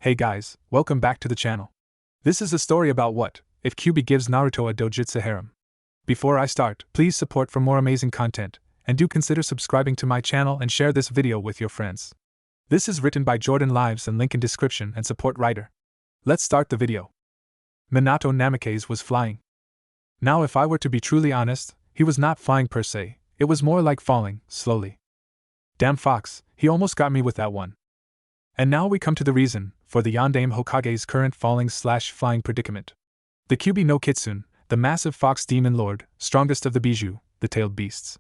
Hey guys, welcome back to the channel. This is a story about what if Kyuubi gives Naruto a dojutsu harem. Before I start, please support for more amazing content, and do consider subscribing to my channel and share this video with your friends. This is written by Jordan Lives and link in description and support writer. Let's start the video. Minato Namikaze was flying. Now if I were to be truly honest, he was not flying per se, it was more like falling, slowly. Damn fox, he almost got me with that one. And now we come to the reason for the Yondaime Hokage's current falling/flying predicament. The Kyuubi no Kitsune, the massive fox demon lord, strongest of the Bijou, the tailed beasts.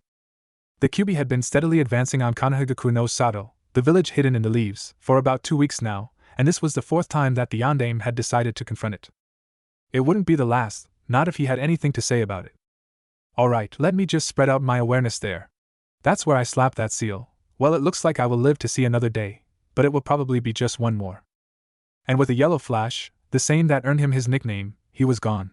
The Kyuubi had been steadily advancing on Konohagaku no Sato, the village hidden in the leaves, for about 2 weeks now, and this was the 4th time that the Yondaime had decided to confront it. It wouldn't be the last, not if he had anything to say about it. Alright, let me just spread out my awareness there. That's where I slapped that seal. Well, it looks like I will live to see another day, but it will probably be just one more. And with a yellow flash, the same that earned him his nickname, he was gone.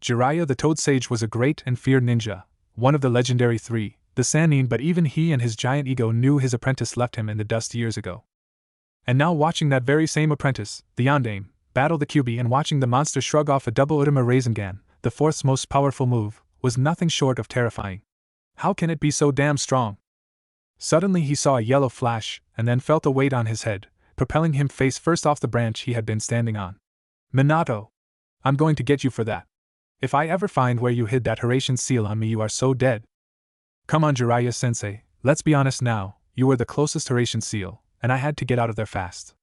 Jiraiya the Toad Sage was a great and feared ninja, one of the legendary 3, the Sannin, but even he and his giant ego knew his apprentice left him in the dust years ago. And now watching that very same apprentice, the Yondaime, battle the Kyuubi and watching the monster shrug off a double Urama Rasengan, the 4th's most powerful move, was nothing short of terrifying. How can it be so damn strong? Suddenly he saw a yellow flash, and then felt a weight on his head, propelling him face first off the branch he had been standing on. Minato! I'm going to get you for that. If I ever find where you hid that Horatian seal on me, you are so dead. Come on, Jiraiya-sensei, let's be honest now, you were the closest Horatian seal, and I had to get out of there fast.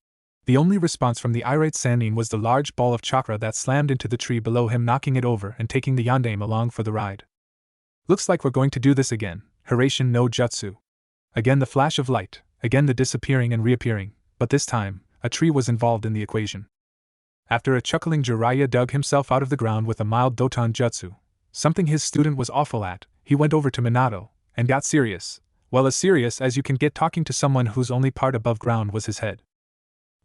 The only response from the irate Sannin was the large ball of chakra that slammed into the tree below him, knocking it over and taking the Yondaime along for the ride. Looks like we're going to do this again, Horatian no Jutsu. Again the flash of light, again the disappearing and reappearing, but this time, a tree was involved in the equation. After a chuckling, Jiraiya dug himself out of the ground with a mild Doton Jutsu, something his student was awful at. He went over to Minato, and got serious, well, as serious as you can get talking to someone whose only part above ground was his head.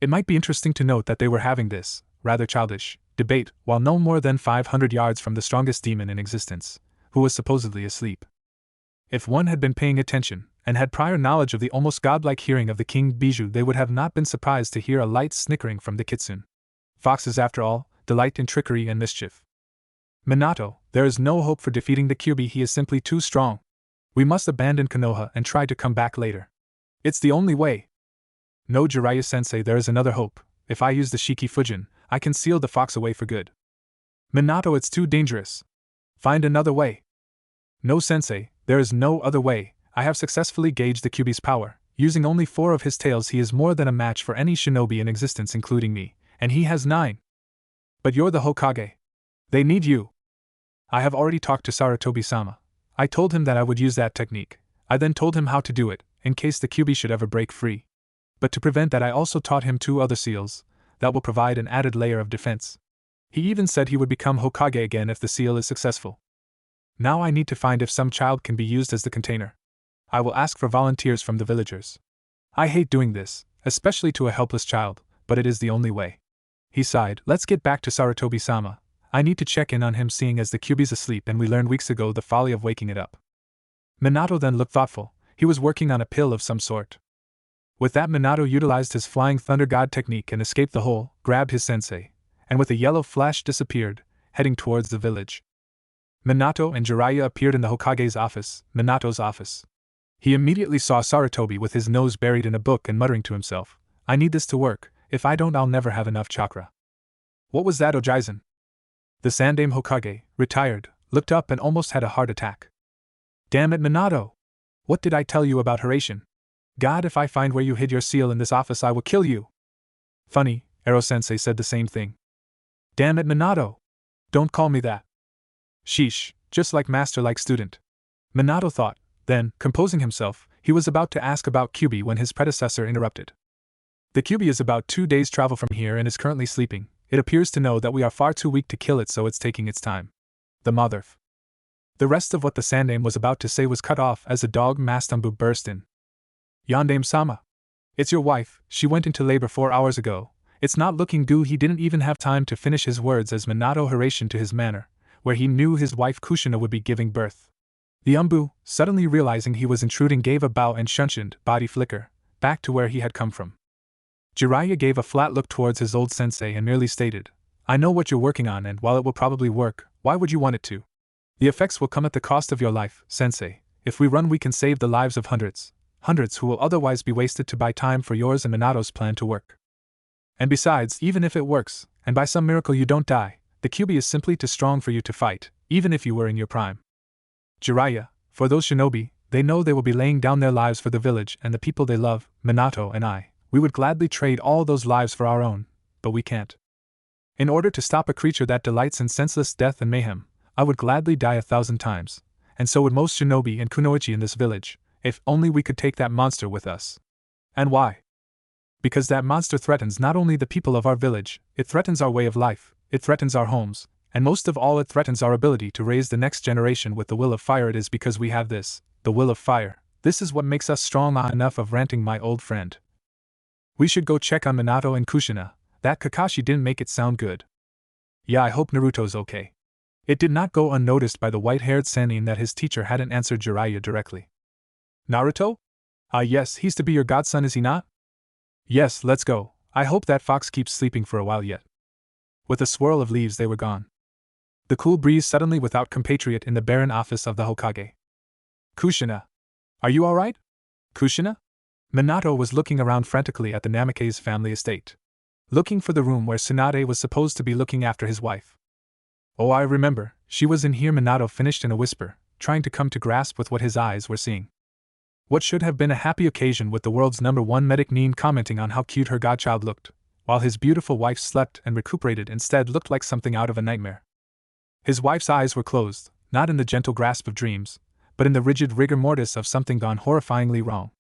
It might be interesting to note that they were having this, rather childish, debate while no more than 500 yards from the strongest demon in existence, who was supposedly asleep. If one had been paying attention, and had prior knowledge of the almost godlike hearing of the King Bijou, they would have not been surprised to hear a light snickering from the Kitsune. Foxes, after all, delight in trickery and mischief. Minato, there is no hope for defeating the Kyuubi, he is simply too strong. We must abandon Konoha and try to come back later. It's the only way. No, Jiraiya-sensei, there is another hope. If I use the Shiki Fujin, I can seal the fox away for good. Minato, it's too dangerous. Find another way. No, sensei, there is no other way. I have successfully gauged the Kyuubi's power. Using only 4 of his tails, he is more than a match for any shinobi in existence, including me, and he has 9. But you're the Hokage. They need you. I have already talked to Sarutobi-sama. I told him that I would use that technique. I then told him how to do it, in case the Kyuubi should ever break free. But to prevent that, I also taught him 2 other seals that will provide an added layer of defense. He even said he would become Hokage again if the seal is successful. Now I need to find if some child can be used as the container. I will ask for volunteers from the villagers. I hate doing this, especially to a helpless child, but it is the only way. He sighed. Let's get back to Sarutobi-sama. I need to check in on him, seeing as the Kyuubi's asleep and we learned weeks ago the folly of waking it up. Minato then looked thoughtful. He was working on a pill of some sort. With that, Minato utilized his Flying Thunder God technique and escaped the hole, grabbed his sensei, and with a yellow flash disappeared, heading towards the village. Minato and Jiraiya appeared in the Hokage's office, Minato's office. He immediately saw Sarutobi with his nose buried in a book and muttering to himself, I need this to work, if I don't I'll never have enough chakra. What was that, Ojizen? The Sandaime Hokage, retired, looked up and almost had a heart attack. Damn it, Minato! What did I tell you about Horatian? God, if I find where you hid your seal in this office, I will kill you! Funny, Ero-sensei said the same thing. Damn it, Minato! Don't call me that. Sheesh, just like master like student. Minato thought. Then, composing himself, he was about to ask about Kyuubi when his predecessor interrupted. The Kyuubi is about 2 days' travel from here and is currently sleeping. It appears to know that we are far too weak to kill it, so it's taking its time. The motherf. The rest of what the Sandaime was about to say was cut off as a dog Mastambu burst in. Yondaime-sama. It's your wife, she went into labor 4 hours ago. It's not looking good. He didn't even have time to finish his words as Minato hurried to his manor, where he knew his wife Kushina would be giving birth. The Umbu, suddenly realizing he was intruding, gave a bow and shunshined, body flicker, back to where he had come from. Jiraiya gave a flat look towards his old sensei and merely stated, I know what you're working on, and while it will probably work, why would you want it to? The effects will come at the cost of your life, sensei. If we run, we can save the lives of hundreds who will otherwise be wasted to buy time for yours and Minato's plan to work. And besides, even if it works, and by some miracle you don't die, the Kyuubi is simply too strong for you to fight, even if you were in your prime. Jiraiya, for those shinobi, they know they will be laying down their lives for the village and the people they love. Minato and I, we would gladly trade all those lives for our own, but we can't. In order to stop a creature that delights in senseless death and mayhem, I would gladly die 1,000 times, and so would most shinobi and kunoichi in this village, if only we could take that monster with us. And why? Because that monster threatens not only the people of our village, it threatens our way of life, it threatens our homes, and most of all it threatens our ability to raise the next generation with the will of fire. It is because we have this, the will of fire, this is what makes us strong. Enough of ranting, my old friend. We should go check on Minato and Kushina. That Kakashi didn't make it sound good. Yeah, I hope Naruto's okay. It did not go unnoticed by the white-haired Sannin that his teacher hadn't answered Jiraiya directly. Naruto? Yes, he's to be your godson, is he not? Yes, let's go. I hope that fox keeps sleeping for a while yet. With a swirl of leaves they were gone. The cool breeze suddenly without compatriot in the barren office of the Hokage. Kushina. Are you alright? Kushina? Minato was looking around frantically at the Namake's family estate, looking for the room where Tsunade was supposed to be looking after his wife. Oh, I remember, she was in here, Minato finished in a whisper, trying to come to grasp with what his eyes were seeing. What should have been a happy occasion with the world's #1 medic Nin commenting on how cute her godchild looked, while his beautiful wife slept and recuperated, instead looked like something out of a nightmare. His wife's eyes were closed, not in the gentle grasp of dreams, but in the rigid rigor mortis of something gone horrifyingly wrong.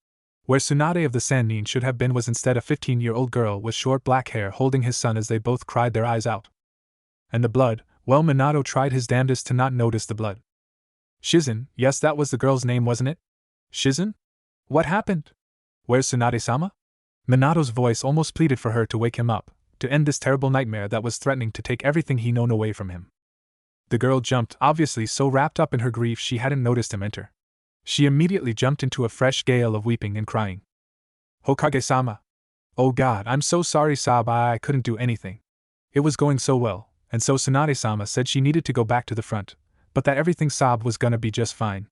Where Tsunade of the Sannin should have been was instead a 15-year-old girl with short black hair holding his son as they both cried their eyes out. And the blood, well, Minato tried his damnedest to not notice the blood. Shizen, yes, that was the girl's name, wasn't it? Shizen? What happened? Where's Tsunade-sama? Minato's voice almost pleaded for her to wake him up, to end this terrible nightmare that was threatening to take everything he known away from him. The girl jumped, obviously so wrapped up in her grief she hadn't noticed him enter. She immediately jumped into a fresh gale of weeping and crying. Hokage-sama. Oh God, I'm so sorry, Sab, I couldn't do anything. It was going so well, and so Tsunade-sama said she needed to go back to the front, but that everything Sab was gonna be just fine.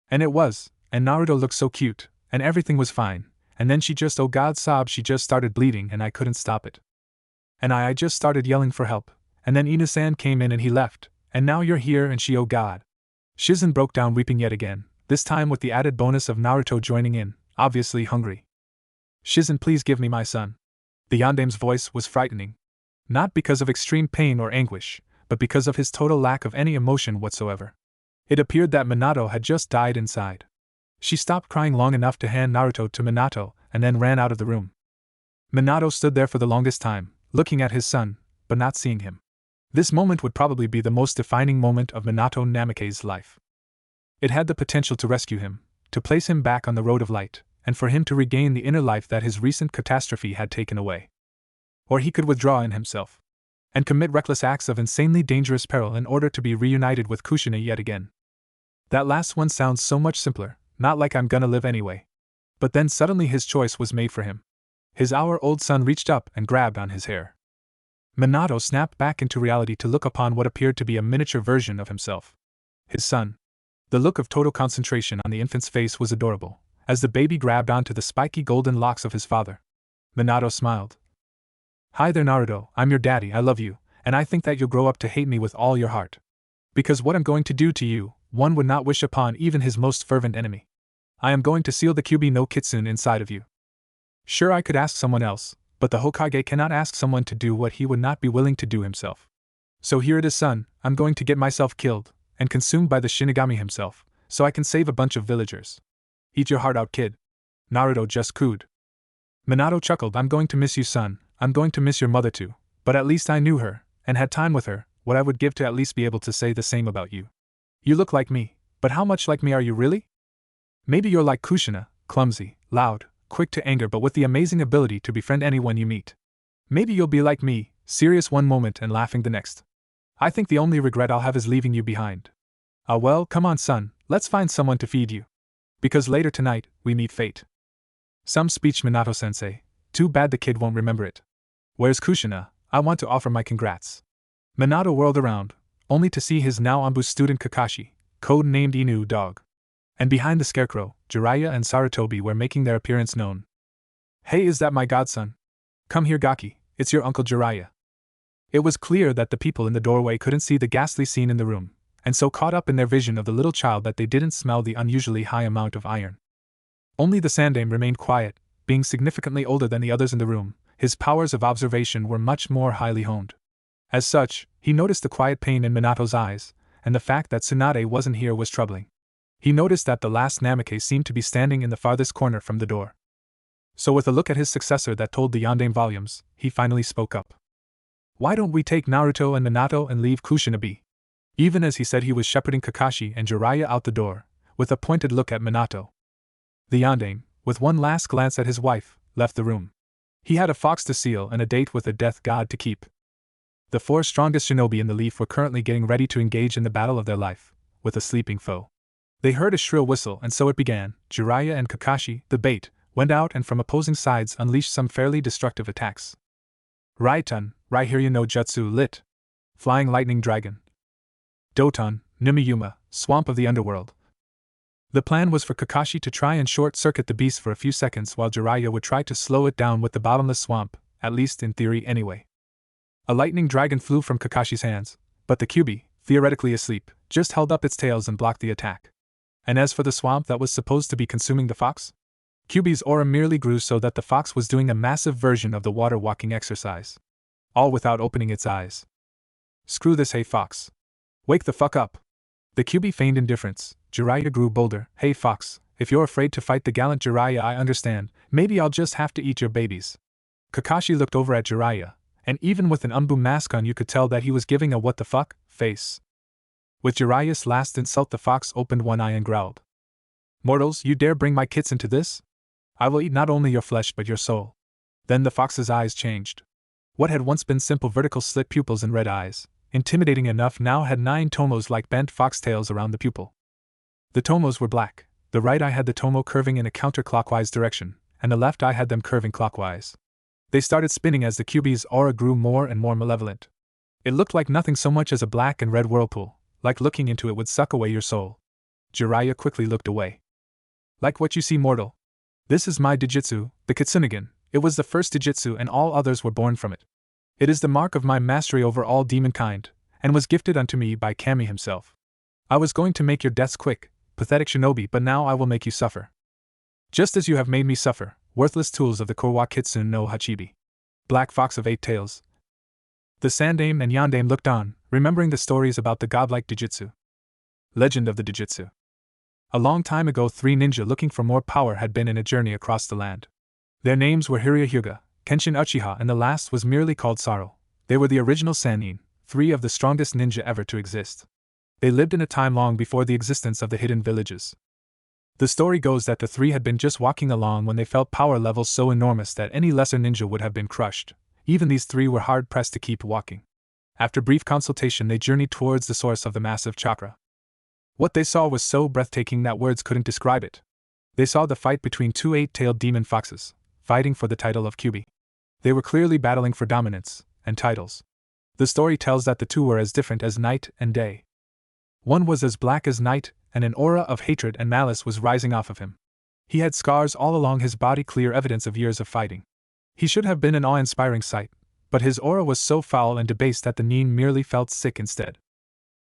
And it was, and Naruto looked so cute, and everything was fine, and then she just, oh God, Sab, she just started bleeding and I couldn't stop it. And I just started yelling for help, and then Ina-san came in and he left, and now you're here and she, oh God. Shizen broke down weeping yet again, this time with the added bonus of Naruto joining in, obviously hungry. Shizen, please give me my son. The yandame's voice was frightening. Not because of extreme pain or anguish, but because of his total lack of any emotion whatsoever. It appeared that Minato had just died inside. She stopped crying long enough to hand Naruto to Minato, and then ran out of the room. Minato stood there for the longest time, looking at his son, but not seeing him. This moment would probably be the most defining moment of Minato Namake's life. It had the potential to rescue him, to place him back on the road of light, and for him to regain the inner life that his recent catastrophe had taken away. Or he could withdraw in himself, and commit reckless acts of insanely dangerous peril in order to be reunited with Kushina yet again. That last one sounds so much simpler, not like I'm gonna live anyway. But then suddenly his choice was made for him. His hour-old son reached up and grabbed on his hair. Minato snapped back into reality to look upon what appeared to be a miniature version of himself. His son. The look of total concentration on the infant's face was adorable, as the baby grabbed onto the spiky golden locks of his father. Minato smiled. Hi there, Naruto, I'm your daddy, I love you, and I think that you'll grow up to hate me with all your heart. Because what I'm going to do to you, one would not wish upon even his most fervent enemy. I am going to seal the Kyuubi no Kitsune inside of you. Sure, I could ask someone else, but the Hokage cannot ask someone to do what he would not be willing to do himself. So here it is, son, I'm going to get myself killed, and consumed by the Shinigami himself, so I can save a bunch of villagers. Eat your heart out, kid. Naruto just cooed. Minato chuckled, I'm going to miss you, son, I'm going to miss your mother too, but at least I knew her, and had time with her, what I would give to at least be able to say the same about you. You look like me, but how much like me are you really? Maybe you're like Kushina, clumsy, loud, quick to anger but with the amazing ability to befriend anyone you meet. Maybe you'll be like me, serious one moment and laughing the next. I think the only regret I'll have is leaving you behind. Ah well, come on son, let's find someone to feed you. Because later tonight, we meet fate. Some speech, Minato-sensei. Too bad the kid won't remember it. Where's Kushina? I want to offer my congrats. Minato whirled around, only to see his now Anbu student Kakashi, code-named Inu Dog. And behind the scarecrow, Jiraiya and Sarutobi were making their appearance known. Hey, is that my godson? Come here, Gaki, it's your uncle Jiraiya. It was clear that the people in the doorway couldn't see the ghastly scene in the room, and so caught up in their vision of the little child that they didn't smell the unusually high amount of iron. Only the Sandame remained quiet, being significantly older than the others in the room. His powers of observation were much more highly honed. As such, he noticed the quiet pain in Minato's eyes, and the fact that Tsunade wasn't here was troubling. He noticed that the last Namikaze seemed to be standing in the farthest corner from the door. So with a look at his successor that told the Yondaime volumes, he finally spoke up. Why don't we take Naruto and Minato and leave Kushina be? Even as he said, he was shepherding Kakashi and Jiraiya out the door, with a pointed look at Minato. The Yondaime, with one last glance at his wife, left the room. He had a fox to seal and a date with the death god to keep. The four strongest shinobi in the leaf were currently getting ready to engage in the battle of their life, with a sleeping foe. They heard a shrill whistle, and so it began. Jiraiya and Kakashi, the bait, went out and from opposing sides unleashed some fairly destructive attacks. Raiton, Raihiryu no Jutsu lit. Flying Lightning Dragon. Doton, Nimiyuma, Swamp of the Underworld. The plan was for Kakashi to try and short-circuit the beast for a few seconds while Jiraiya would try to slow it down with the bottomless swamp, at least in theory anyway. A lightning dragon flew from Kakashi's hands, but the Kyuubi, theoretically asleep, just held up its tails and blocked the attack. And as for the swamp that was supposed to be consuming the fox, Kyuubi's aura merely grew so that the fox was doing a massive version of the water walking exercise. All without opening its eyes. Screw this, hey fox. Wake the fuck up. The Kyuubi feigned indifference. Jiraiya grew bolder. Hey fox, if you're afraid to fight the gallant Jiraiya, I understand. Maybe I'll just have to eat your babies. Kakashi looked over at Jiraiya, and even with an Anbu mask on you could tell that he was giving a what the fuck face. With Jiraiya's last insult, the fox opened one eye and growled. Mortals, you dare bring my kits into this? I will eat not only your flesh but your soul. Then the fox's eyes changed. What had once been simple vertical slit pupils and red eyes, intimidating enough, now had 9 tomos like bent foxtails around the pupil. The tomos were black. The right eye had the tomo curving in a counterclockwise direction, and the left eye had them curving clockwise. They started spinning as the Kyuubi's aura grew more and more malevolent. It looked like nothing so much as a black and red whirlpool, like looking into it would suck away your soul. Jiraiya quickly looked away. Like what you see, mortal. This is my dojutsu, the Kitsunegan. It was the first dojutsu and all others were born from it. It is the mark of my mastery over all demonkind, and was gifted unto me by Kami himself. I was going to make your deaths quick, pathetic shinobi, but now I will make you suffer. Just as you have made me suffer, worthless tools of the Kowa Kitsune no Hachibi. Black Fox of 8 Tails. The Sandame and Yondaime looked on, remembering the stories about the godlike dojutsu. Legend of the dojutsu. A long time ago, 3 ninja looking for more power had been in a journey across the land. Their names were Hiryu Hyuga, Kenshin Uchiha, and the last was merely called Saro. They were the original Sannin, 3 of the strongest ninja ever to exist. They lived in a time long before the existence of the hidden villages. The story goes that the 3 had been just walking along when they felt power levels so enormous that any lesser ninja would have been crushed. Even these 3 were hard-pressed to keep walking. After brief consultation, they journeyed towards the source of the massive chakra. What they saw was so breathtaking that words couldn't describe it. They saw the fight between 2 8-tailed demon foxes, fighting for the title of Kyuubi. They were clearly battling for dominance and titles. The story tells that the 2 were as different as night and day. One was as black as night, and an aura of hatred and malice was rising off of him. He had scars all along his body, clear evidence of years of fighting. He should have been an awe-inspiring sight, but his aura was so foul and debased that the Nin merely felt sick instead.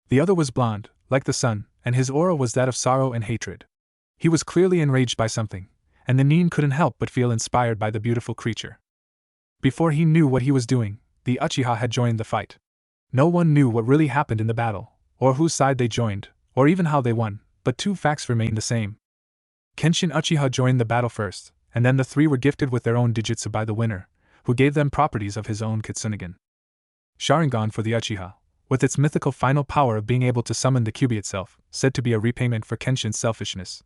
The other was blonde, like the sun, and his aura was that of sorrow and hatred. He was clearly enraged by something, and the Nin couldn't help but feel inspired by the beautiful creature. Before he knew what he was doing, the Uchiha had joined the fight. No one knew what really happened in the battle, or whose side they joined, or even how they won, but 2 facts remained the same. Kenshin Uchiha joined the battle first, and then the 3 were gifted with their own dojutsu by the winner, who gave them properties of his own Kitsunegan. Sharingan for the Uchiha, with its mythical final power of being able to summon the Kyuubi itself, said to be a repayment for Kenshin's selfishness.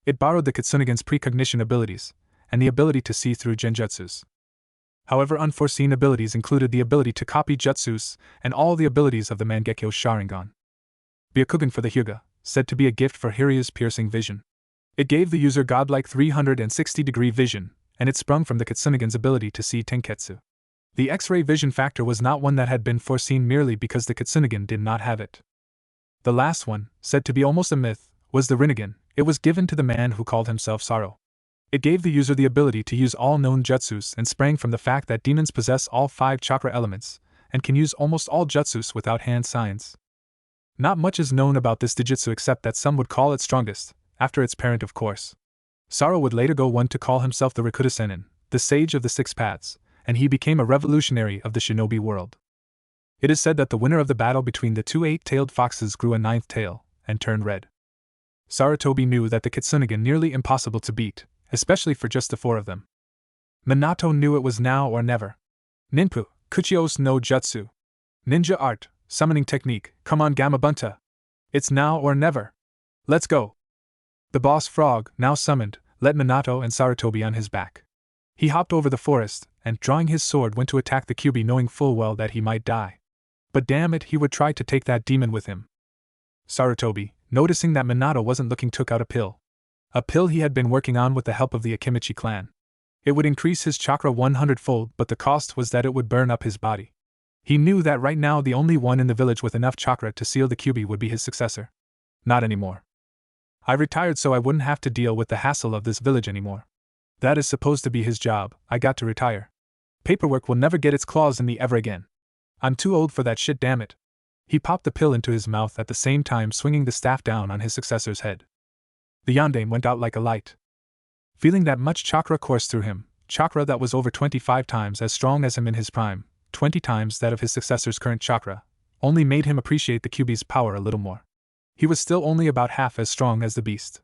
It borrowed the Kitsunegan's precognition abilities, and the ability to see through genjutsus. However, unforeseen abilities included the ability to copy jutsus, and all the abilities of the Mangekyo Sharingan. Byakugan for the Hyuga, said to be a gift for Hiryu's piercing vision. It gave the user godlike 360-degree vision, and it sprung from the Kitsunegan's ability to see Tenketsu. The X-ray vision factor was not one that had been foreseen merely because the Kitsunegan did not have it. The last one, said to be almost a myth, was the Rinnegan. It was given to the man who called himself Sorrow. It gave the user the ability to use all known jutsus and sprang from the fact that demons possess all 5 chakra elements, and can use almost all jutsus without hand signs. Not much is known about this dojutsu except that some would call it strongest, after its parent of course. Sorrow would later go on to call himself the Rikuta Sennin, the sage of the 6 paths, and he became a revolutionary of the shinobi world. It is said that the winner of the battle between the 2 8-tailed foxes grew a 9th tail, and turned red. Sarutobi knew that the Kitsunegan nearly impossible to beat, especially for just the 4 of them. Minato knew it was now or never. Ninpu, Kuchios no Jutsu. Ninja art, summoning technique, come on Gamabunta. It's now or never. Let's go. The boss frog, now summoned, let Minato and Sarutobi on his back. He hopped over the forest, and drawing his sword went to attack the Kyuubi knowing full well that he might die. But damn it, he would try to take that demon with him. Sarutobi, noticing that Minato wasn't looking, took out a pill. A pill he had been working on with the help of the Akimichi clan. It would increase his chakra 100-fold, but the cost was that it would burn up his body. He knew that right now the only one in the village with enough chakra to seal the Kyuubi would be his successor. Not anymore. I retired so I wouldn't have to deal with the hassle of this village anymore. That is supposed to be his job. I got to retire. Paperwork will never get its claws in me ever again. I'm too old for that shit, damn it. He popped the pill into his mouth at the same time swinging the staff down on his successor's head. The yandame went out like a light. Feeling that much chakra course through him, chakra that was over 25 times as strong as him in his prime, 20 times that of his successor's current chakra, only made him appreciate the Kyuubi's power a little more. He was still only about half as strong as the beast.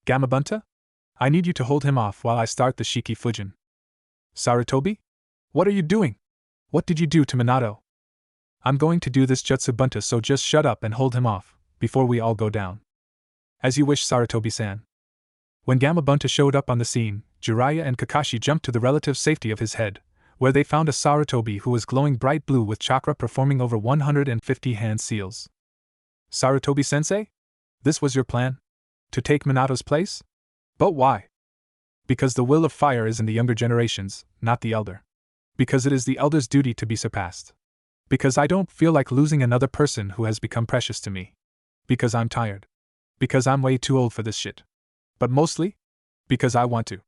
Gamabunta? I need you to hold him off while I start the Shiki Fujin. Sarutobi? What are you doing? What did you do to Minato? I'm going to do this Jutsu Bunta, so just shut up and hold him off, before we all go down. As you wish, Sarutobi-san. When Gamabunta showed up on the scene, Jiraiya and Kakashi jumped to the relative safety of his head, where they found a Sarutobi who was glowing bright blue with chakra performing over 150 hand seals. Sarutobi-sensei? This was your plan? To take Minato's place? But why? Because the will of fire is in the younger generations, not the elder. Because it is the elder's duty to be surpassed. Because I don't feel like losing another person who has become precious to me. Because I'm tired. Because I'm way too old for this shit. But mostly, because I want to.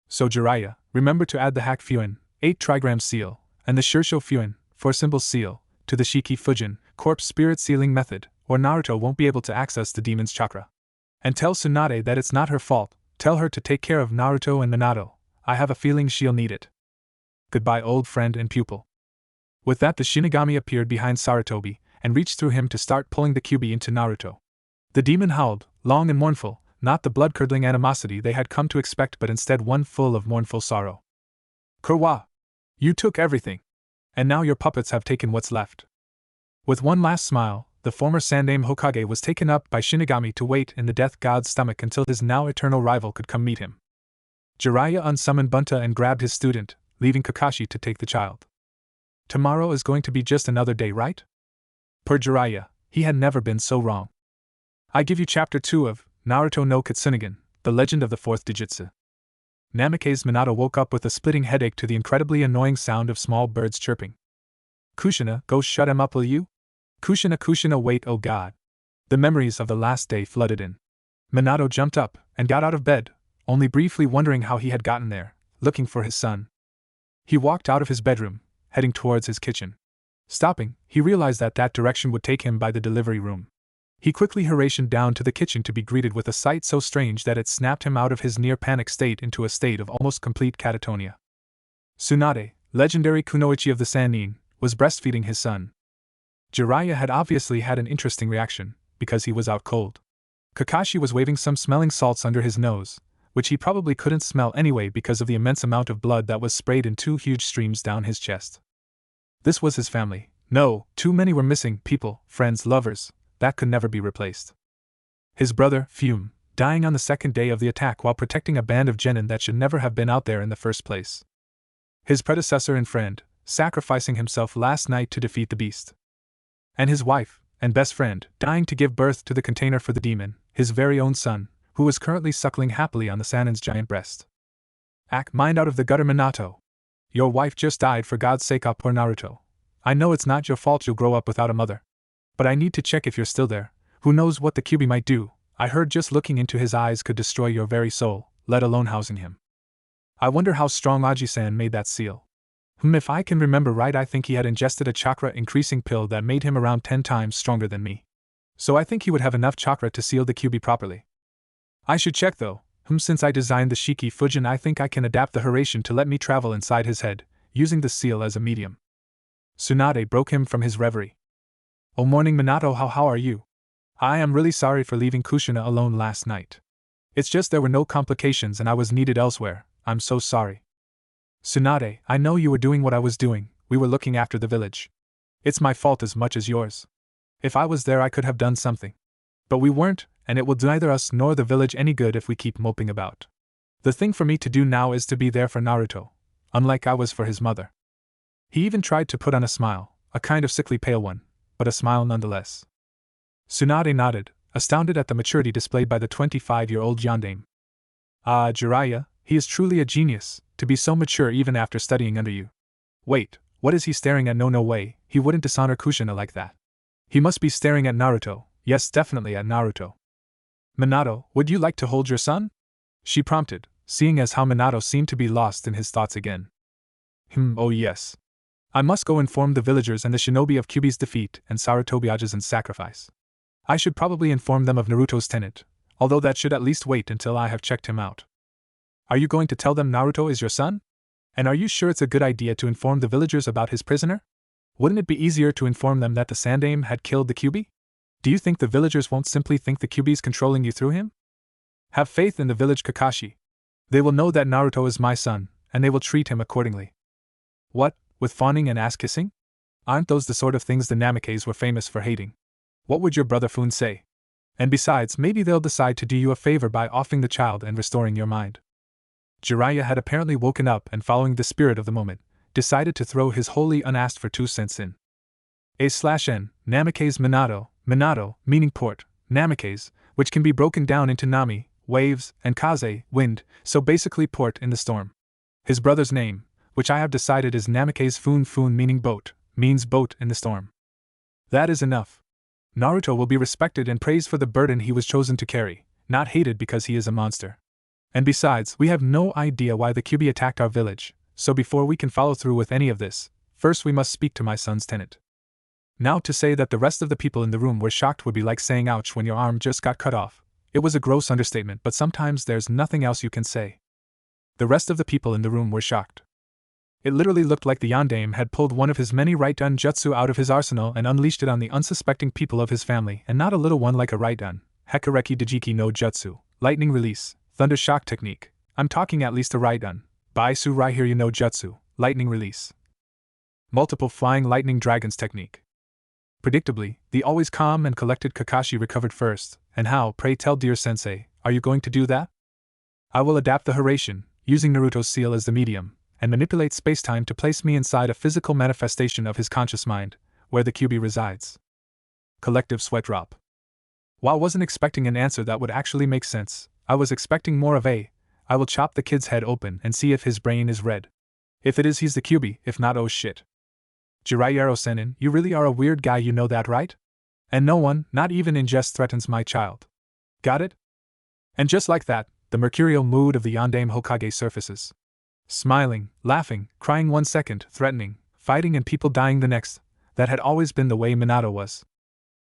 So Jiraiya, remember to add the Hack Fuin, 8 trigram seal, and the Shirsho Fuin, 4 symbol seal, to the Shiki Fujin, corpse spirit sealing method, or Naruto won't be able to access the demon's chakra. And tell Tsunade that it's not her fault, tell her to take care of Naruto and Minato, I have a feeling she'll need it. Goodbye, old friend and pupil. With that, the Shinigami appeared behind Sarutobi, and reached through him to start pulling the Kyuubi into Naruto. The demon howled, long and mournful, not the blood-curdling animosity they had come to expect but instead one full of mournful sorrow. Kurwa! You took everything. And now your puppets have taken what's left. With one last smile, the former Sandaime Hokage was taken up by Shinigami to wait in the death god's stomach until his now eternal rival could come meet him. Jiraiya unsummoned Bunta and grabbed his student, leaving Kakashi to take the child. Tomorrow is going to be just another day, right? Per Jiraiya, he had never been so wrong. I give you Chapter 2 of Naruto no Kitsunegan, The Legend of the Fourth Dojutsu. Namikaze Minato woke up with a splitting headache to the incredibly annoying sound of small birds chirping. Kushina, go shut him up, will you? Kushina, wait, oh god. The memories of the last day flooded in. Minato jumped up and got out of bed, only briefly wondering how he had gotten there, looking for his son. He walked out of his bedroom, heading towards his kitchen. Stopping, he realized that that direction would take him by the delivery room. He quickly hastened down to the kitchen to be greeted with a sight so strange that it snapped him out of his near-panic state into a state of almost complete catatonia. Tsunade, legendary kunoichi of the Sannin, was breastfeeding his son. Jiraiya had obviously had an interesting reaction, because he was out cold. Kakashi was waving some smelling salts under his nose, which he probably couldn't smell anyway because of the immense amount of blood that was sprayed in 2 huge streams down his chest. This was his family. No, too many were missing, people, friends, lovers, that could never be replaced. His brother, Fume, dying on the second day of the attack while protecting a band of genin that should never have been out there in the first place. His predecessor and friend, sacrificing himself last night to defeat the beast. And his wife, and best friend, dying to give birth to the container for the demon, his very own son, who was currently suckling happily on the Sannin's giant breast. Act mind out of the gutter, Minato. Your wife just died, for God's sake, poor Naruto. I know it's not your fault you'll grow up without a mother. But I need to check if you're still there. Who knows what the Kyuubi might do? I heard just looking into his eyes could destroy your very soul, let alone housing him. I wonder how strong Aji-san made that seal. If I can remember right, I think he had ingested a chakra-increasing pill that made him around 10 times stronger than me. So I think he would have enough chakra to seal the Kyuubi properly. I should check though. Since I designed the Shiki Fujin, I think I can adapt the Haration to let me travel inside his head, using the seal as a medium. Tsunade broke him from his reverie. Oh, morning, Minato, how are you? I am really sorry for leaving Kushina alone last night. It's just there were no complications and I was needed elsewhere. I'm so sorry. Tsunade, I know you were doing what I was doing. We were looking after the village. It's my fault as much as yours. If I was there, I could have done something. But we weren't, and it will do neither us nor the village any good if we keep moping about. The thing for me to do now is to be there for Naruto, unlike I was for his mother. He even tried to put on a smile, a kind of sickly pale one, but a smile nonetheless. Tsunade nodded, astounded at the maturity displayed by the 25-year-old yandame. Ah, Jiraiya, he is truly a genius, to be so mature even after studying under you. Wait, what is he staring at? No way, he wouldn't dishonor Kushina like that. He must be staring at Naruto, yes, definitely at Naruto. Minato, would you like to hold your son? She prompted, seeing as how Minato seemed to be lost in his thoughts again. Oh yes. I must go inform the villagers and the shinobi of Kyuubi's defeat and Sarutobi Ajin's sacrifice. I should probably inform them of Naruto's tenet, although that should at least wait until I have checked him out. Are you going to tell them Naruto is your son? And are you sure it's a good idea to inform the villagers about his prisoner? Wouldn't it be easier to inform them that the Sandame had killed the Kyuubi? Do you think the villagers won't simply think the Kyuubi's controlling you through him? Have faith in the village, Kakashi. They will know that Naruto is my son, and they will treat him accordingly. What, with fawning and ass-kissing? Aren't those the sort of things the Namikaze were famous for hating? What would your brother Fun say? And besides, maybe they'll decide to do you a favor by offing the child and restoring your mind. Jiraiya had apparently woken up and, following the spirit of the moment, decided to throw his wholly unasked for 2 cents in. A/N, Namikaze Minato, Minato, meaning port, Namikaze, which can be broken down into Nami, waves, and Kaze, wind, so basically port in the storm. His brother's name, which I have decided is Namikaze Fun, meaning boat, means boat in the storm. That is enough. Naruto will be respected and praised for the burden he was chosen to carry, not hated because he is a monster. And besides, we have no idea why the Kyuubi attacked our village, so before we can follow through with any of this, first we must speak to my son's tenant. Now, to say that the rest of the people in the room were shocked would be like saying ouch when your arm just got cut off. It was a gross understatement, but sometimes there's nothing else you can say. The rest of the people in the room were shocked. It literally looked like the yandame had pulled one of his many right-dun jutsu out of his arsenal and unleashed it on the unsuspecting people of his family, and not a little one like a right-dun, Hekareki Dejiki no Jutsu, lightning release, thunder shock technique. I'm talking at least a right-dun, Baisu Raihiryu no Jutsu, lightning release. Multiple flying lightning dragons technique. Predictably, the always calm and collected Kakashi recovered first. And how, pray tell, dear sensei, are you going to do that? I will adapt the Haration, using Naruto's seal as the medium, and manipulate spacetime to place me inside a physical manifestation of his conscious mind, where the Kyuubi resides. Collective sweat drop. While I wasn't expecting an answer that would actually make sense, I was expecting more of a, I will chop the kid's head open and see if his brain is red. If it is, he's the Kyuubi, if not, oh shit. Jiraiya Sennin, you really are a weird guy, you know that, right? And no one, not even in jest, threatens my child. Got it? And just like that, the mercurial mood of the yandame Hokage surfaces. Smiling, laughing, crying 1 second, threatening, fighting and people dying the next. That had always been the way Minato was.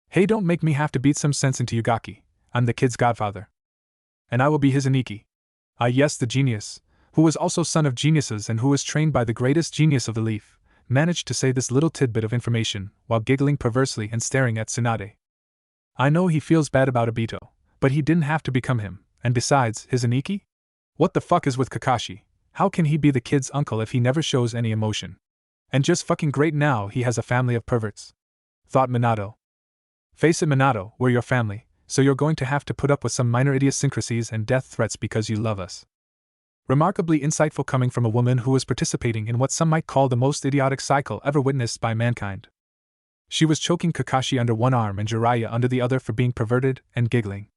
Hey, don't make me have to beat some sense into Yugaki. I'm the kid's godfather. And I will be his Aniki. Ah yes, the genius, who was also son of geniuses and who was trained by the greatest genius of the leaf, managed to say this little tidbit of information while giggling perversely and staring at Tsunade. I know he feels bad about Obito, but he didn't have to become him, and besides, his Aniki? What the fuck is with Kakashi? How can he be the kid's uncle if he never shows any emotion? And just fucking great, now he has a family of perverts. Thought Minato. Face it, Minato, we're your family, so you're going to have to put up with some minor idiosyncrasies and death threats because you love us. Remarkably insightful coming from a woman who was participating in what some might call the most idiotic cycle ever witnessed by mankind. She was choking Kakashi under one arm and Jiraiya under the other for being perverted and giggling.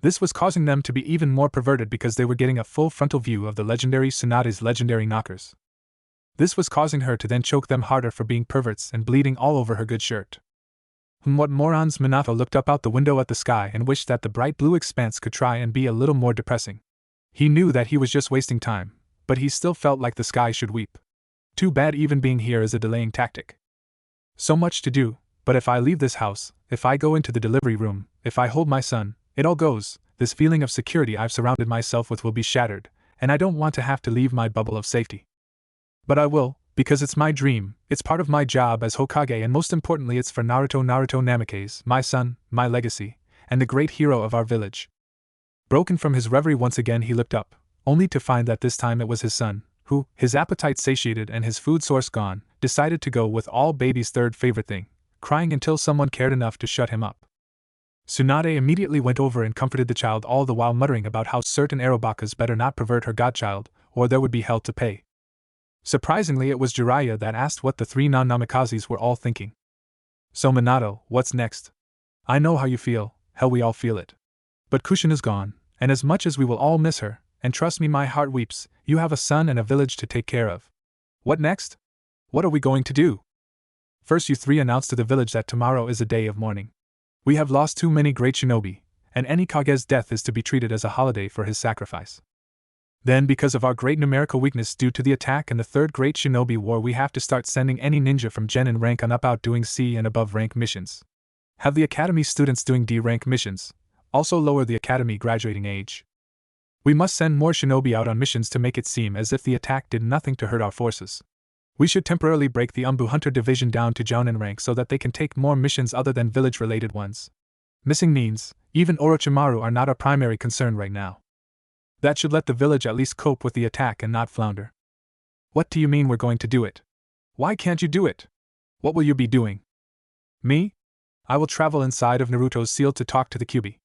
This was causing them to be even more perverted because they were getting a full frontal view of the legendary Tsunade's legendary knockers. This was causing her to then choke them harder for being perverts and bleeding all over her good shirt. What morons! Minato looked up out the window at the sky and wished that the bright blue expanse could try and be a little more depressing. He knew that he was just wasting time, but he still felt like the sky should weep. Too bad even being here is a delaying tactic. So much to do, but if I leave this house, if I go into the delivery room, if I hold my son, it all goes, this feeling of security I've surrounded myself with will be shattered, and I don't want to have to leave my bubble of safety. But I will, because it's my dream, it's part of my job as Hokage, and most importantly it's for Naruto Namake's, my son, my legacy, and the great hero of our village. Broken from his reverie once again he looked up, only to find that this time it was his son, who, his appetite satiated and his food source gone, decided to go with all baby's third favorite thing, crying until someone cared enough to shut him up. Tsunade immediately went over and comforted the child, all the while muttering about how certain Arobakas better not pervert her godchild, or there would be hell to pay. Surprisingly, it was Jiraiya that asked what the three non-Namikazes were all thinking. So Minato, what's next? I know how you feel, hell we all feel it. But Kushin is gone, and as much as we will all miss her, and trust me my heart weeps, you have a son and a village to take care of. What next? What are we going to do? First you three announce to the village that tomorrow is a day of mourning. We have lost too many great shinobi, and any Kage's death is to be treated as a holiday for his sacrifice. Then, because of our great numerical weakness due to the attack and the third great shinobi war, we have to start sending any ninja from Genin rank on up out doing C and above rank missions. Have the academy students doing D rank missions, also lower the academy graduating age. We must send more shinobi out on missions to make it seem as if the attack did nothing to hurt our forces. We should temporarily break the Umbu Hunter division down to Jounin rank so that they can take more missions other than village-related ones. Missing means, even Orochimaru are not our primary concern right now. That should let the village at least cope with the attack and not flounder. What do you mean we're going to do it? Why can't you do it? What will you be doing? Me? I will travel inside of Naruto's seal to talk to the Kyuubi.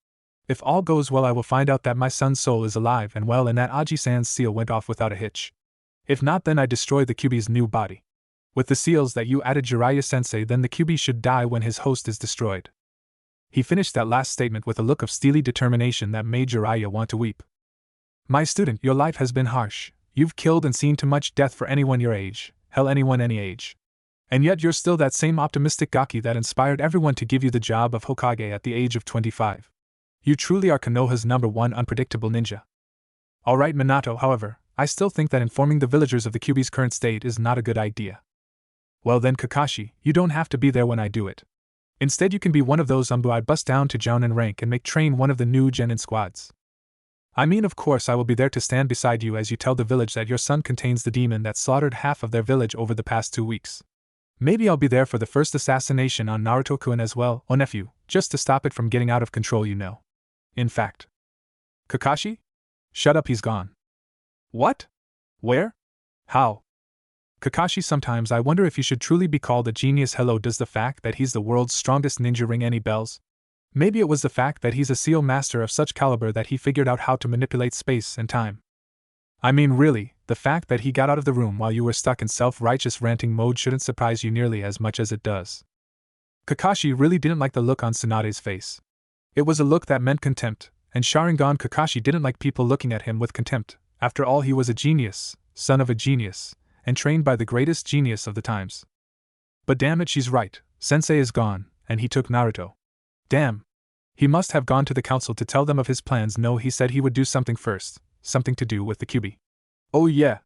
If all goes well, I will find out that my son's soul is alive and well and that Aji-san's seal went off without a hitch. If not, then I destroy the Kyuubi's new body. With the seals that you added, Jiraiya-sensei, then the Kyuubi should die when his host is destroyed. He finished that last statement with a look of steely determination that made Jiraiya want to weep. My student, your life has been harsh. You've killed and seen too much death for anyone your age, hell anyone any age. And yet you're still that same optimistic gaki that inspired everyone to give you the job of Hokage at the age of 25. You truly are Konoha's #1 unpredictable ninja. Alright Minato, however, I still think that informing the villagers of the Kyuubi's current state is not a good idea. Well then Kakashi, you don't have to be there when I do it. Instead you can be one of those Umbu I bust down to Jounin rank and make train one of the new Genin squads. I mean, of course I will be there to stand beside you as you tell the village that your son contains the demon that slaughtered half of their village over the past 2 weeks. Maybe I'll be there for the first assassination on Naruto-kun as well, oh nephew, just to stop it from getting out of control, you know. In fact. Kakashi? Shut up, he's gone. What? Where? How? Kakashi, sometimes I wonder if you should truly be called a genius. Hello, does the fact that he's the world's strongest ninja ring any bells? Maybe it was the fact that he's a seal master of such caliber that he figured out how to manipulate space and time. I mean really, the fact that he got out of the room while you were stuck in self-righteous ranting mode shouldn't surprise you nearly as much as it does. Kakashi really didn't like the look on Tsunade's face. It was a look that meant contempt, and Sharingan Kakashi didn't like people looking at him with contempt. After all, he was a genius, son of a genius, and trained by the greatest genius of the times. But damn it, she's right, Sensei is gone, and he took Naruto. Damn. He must have gone to the council to tell them of his plans. No, he said he would do something first, something to do with the Kyuubi. Oh yeah.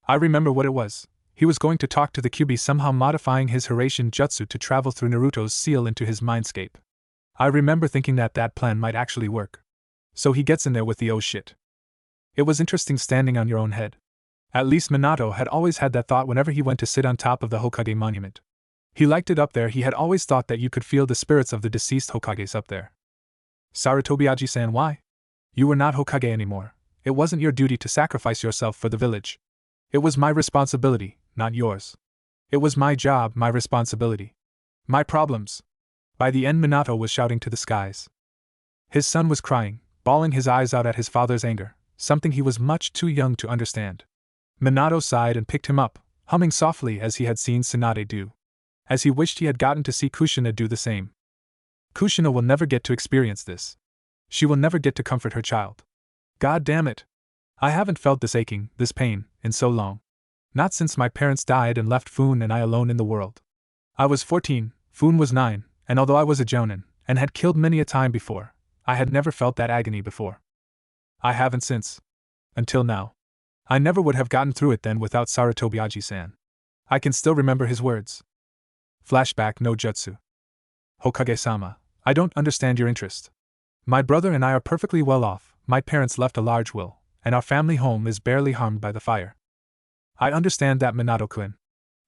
I remember what it was. He was going to talk to the Kyuubi, somehow modifying his Hiraishin jutsu to travel through Naruto's seal into his mindscape. I remember thinking that that plan might actually work. So he gets in there with the oh shit. It was interesting standing on your own head. At least Minato had always had that thought whenever he went to sit on top of the Hokage monument. He liked it up there. He had always thought that you could feel the spirits of the deceased Hokages up there. Sarutobi Aji-san, why? You were not Hokage anymore. It wasn't your duty to sacrifice yourself for the village. It was my responsibility, not yours. It was my job, my responsibility. My problems. By the end, Minato was shouting to the skies. His son was crying, bawling his eyes out at his father's anger, something he was much too young to understand. Minato sighed and picked him up, humming softly as he had seen Tsunade do. As he wished he had gotten to see Kushina do the same. Kushina will never get to experience this. She will never get to comfort her child. God damn it! I haven't felt this aching, this pain, in so long. Not since my parents died and left Foon and I alone in the world. I was 14, Foon was 9, and although I was a jonin, and had killed many a time before, I had never felt that agony before. I haven't since. Until now. I never would have gotten through it then without Sarutobi-san. I can still remember his words. Flashback no jutsu. Hokage-sama, I don't understand your interest. My brother and I are perfectly well off, my parents left a large will, and our family home is barely harmed by the fire. I understand that, Minato-kun.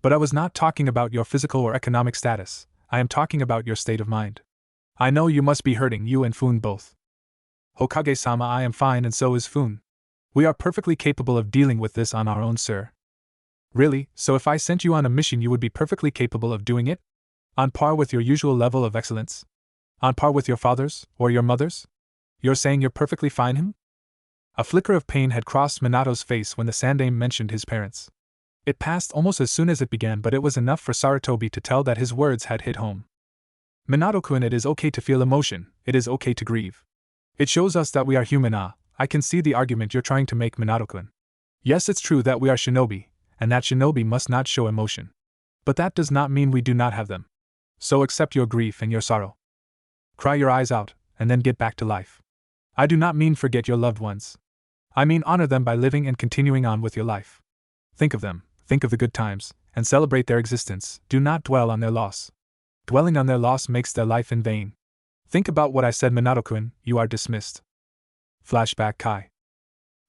But I was not talking about your physical or economic status, I am talking about your state of mind. I know you must be hurting, you and Foon both. Hokage-sama, I am fine and so is Foon. We are perfectly capable of dealing with this on our own, sir. Really, so if I sent you on a mission you would be perfectly capable of doing it? On par with your usual level of excellence? On par with your father's, or your mother's? You're saying you're perfectly fine, him? A flicker of pain had crossed Minato's face when the Sandaime mentioned his parents. It passed almost as soon as it began, but it was enough for Sarutobi to tell that his words had hit home. Minato-kun, it is okay to feel emotion, it is okay to grieve. It shows us that we are human. I can see the argument you're trying to make, Minato-kun. Yes, it's true that we are shinobi, and that shinobi must not show emotion. But that does not mean we do not have them. So accept your grief and your sorrow. Cry your eyes out, and then get back to life. I do not mean forget your loved ones. I mean honor them by living and continuing on with your life. Think of them, think of the good times, and celebrate their existence, do not dwell on their loss. Dwelling on their loss makes their life in vain. Think about what I said, Minato-kun, you are dismissed. Flashback Kai.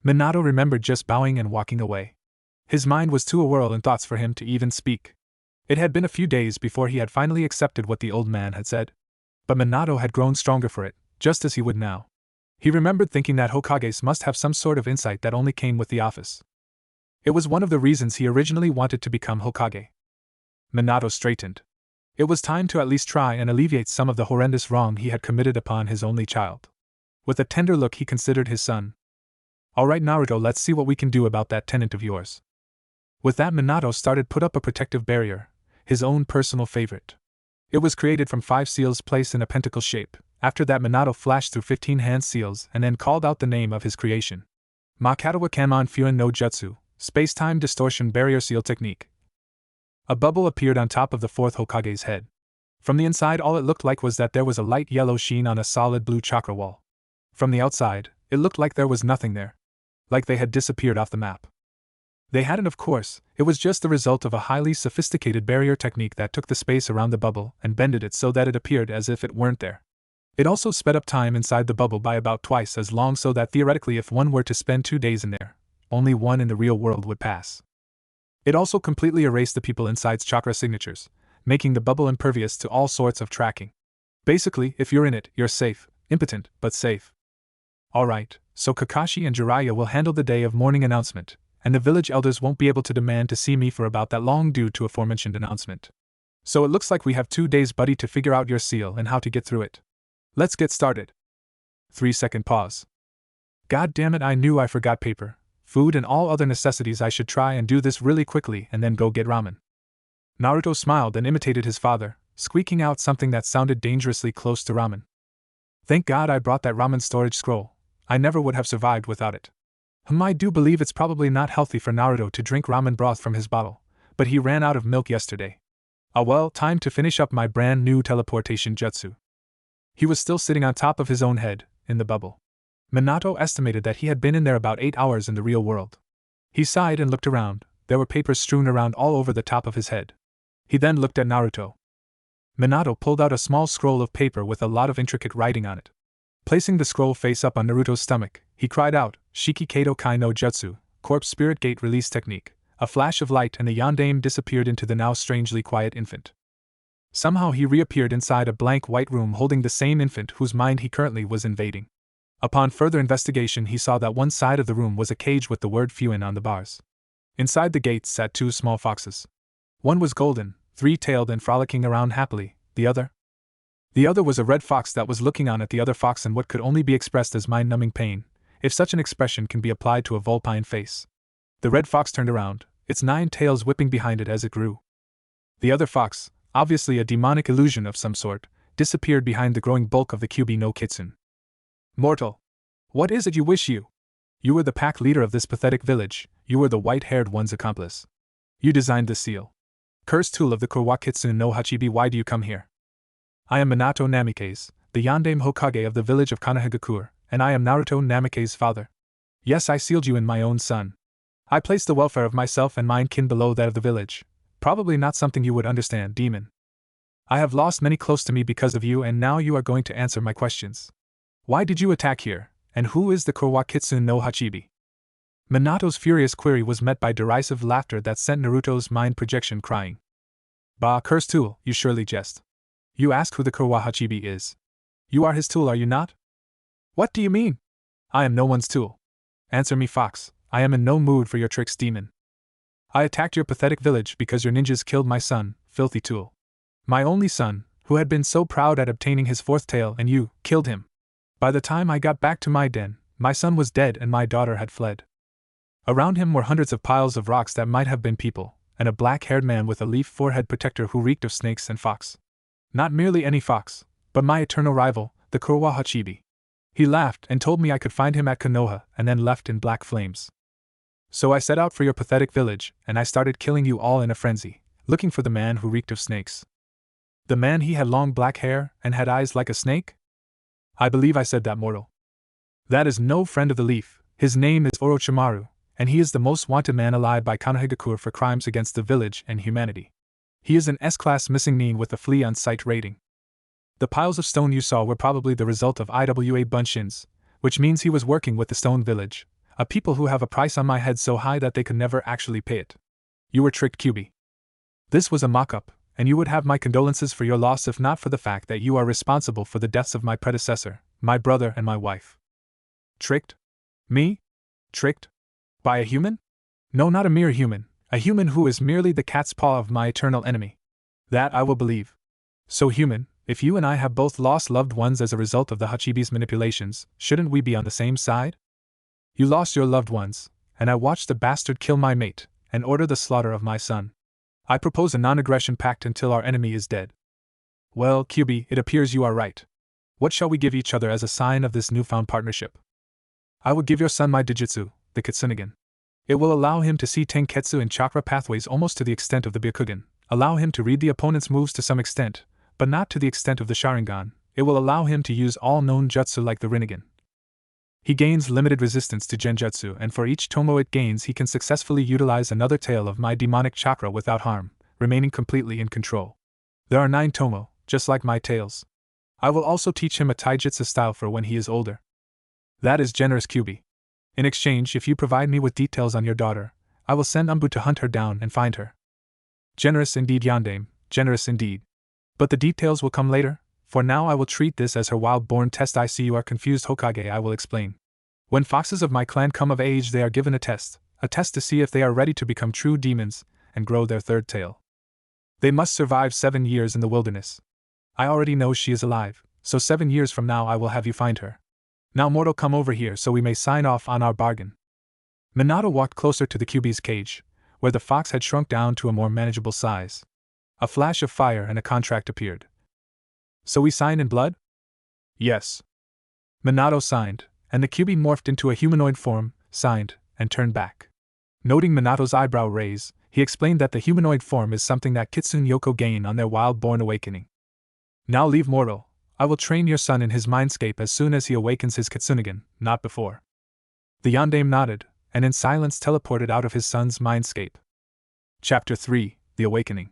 Minato remembered just bowing and walking away. His mind was too awhirl in thoughts for him to even speak. It had been a few days before he had finally accepted what the old man had said. But Minato had grown stronger for it, just as he would now. He remembered thinking that Hokages must have some sort of insight that only came with the office. It was one of the reasons he originally wanted to become Hokage. Minato straightened. It was time to at least try and alleviate some of the horrendous wrong he had committed upon his only child. With a tender look he considered his son. Alright Naruto, let's see what we can do about that tenant of yours. With that, Minato started put up a protective barrier, his own personal favorite. It was created from 5 seals placed in a pentacle shape. After that, Minato flashed through 15 hand seals and then called out the name of his creation. Makatawa Kanmon Fuin no Jutsu, Space-Time Distortion Barrier Seal Technique. A bubble appeared on top of the 4th Hokage's head. From the inside, all it looked like was that there was a light yellow sheen on a solid blue chakra wall. From the outside, it looked like there was nothing there. Like they had disappeared off the map. They hadn't, of course, it was just the result of a highly sophisticated barrier technique that took the space around the bubble and bended it so that it appeared as if it weren't there. It also sped up time inside the bubble by about twice as long, so that theoretically if one were to spend 2 days in there, only one in the real world would pass. It also completely erased the people inside's chakra signatures, making the bubble impervious to all sorts of tracking. Basically, if you're in it, you're safe, impotent, but safe. Alright, so Kakashi and Jiraiya will handle the day of mourning announcement, and the village elders won't be able to demand to see me for about that long due to aforementioned announcement. So it looks like we have 2 days, buddy, to figure out your seal and how to get through it. Let's get started. 3-second pause. God damn it, I knew I forgot paper, food and all other necessities. I should try and do this really quickly and then go get ramen. Naruto smiled and imitated his father, squeaking out something that sounded dangerously close to ramen. Thank God I brought that ramen storage scroll. I never would have survived without it. I do believe it's probably not healthy for Naruto to drink ramen broth from his bottle, but he ran out of milk yesterday. Ah well, time to finish up my brand new teleportation jutsu. He was still sitting on top of his own head, in the bubble. Minato estimated that he had been in there about 8 hours in the real world. He sighed and looked around. There were papers strewn around all over the top of his head. He then looked at Naruto. Minato pulled out a small scroll of paper with a lot of intricate writing on it. Placing the scroll face up on Naruto's stomach, he cried out, Shiki Kato Kai no Jutsu, Corpse Spirit Gate Release Technique. A flash of light and the yondaime disappeared into the now strangely quiet infant. Somehow he reappeared inside a blank white room holding the same infant whose mind he currently was invading. Upon further investigation he saw that one side of the room was a cage with the word Fuin on the bars. Inside the gates sat 2 small foxes. One was golden, 3-tailed and frolicking around happily, the other was a red fox that was looking on at the other fox in what could only be expressed as mind-numbing pain, if such an expression can be applied to a vulpine face. The red fox turned around, its 9 tails whipping behind it as it grew. The other fox, obviously a demonic illusion of some sort, disappeared behind the growing bulk of the Kyuubi no Kitsune. Mortal! What is it you wish you? You were the pack leader of this pathetic village, you were the white-haired one's accomplice. You designed the seal. Cursed tool of the Kurwakitsune no Hachibi, why do you come here? I am Minato Namikaze, the Yandame Hokage of the village of Konohagakure, and I am Naruto Namikaze's father. Yes, I sealed you in my own son. I placed the welfare of myself and mine kin below that of the village. Probably not something you would understand, demon. I have lost many close to me because of you, and now you are going to answer my questions. Why did you attack here, and who is the Kurwakitsune no Hachibi? Minato's furious query was met by derisive laughter that sent Naruto's mind projection crying. Bah, cursed tool, you surely jest. You ask who the Kurwahachibi is. You are his tool, are you not? What do you mean? I am no one's tool. Answer me, fox, I am in no mood for your tricks, demon. I attacked your pathetic village because your ninjas killed my son, filthy tool. My only son, who had been so proud at obtaining his fourth tail, and you killed him. By the time I got back to my den, my son was dead and my daughter had fled. Around him were hundreds of piles of rocks that might have been people, and a black-haired man with a leaf forehead protector who reeked of snakes and fox. Not merely any fox, but my eternal rival, the Kurwahachibi. He laughed and told me I could find him at Konoha, and then left in black flames. So I set out for your pathetic village, and I started killing you all in a frenzy, looking for the man who reeked of snakes. The man, he had long black hair and had eyes like a snake? I believe I said that, mortal. That is no friend of the leaf. His name is Orochimaru, and he is the most wanted man alive by Konohagakure for crimes against the village and humanity. He is an S-class missing nin with a flea on sight rating. The piles of stone you saw were probably the result of IWA Bunshins, which means he was working with the Stone Village, a people who have a price on my head so high that they could never actually pay it. You were tricked, Kyuubi. This was a mock-up, and you would have my condolences for your loss if not for the fact that you are responsible for the deaths of my predecessor, my brother and my wife. Tricked? Me? Tricked? By a human? No, not a mere human, a human who is merely the cat's paw of my eternal enemy. That I will believe. So human, if you and I have both lost loved ones as a result of the Hachibi's manipulations, shouldn't we be on the same side? You lost your loved ones, and I watched the bastard kill my mate, and order the slaughter of my son. I propose a non-aggression pact until our enemy is dead. Well, Kyuubi, it appears you are right. What shall we give each other as a sign of this newfound partnership? I will give your son my dojutsu, the Kitsunegan. It will allow him to see Tenketsu and chakra pathways almost to the extent of the Byakugan, allow him to read the opponent's moves to some extent, but not to the extent of the Sharingan. It will allow him to use all known jutsu like the Rinnegan. He gains limited resistance to genjutsu, and for each tomo it gains he can successfully utilize another tail of my demonic chakra without harm, remaining completely in control. There are 9 tomo, just like my tails. I will also teach him a taijutsu style for when he is older. That is generous, Kyuubi. In exchange, if you provide me with details on your daughter, I will send Umbu to hunt her down and find her. Generous indeed, Yandame, generous indeed. But the details will come later. For now I will treat this as her wild-born test. I see you are confused, Hokage. I will explain. When foxes of my clan come of age, they are given a test to see if they are ready to become true demons and grow their third tail. They must survive 7 years in the wilderness. I already know she is alive, so 7 years from now I will have you find her. Now, mortal, come over here so we may sign off on our bargain. Minato walked closer to the Kyuubi's cage, where the fox had shrunk down to a more manageable size. A flash of fire and a contract appeared. So we sign in blood? Yes. Minato signed, and the Kyuubi morphed into a humanoid form, signed, and turned back. Noting Minato's eyebrow raise, he explained that the humanoid form is something that Kitsune Yoko gain on their wild-born awakening. Now leave, mortal. I will train your son in his mindscape as soon as he awakens his Kitsunegan, not before. The Yandame nodded, and in silence teleported out of his son's mindscape. Chapter 3, The Awakening.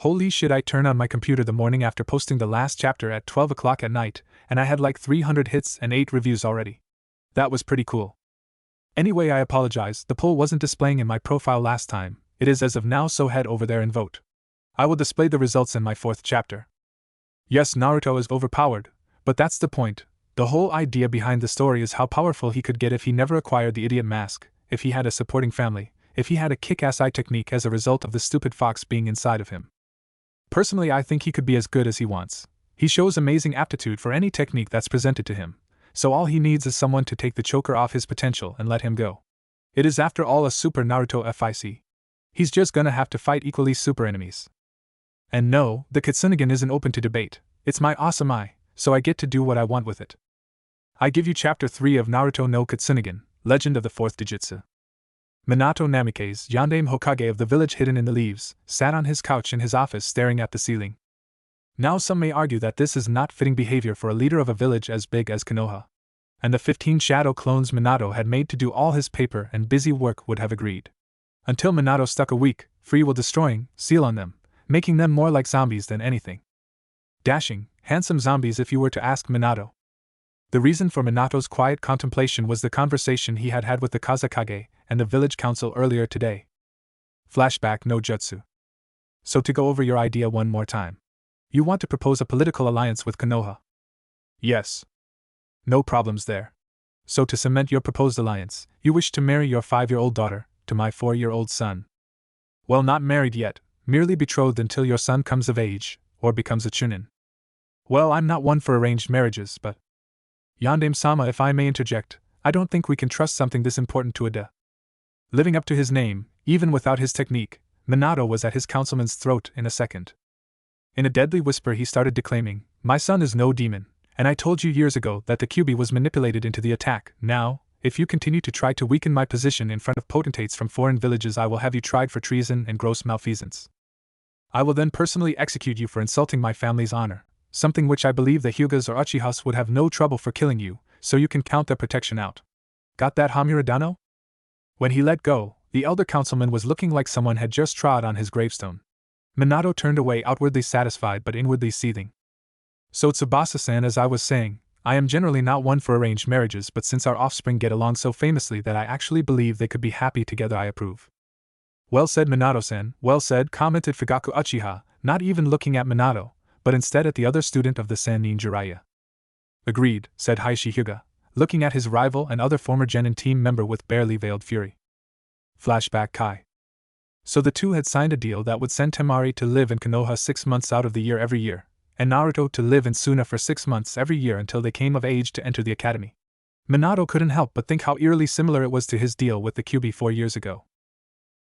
Holy shit, I turned on my computer the morning after posting the last chapter at 12 o'clock at night, and I had like 300 hits and 8 reviews already. That was pretty cool. Anyway, I apologize, the poll wasn't displaying in my profile last time. It is as of now, so head over there and vote. I will display the results in my 4th chapter. Yes, Naruto is overpowered, but that's the point. The whole idea behind the story is how powerful he could get if he never acquired the idiot mask, if he had a supporting family, if he had a kick-ass eye technique as a result of the stupid fox being inside of him. Personally, I think he could be as good as he wants. He shows amazing aptitude for any technique that's presented to him, so all he needs is someone to take the choker off his potential and let him go. It is after all a super Naruto FIC. He's just gonna have to fight equally super enemies. And no, the Kitsunegan isn't open to debate. It's my awesome eye, so I get to do what I want with it. I give you Chapter 3 of Naruto no Katsunagan, Legend of the Fourth Dojutsu. Minato Namikaze, Yandame Hokage of the village hidden in the leaves, sat on his couch in his office staring at the ceiling. Now some may argue that this is not fitting behavior for a leader of a village as big as Konoha. And the 15 shadow clones Minato had made to do all his paper and busy work would have agreed. Until Minato stuck a weak, free will destroying seal on them, making them more like zombies than anything. Dashing, handsome zombies if you were to ask Minato. The reason for Minato's quiet contemplation was the conversation he had had with the Kazekage and the village council earlier today. Flashback no jutsu. So to go over your idea one more time. You want to propose a political alliance with Konoha? Yes. No problems there. So to cement your proposed alliance, you wish to marry your 5-year-old daughter to my 4-year-old son. Well, not married yet, merely betrothed until your son comes of age, or becomes a chunin. Well, I'm not one for arranged marriages, but… Yandame-sama, if I may interject, I don't think we can trust something this important to Ada. Living up to his name, even without his technique, Minato was at his councilman's throat in a second. In a deadly whisper he started declaiming, "My son is no demon, and I told you years ago that the Kyuubi was manipulated into the attack. Now, if you continue to try to weaken my position in front of potentates from foreign villages, I will have you tried for treason and gross malfeasance. I will then personally execute you for insulting my family's honor, something which I believe the Hyugas or Uchihas would have no trouble for killing you, so you can count their protection out. Got that, Hamuradano?" When he let go, the elder councilman was looking like someone had just trod on his gravestone. Minato turned away, outwardly satisfied but inwardly seething. "So Tsubasa-san, as I was saying, I am generally not one for arranged marriages, but since our offspring get along so famously that I actually believe they could be happy together, I approve." "Well said, Minato-san, well said," commented Fugaku Uchiha, not even looking at Minato, but instead at the other student of the Sannin Jiraiya. "Agreed," said Heishi Hyuga, looking at his rival and other former Genin team member with barely veiled fury. Flashback Kai. So the two had signed a deal that would send Temari to live in Konoha 6 months out of the year every year, and Naruto to live in Suna for 6 months every year until they came of age to enter the academy. Minato couldn't help but think how eerily similar it was to his deal with the Kyuubi 4 years ago.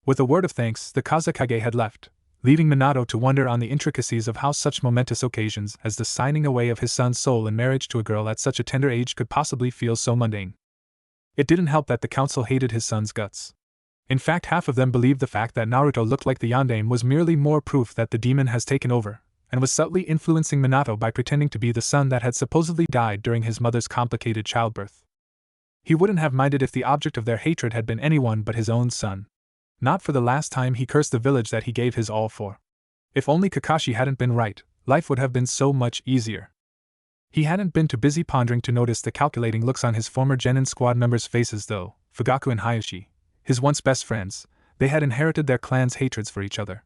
With a word of thanks, the Kazekage had left, leaving Minato to wonder on the intricacies of how such momentous occasions as the signing away of his son's soul in marriage to a girl at such a tender age could possibly feel so mundane. It didn't help that the council hated his son's guts. In fact, half of them believed the fact that Naruto looked like the Yandame was merely more proof that the demon has taken over, and was subtly influencing Minato by pretending to be the son that had supposedly died during his mother's complicated childbirth. He wouldn't have minded if the object of their hatred had been anyone but his own son. Not for the last time he cursed the village that he gave his all for. If only Kakashi hadn't been right, life would have been so much easier. He hadn't been too busy pondering to notice the calculating looks on his former Genin squad members' faces though. Fugaku and Hayashi, his once best friends, they had inherited their clans' hatreds for each other.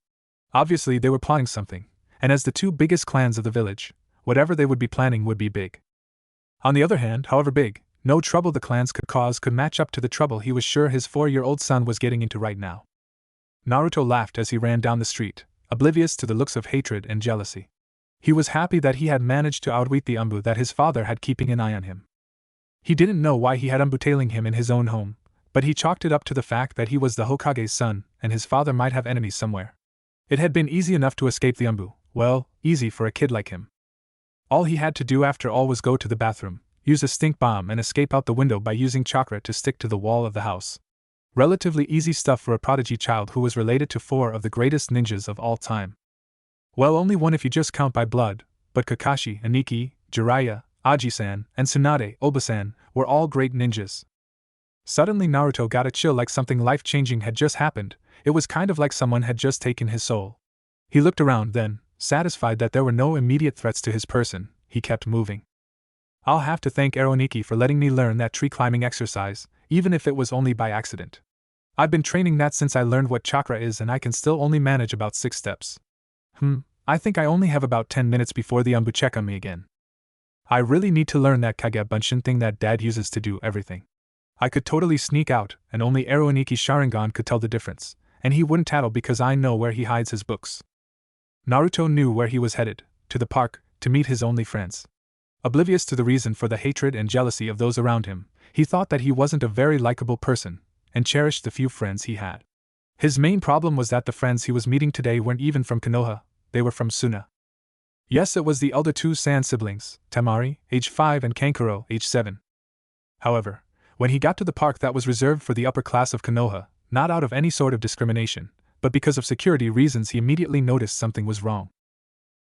Obviously they were plotting something, and as the two biggest clans of the village, whatever they would be planning would be big. On the other hand, however big, no trouble the clans could cause could match up to the trouble he was sure his 4-year-old son was getting into right now. Naruto laughed as he ran down the street, oblivious to the looks of hatred and jealousy. He was happy that he had managed to outwit the Umbu that his father had keeping an eye on him. He didn't know why he had Umbu tailing him in his own home, but he chalked it up to the fact that he was the Hokage's son and his father might have enemies somewhere. It had been easy enough to escape the Umbu, well, easy for a kid like him. All he had to do after all was go to the bathroom, use a stink bomb and escape out the window by using chakra to stick to the wall of the house. Relatively easy stuff for a prodigy child who was related to 4 of the greatest ninjas of all time. Well, only one if you just count by blood, but Kakashi, Aniki, Jiraiya, Aji-san, and Tsunade, Oba-san, were all great ninjas. Suddenly Naruto got a chill like something life-changing had just happened. It was kind of like someone had just taken his soul. He looked around then, satisfied that there were no immediate threats to his person, he kept moving. I'll have to thank Aroniki for letting me learn that tree climbing exercise, even if it was only by accident. I've been training that since I learned what chakra is and I can still only manage about 6 steps. I think I only have about 10 minutes before the Umbu check on me again. I really need to learn that Kage Bunshin thing that Dad uses to do everything. I could totally sneak out, and only Aroniki Sharingan could tell the difference, and he wouldn't tattle because I know where he hides his books. Naruto knew where he was headed, to the park, to meet his only friends. Oblivious to the reason for the hatred and jealousy of those around him, he thought that he wasn't a very likable person, and cherished the few friends he had. His main problem was that the friends he was meeting today weren't even from Konoha, they were from Suna. Yes, it was the elder 2 San siblings, Temari, age 5 and Kankuro, age 7. However, when he got to the park that was reserved for the upper class of Konoha, not out of any sort of discrimination, but because of security reasons, he immediately noticed something was wrong.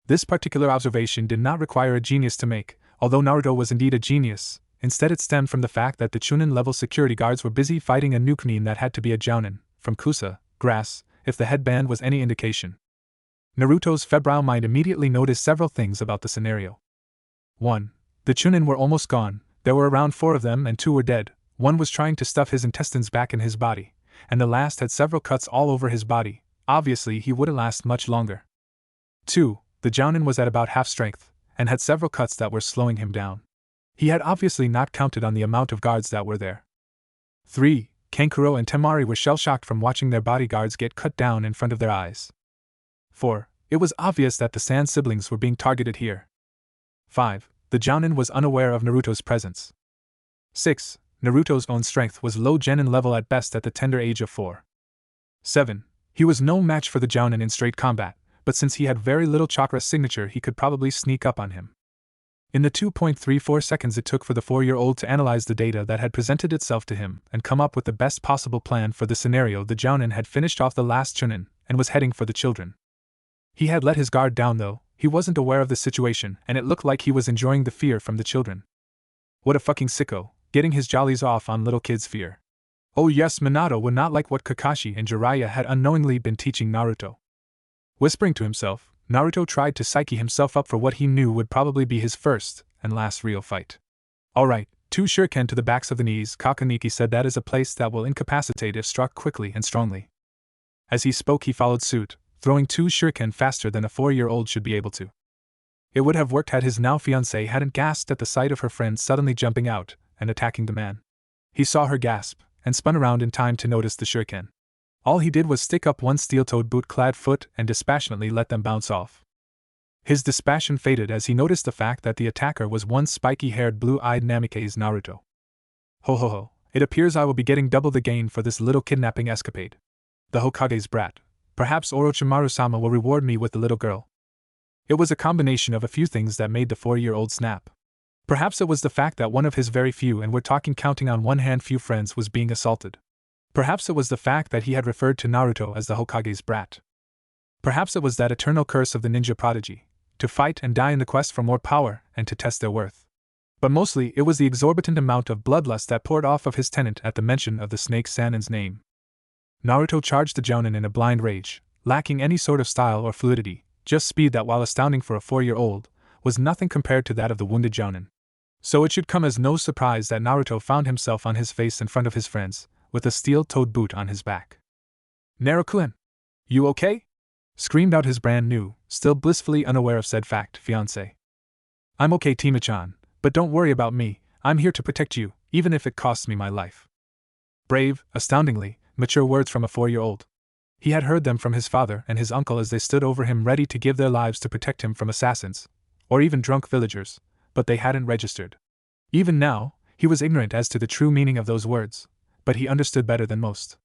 This particular observation did not require a genius to make, although Naruto was indeed a genius. Instead, it stemmed from the fact that the Chunin-level security guards were busy fighting a Nukunin that had to be a Jounin, from Kusa, grass, if the headband was any indication. Naruto's febrile mind immediately noticed several things about the scenario. 1. The Chunin were almost gone. There were around 4 of them and 2 were dead. One was trying to stuff his intestines back in his body, and the last had several cuts all over his body. Obviously, he wouldn't last much longer. 2. The Jounin was at about half strength, and had several cuts that were slowing him down. He had obviously not counted on the amount of guards that were there. 3. Kankuro and Temari were shell-shocked from watching their bodyguards get cut down in front of their eyes. 4. It was obvious that the Sand siblings were being targeted here. 5. The Jounin was unaware of Naruto's presence. 6. Naruto's own strength was low genin level at best at the tender age of 4. 7. He was no match for the Jounin in straight combat, but since he had very little chakra signature, he could probably sneak up on him. In the 2.34 seconds it took for the 4-year-old to analyze the data that had presented itself to him and come up with the best possible plan for the scenario, the Jounin had finished off the last Chunin and was heading for the children. He had let his guard down though. He wasn't aware of the situation, and it looked like he was enjoying the fear from the children. What a fucking sicko, getting his jollies off on little kids' fear. Oh yes, Minato would not like what Kakashi and Jiraiya had unknowingly been teaching Naruto. Whispering to himself, Naruto tried to psyche himself up for what he knew would probably be his first and last real fight. Alright, 2 shuriken to the backs of the knees. Kakaniki said that is a place that will incapacitate if struck quickly and strongly. As he spoke, he followed suit, throwing 2 shuriken faster than a 4-year-old should be able to. It would have worked had his now fiancée hadn't gasped at the sight of her friend suddenly jumping out and attacking the man. He saw her gasp and spun around in time to notice the shuriken. All he did was stick up one steel-toed boot-clad foot and dispassionately let them bounce off. His dispassion faded as he noticed the fact that the attacker was one spiky-haired, blue-eyed Namikaze Naruto. Ho ho ho, it appears I will be getting double the gain for this little kidnapping escapade. The Hokage's brat. Perhaps Orochimaru-sama will reward me with the little girl. It was a combination of a few things that made the 4-year-old snap. Perhaps it was the fact that one of his very few, and we're talking counting on one hand, few friends was being assaulted. Perhaps it was the fact that he had referred to Naruto as the Hokage's brat. Perhaps it was that eternal curse of the ninja prodigy, to fight and die in the quest for more power and to test their worth. But mostly it was the exorbitant amount of bloodlust that poured off of his tenant at the mention of the snake Sanin's name. Naruto charged the Jounin in a blind rage, lacking any sort of style or fluidity, just speed that, while astounding for a 4-year-old, was nothing compared to that of the wounded Jounin. So it should come as no surprise that Naruto found himself on his face in front of his friends, with a steel-toed boot on his back. "Naruto-kun, you okay?" screamed out his brand new, still blissfully unaware of said fact, fiancé. "I'm okay, Tima-chan, but don't worry about me. I'm here to protect you, even if it costs me my life." Brave, astoundingly mature words from a 4-year-old. He had heard them from his father and his uncle as they stood over him ready to give their lives to protect him from assassins, or even drunk villagers, but they hadn't registered. Even now, he was ignorant as to the true meaning of those words, but he understood better than most.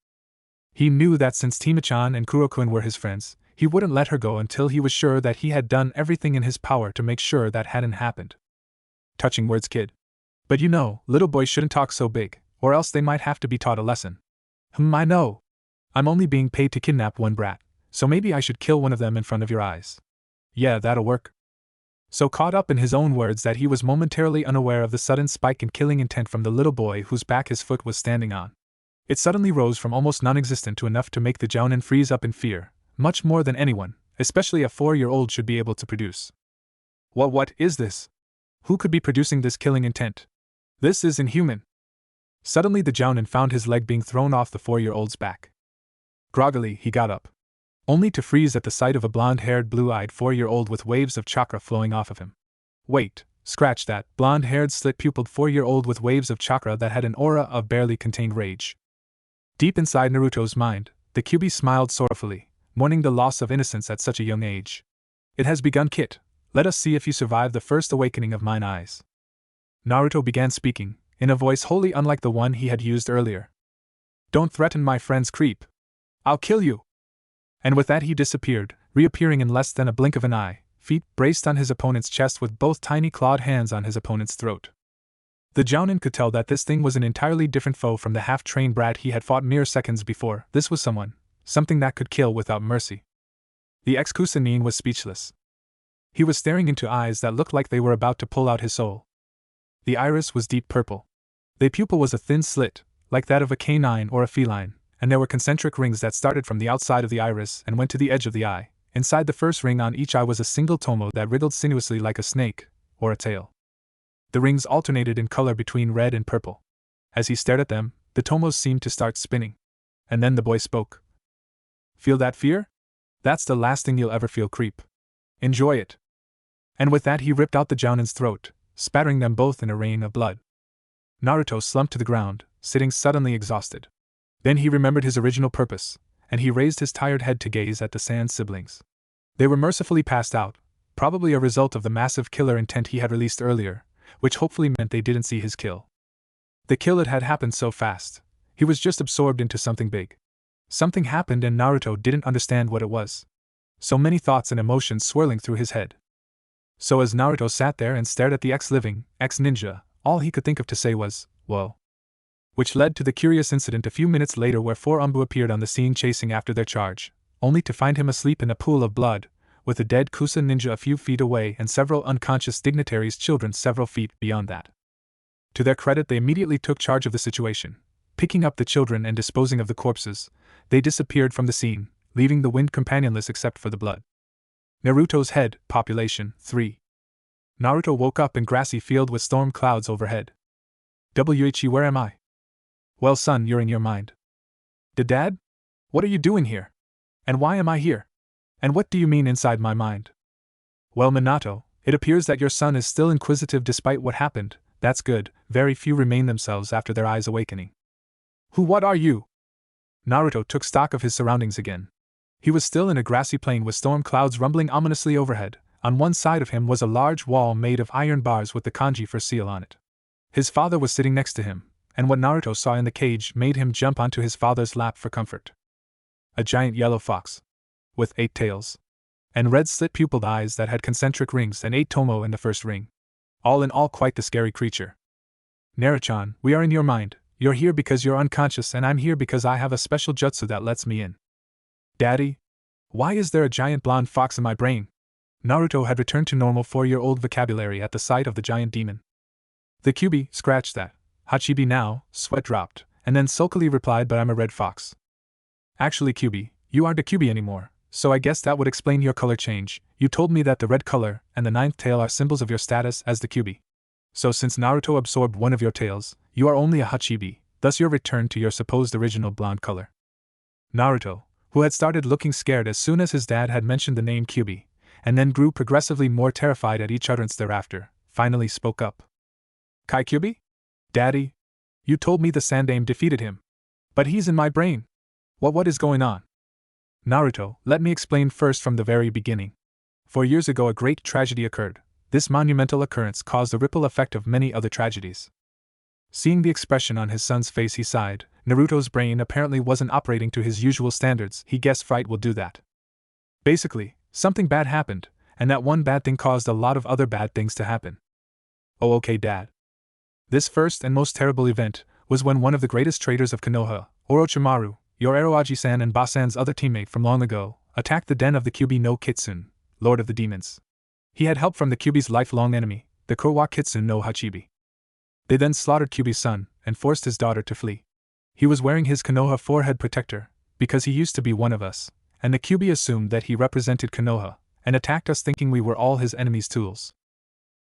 He knew that since Tima-chan and Kurokun were his friends, he wouldn't let her go until he was sure that he had done everything in his power to make sure that hadn't happened. Touching words, kid. But you know, little boys shouldn't talk so big, or else they might have to be taught a lesson. I know. I'm only being paid to kidnap one brat, so maybe I should kill one of them in front of your eyes. Yeah, that'll work. So caught up in his own words that he was momentarily unaware of the sudden spike in killing intent from the little boy whose back his foot was standing on. It suddenly rose from almost non-existent to enough to make the Jounin freeze up in fear, much more than anyone, especially a 4-year-old, should be able to produce. What is this? Who could be producing this killing intent? This is inhuman. Suddenly the Jounin found his leg being thrown off the 4-year-old's back. Groggily, he got up, only to freeze at the sight of a blonde-haired, blue-eyed 4-year-old with waves of chakra flowing off of him. Wait, scratch that, blonde-haired, slit-pupiled 4-year-old with waves of chakra that had an aura of barely contained rage. Deep inside Naruto's mind, the Kyuubi smiled sorrowfully, mourning the loss of innocence at such a young age. It has begun, Kit. Let us see if you survive the first awakening of mine eyes. Naruto began speaking, in a voice wholly unlike the one he had used earlier. Don't threaten my friend's creep. I'll kill you. And with that he disappeared, reappearing in less than a blink of an eye, feet braced on his opponent's chest with both tiny clawed hands on his opponent's throat. The Jounin could tell that this thing was an entirely different foe from the half-trained brat he had fought mere seconds before. This was something that could kill without mercy. The ex-Kusanin was speechless. He was staring into eyes that looked like they were about to pull out his soul. The iris was deep purple. The pupil was a thin slit, like that of a canine or a feline, and there were concentric rings that started from the outside of the iris and went to the edge of the eye. Inside the first ring on each eye was a single tomo that wriggled sinuously like a snake, or a tail. The rings alternated in color between red and purple. As he stared at them, the tomos seemed to start spinning. And then the boy spoke. "Feel that fear? That's the last thing you'll ever feel, creep. Enjoy it." And with that he ripped out the Jounin's throat, spattering them both in a rain of blood. Naruto slumped to the ground, sitting suddenly exhausted. Then he remembered his original purpose, and he raised his tired head to gaze at the Sand siblings. They were mercifully passed out, probably a result of the massive killer intent he had released earlier, which hopefully meant they didn't see his kill. The kill had happened so fast. He was just absorbed into something big. Something happened and Naruto didn't understand what it was. So many thoughts and emotions swirling through his head. So as Naruto sat there and stared at the ex-living, ex-ninja, all he could think of to say was, "Whoa." Which led to the curious incident a few minutes later where 4 Umbu appeared on the scene chasing after their charge, only to find him asleep in a pool of blood, with a dead Kusa ninja a few feet away and several unconscious dignitaries' children several feet beyond that. To their credit, they immediately took charge of the situation. Picking up the children and disposing of the corpses, they disappeared from the scene, leaving the wind companionless except for the blood. Naruto's head, population 3. Naruto woke up in grassy field with storm clouds overhead. Where am I? Well, son, you're in your mind. Dad? What are you doing here? And why am I here? And what do you mean inside my mind? Well, Minato, it appears that your son is still inquisitive despite what happened. That's good. Very few remain themselves after their eyes awakening. What are you? Naruto took stock of his surroundings again. He was still in a grassy plain with storm clouds rumbling ominously overhead. On one side of him was a large wall made of iron bars with the kanji for seal on it. His father was sitting next to him, and what Naruto saw in the cage made him jump onto his father's lap for comfort. A giant yellow fox, with 8 tails, and red slit-pupiled eyes that had concentric rings and 8 tomo in the first ring. All in all, quite the scary creature. Naruto-chan, we are in your mind. You're here because you're unconscious, and I'm here because I have a special jutsu that lets me in. Daddy? Why is there a giant blonde fox in my brain? Naruto had returned to normal 4-year-old vocabulary at the sight of the giant demon. The Kyuubi scratched that. Hachibi now, sweat dropped, and then sulkily replied, but I'm a red fox. Actually, Kyuubi, you aren't a Kyuubi anymore, so I guess that would explain your color change. You told me that the red color and the 9th tail are symbols of your status as the Kyuubi. So since Naruto absorbed one of your tails, you are only a Hachibi, thus you're returned to your supposed original blonde color. Naruto, who had started looking scared as soon as his dad had mentioned the name Kyuubi, and then grew progressively more terrified at each utterance thereafter, finally spoke up. Kai Kyuubi? Daddy? You told me the Sandaime defeated him. But he's in my brain. What is going on? Naruto, let me explain first from the very beginning. 4 years ago a great tragedy occurred. This monumental occurrence caused a ripple effect of many other tragedies. Seeing the expression on his son's face, he sighed. Naruto's brain apparently wasn't operating to his usual standards. He guessed fright will do that. Basically, something bad happened, and that one bad thing caused a lot of other bad things to happen. Oh, okay, Dad. This first and most terrible event was when one of the greatest traders of Konoha, Orochimaru, your Eroaji-san and Basan's other teammate from long ago, attacked the den of the Kyuubi no Kitsune, Lord of the Demons. He had help from the Kyuubi's lifelong enemy, the Kowa Kitsune no Hachibi. They then slaughtered Kyuubi's son and forced his daughter to flee. He was wearing his Konoha forehead protector, because he used to be one of us, and the Kyuubi assumed that he represented Konoha, and attacked us thinking we were all his enemy's tools.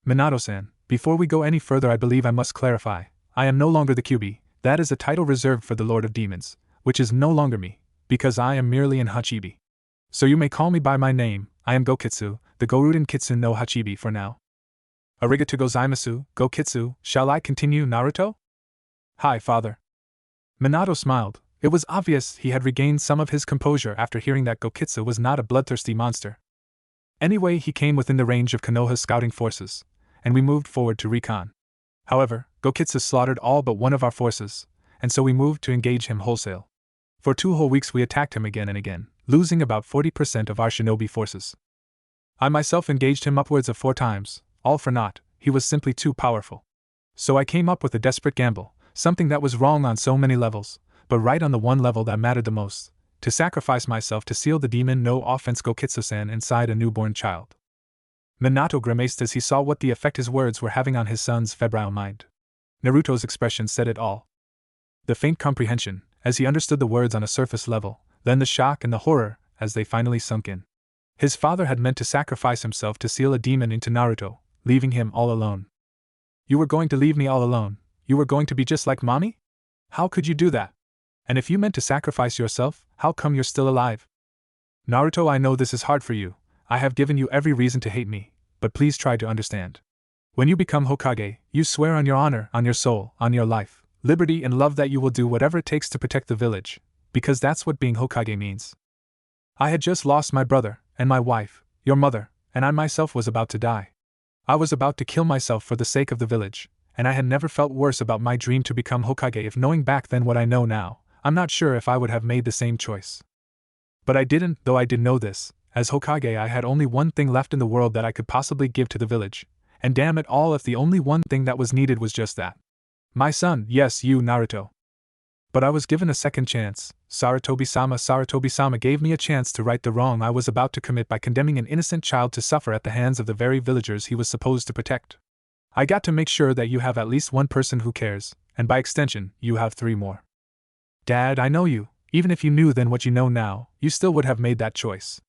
Minato-san, before we go any further, I believe I must clarify, I am no longer the Kyuubi. That is a title reserved for the Lord of Demons, which is no longer me, because I am merely an Hachibi. So you may call me by my name. I am Gokitsu, the Goruden Kitsune no Hachibi for now. Arigato gozaimasu, Gokitsu. Shall I continue, Naruto? Hi, father. Minato smiled. It was obvious he had regained some of his composure after hearing that Gokitsu was not a bloodthirsty monster. Anyway, he came within the range of Konoha's scouting forces, and we moved forward to recon. However, Gokitsu slaughtered all but one of our forces, and so we moved to engage him wholesale. For 2 whole weeks we attacked him again and again, losing about 40% of our shinobi forces. I myself engaged him upwards of 4 times, all for naught. He was simply too powerful. So I came up with a desperate gamble, something that was wrong on so many levels, but right on the one level that mattered the most, to sacrifice myself to seal the demon no offense Gokitsu-san inside a newborn child. Minato grimaced as he saw what the effect his words were having on his son's febrile mind. Naruto's expression said it all. The faint comprehension, as he understood the words on a surface level, then the shock and the horror, as they finally sunk in. His father had meant to sacrifice himself to seal a demon into Naruto, leaving him all alone. You were going to leave me all alone? You were going to be just like mommy? How could you do that? And if you meant to sacrifice yourself, how come you're still alive? Naruto, I know this is hard for you. I have given you every reason to hate me, but please try to understand. When you become Hokage, you swear on your honor, on your soul, on your life, liberty and love that you will do whatever it takes to protect the village, because that's what being Hokage means. I had just lost my brother, and my wife, your mother, and I myself was about to die. I was about to kill myself for the sake of the village, and I had never felt worse about my dream to become Hokage. If knowing back then what I know now, I'm not sure if I would have made the same choice. But I didn't, though I did know this. As Hokage, I had only one thing left in the world that I could possibly give to the village, and damn it all if the only one thing that was needed was just that. My son, yes, you, Naruto. But I was given a second chance. Sarutobi-sama gave me a chance to right the wrong I was about to commit by condemning an innocent child to suffer at the hands of the very villagers he was supposed to protect. I got to make sure that you have at least one person who cares, and by extension, you have 3 more. Dad, I know you. Even if you knew then what you know now, you still would have made that choice.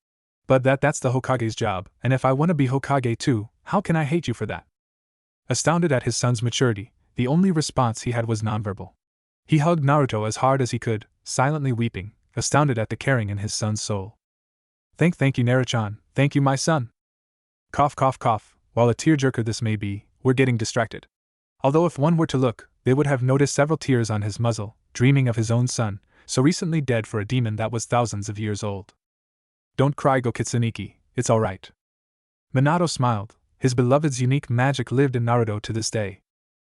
But that's the Hokage's job, and if I want to be Hokage too, how can I hate you for that? Astounded at his son's maturity, the only response he had was nonverbal. He hugged Naruto as hard as he could, silently weeping, astounded at the caring in his son's soul. Thank you Naruto-chan, thank you my son. Cough cough cough, while a tearjerker this may be, we're getting distracted. Although if one were to look, they would have noticed several tears on his muzzle, dreaming of his own son, so recently dead for a demon that was thousands of years old. Don't cry Gokitsuniki, it's alright. Minato smiled, his beloved's unique magic lived in Naruto to this day.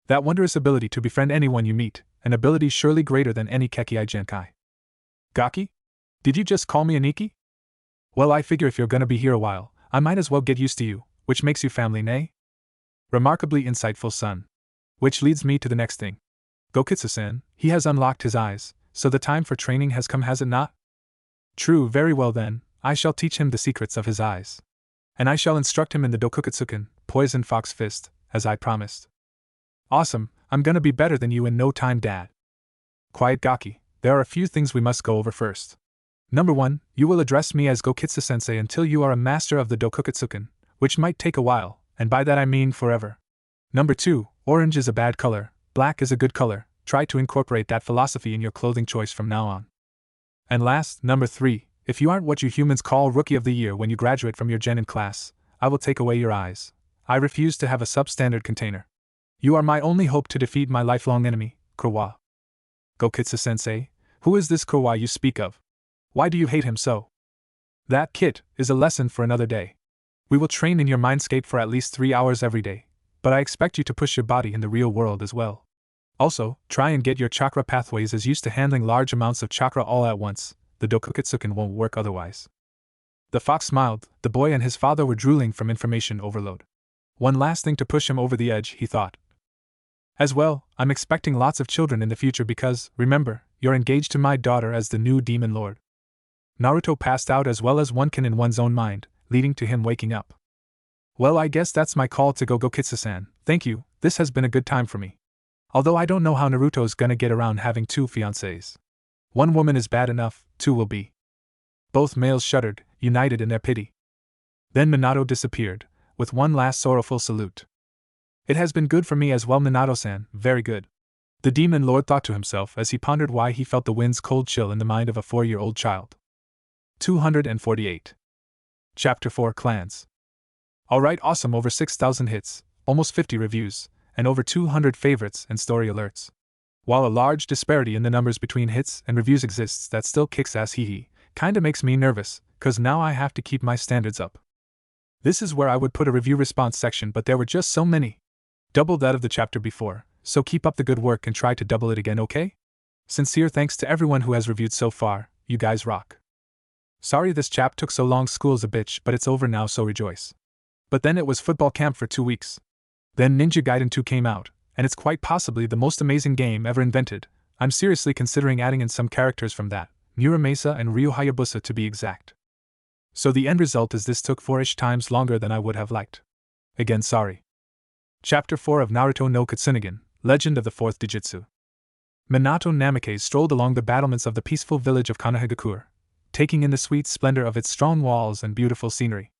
That wondrous ability to befriend anyone you meet, an ability surely greater than any Kekkei Genkai. Gaki? Did you just call me Aniki? Well, I figure if you're gonna be here a while, I might as well get used to you, which makes you family, nay? Remarkably insightful, son. Which leads me to the next thing. Gokitsu-san, he has unlocked his eyes, so the time for training has come, has it not? True, very well then, I shall teach him the secrets of his eyes. And I shall instruct him in the Dokukatsuken, Poison Fox Fist, as I promised. Awesome, I'm gonna be better than you in no time, Dad. Quiet Gaki, there are a few things we must go over first. Number 1, you will address me as Gokitsu-sensei until you are a master of the Dokukatsuken, which might take a while, and by that I mean forever. Number 2, orange is a bad color, black is a good color, try to incorporate that philosophy in your clothing choice from now on. And last, number 3, if you aren't what you humans call Rookie of the Year when you graduate from your genin class, I will take away your eyes. I refuse to have a substandard container. You are my only hope to defeat my lifelong enemy, Kurwa. Gokitsu-sensei, who is this Kurwa you speak of? Why do you hate him so? That, kid, is a lesson for another day. We will train in your mindscape for at least 3 hours every day, but I expect you to push your body in the real world as well. Also, try and get your chakra pathways as used to handling large amounts of chakra all at once. The Dokukatsuken won't work otherwise. The fox smiled. The boy and his father were drooling from information overload. One last thing to push him over the edge, he thought. As well, I'm expecting lots of children in the future because, remember, you're engaged to my daughter as the new demon lord. Naruto passed out as well as one can in one's own mind, leading to him waking up. Well, I guess that's my call to go, Gokitsu-san. Thank you, this has been a good time for me. Although I don't know how Naruto's gonna get around having 2 fiancées. One woman is bad enough, 2 will be. Both males shuddered, united in their pity. Then Minato disappeared, with one last sorrowful salute. It has been good for me as well, Minato-san, very good. The demon lord thought to himself as he pondered why he felt the wind's cold chill in the mind of a 4-year-old child. 248. Chapter 4 Clans. Alright, awesome, over 6,000 hits, almost 50 reviews, and over 200 favorites and story alerts. While a large disparity in the numbers between hits and reviews exists, that still kicks ass, hee. Kinda makes me nervous, cause now I have to keep my standards up. This is where I would put a review response section, but there were just so many. Double that of the chapter before, so keep up the good work and try to double it again, okay? Sincere thanks to everyone who has reviewed so far, you guys rock. Sorry this chap took so long, school's a bitch, but it's over now, so rejoice. But then it was football camp for 2 weeks. Then Ninja Gaiden 2 came out, and it's quite possibly the most amazing game ever invented. I'm seriously considering adding in some characters from that, Muramasa and Ryu Hayabusa to be exact. So the end result is this took 4-ish times longer than I would have liked. Again sorry. Chapter 4 of Naruto no Katsunogen, Legend of the Fourth Dojutsu. Minato Namikaze strolled along the battlements of the peaceful village of Konohagakure, taking in the sweet splendor of its strong walls and beautiful scenery.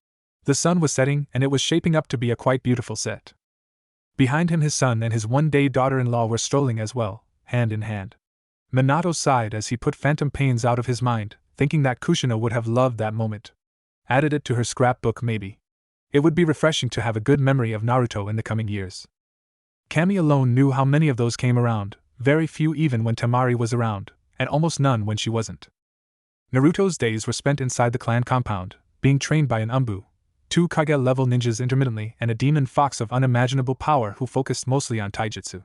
The sun was setting, and it was shaping up to be a quite beautiful set. Behind him his son and his one-day daughter-in-law were strolling as well, hand in hand. Minato sighed as he put phantom pains out of his mind, thinking that Kushina would have loved that moment. Added it to her scrapbook maybe. It would be refreshing to have a good memory of Naruto in the coming years. Kami alone knew how many of those came around, very few even when Temari was around, and almost none when she wasn't. Naruto's days were spent inside the clan compound, being trained by an Umbu, 2 Kage-level ninjas intermittently and a demon fox of unimaginable power who focused mostly on taijutsu.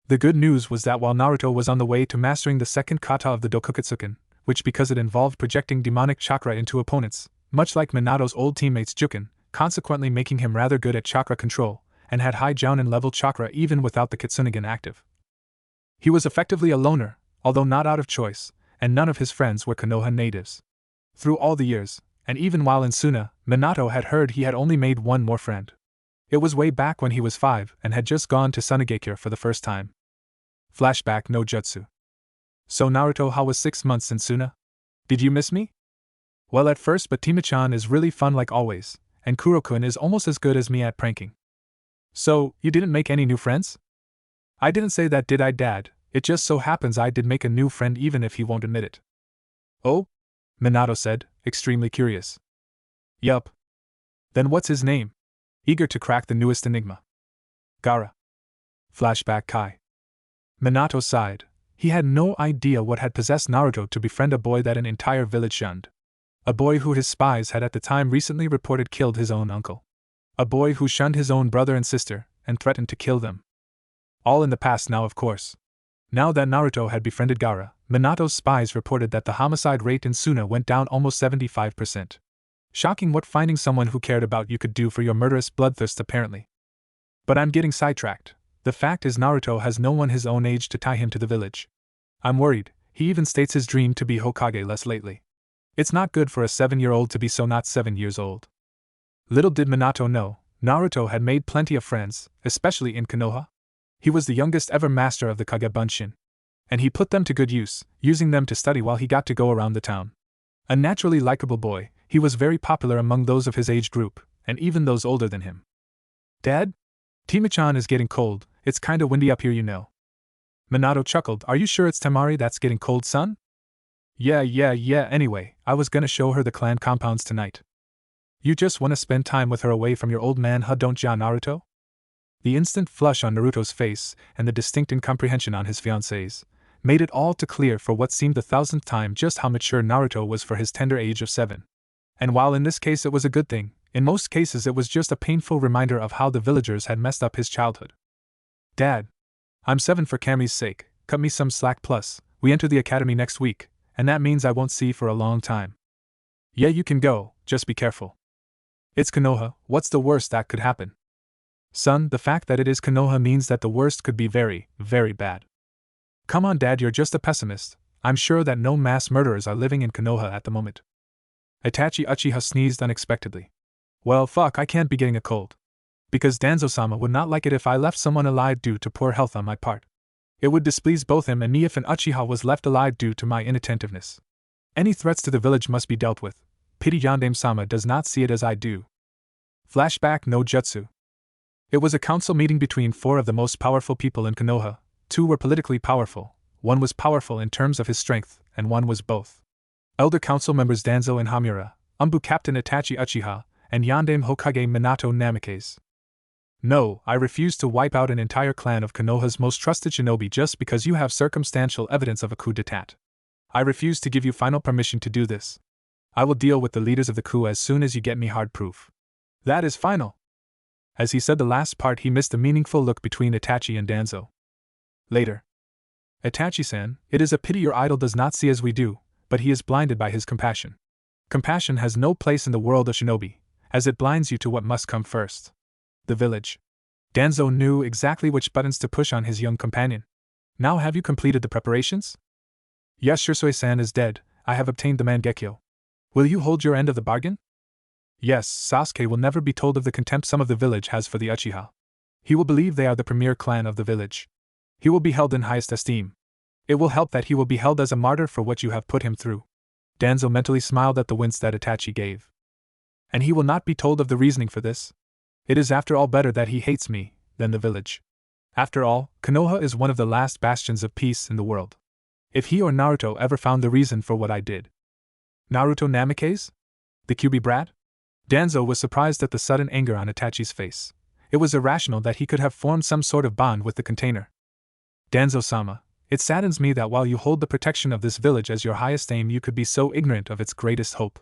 The good news was that while Naruto was on the way to mastering the second kata of the Dokukatsuken, which because it involved projecting demonic chakra into opponents, much like Minato's old teammates Juken, consequently making him rather good at chakra control, and had high Jounin level chakra even without the Katsunogen active. He was effectively a loner, although not out of choice, and none of his friends were Konoha natives. Through all the years, and even while in Suna, Minato had heard he had only made one more friend. It was way back when he was 5 and had just gone to Sunagakure for the first time. Flashback no jutsu. So Naruto, how was 6 months in Suna? Did you miss me? Well, at first, but Tima-chan is really fun like always, and Kuro-kun is almost as good as me at pranking. So, you didn't make any new friends? I didn't say that, did I, Dad? It just so happens I did make a new friend even if he won't admit it. Oh? Minato said, extremely curious. Yup. Then what's his name? Eager to crack the newest enigma. Gaara. Flashback Kai. Minato sighed. He had no idea what had possessed Naruto to befriend a boy that an entire village shunned. A boy who his spies had at the time recently reported killed his own uncle. A boy who shunned his own brother and sister, and threatened to kill them. All in the past now, of course. Now that Naruto had befriended Gaara, Minato's spies reported that the homicide rate in Suna went down almost 75%. Shocking what finding someone who cared about you could do for your murderous bloodthirst apparently. But I'm getting sidetracked. The fact is Naruto has no one his own age to tie him to the village. I'm worried. He even states his dream to be Hokage less lately. It's not good for a 7-year-old to be so not 7 years old. Little did Minato know, Naruto had made plenty of friends, especially in Konoha. He was the youngest ever master of the Kage Bunshin. And he put them to good use, using them to study while he got to go around the town. A naturally likable boy, he was very popular among those of his age group, and even those older than him. Dad? Tima-chan is getting cold, it's kinda windy up here, you know. Minato chuckled. Are you sure it's Temari that's getting cold, son? Yeah, anyway, I was gonna show her the clan compounds tonight. You just wanna spend time with her away from your old man, huh, don't ya, Naruto? The instant flush on Naruto's face, and the distinct incomprehension on his fiancée's, made it all too clear for what seemed the 1000th time just how mature Naruto was for his tender age of 7. And while in this case it was a good thing, in most cases it was just a painful reminder of how the villagers had messed up his childhood. Dad. I'm 7 for Kami's sake, cut me some slack plus, we enter the academy next week, and that means I won't see for a long time. Yeah, you can go, just be careful. It's Konoha, what's the worst that could happen? Son, the fact that it is Konoha means that the worst could be very, very bad. Come on, Dad, you're just a pessimist. I'm sure that no mass murderers are living in Konoha at the moment. Itachi Uchiha sneezed unexpectedly. Well, fuck, I can't be getting a cold. Because Danzo-sama would not like it if I left someone alive due to poor health on my part. It would displease both him and me if an Uchiha was left alive due to my inattentiveness. Any threats to the village must be dealt with. Pity Yandame-sama does not see it as I do. Flashback no jutsu. It was a council meeting between 4 of the most powerful people in Konoha. 2 were politically powerful, 1 was powerful in terms of his strength, and 1 was both. Elder council members Danzo and Hamura, Umbu Captain Itachi Uchiha, and Yandame Hokage Minato Namikaze. No, I refuse to wipe out an entire clan of Konoha's most trusted shinobi just because you have circumstantial evidence of a coup d'etat. I refuse to give you final permission to do this. I will deal with the leaders of the coup as soon as you get me hard proof. That is final. As he said the last part, he missed a meaningful look between Itachi and Danzo. Later. Itachi-san, it is a pity your idol does not see as we do, but he is blinded by his compassion. Compassion has no place in the world of shinobi, as it blinds you to what must come first. The village. Danzo knew exactly which buttons to push on his young companion. Now have you completed the preparations? Yes, Shisui-san is dead. I have obtained the Mangekyo. Will you hold your end of the bargain? Yes, Sasuke will never be told of the contempt some of the village has for the Uchiha. He will believe they are the premier clan of the village. He will be held in highest esteem. It will help that he will be held as a martyr for what you have put him through. Danzo mentally smiled at the wince that Itachi gave. And he will not be told of the reasoning for this? It is after all better that he hates me than the village. After all, Konoha is one of the last bastions of peace in the world. If he or Naruto ever found the reason for what I did. Naruto Namikaze? The Kyuubi brat? Danzo was surprised at the sudden anger on Itachi's face. It was irrational that he could have formed some sort of bond with the container. Danzo-sama, it saddens me that while you hold the protection of this village as your highest aim, you could be so ignorant of its greatest hope.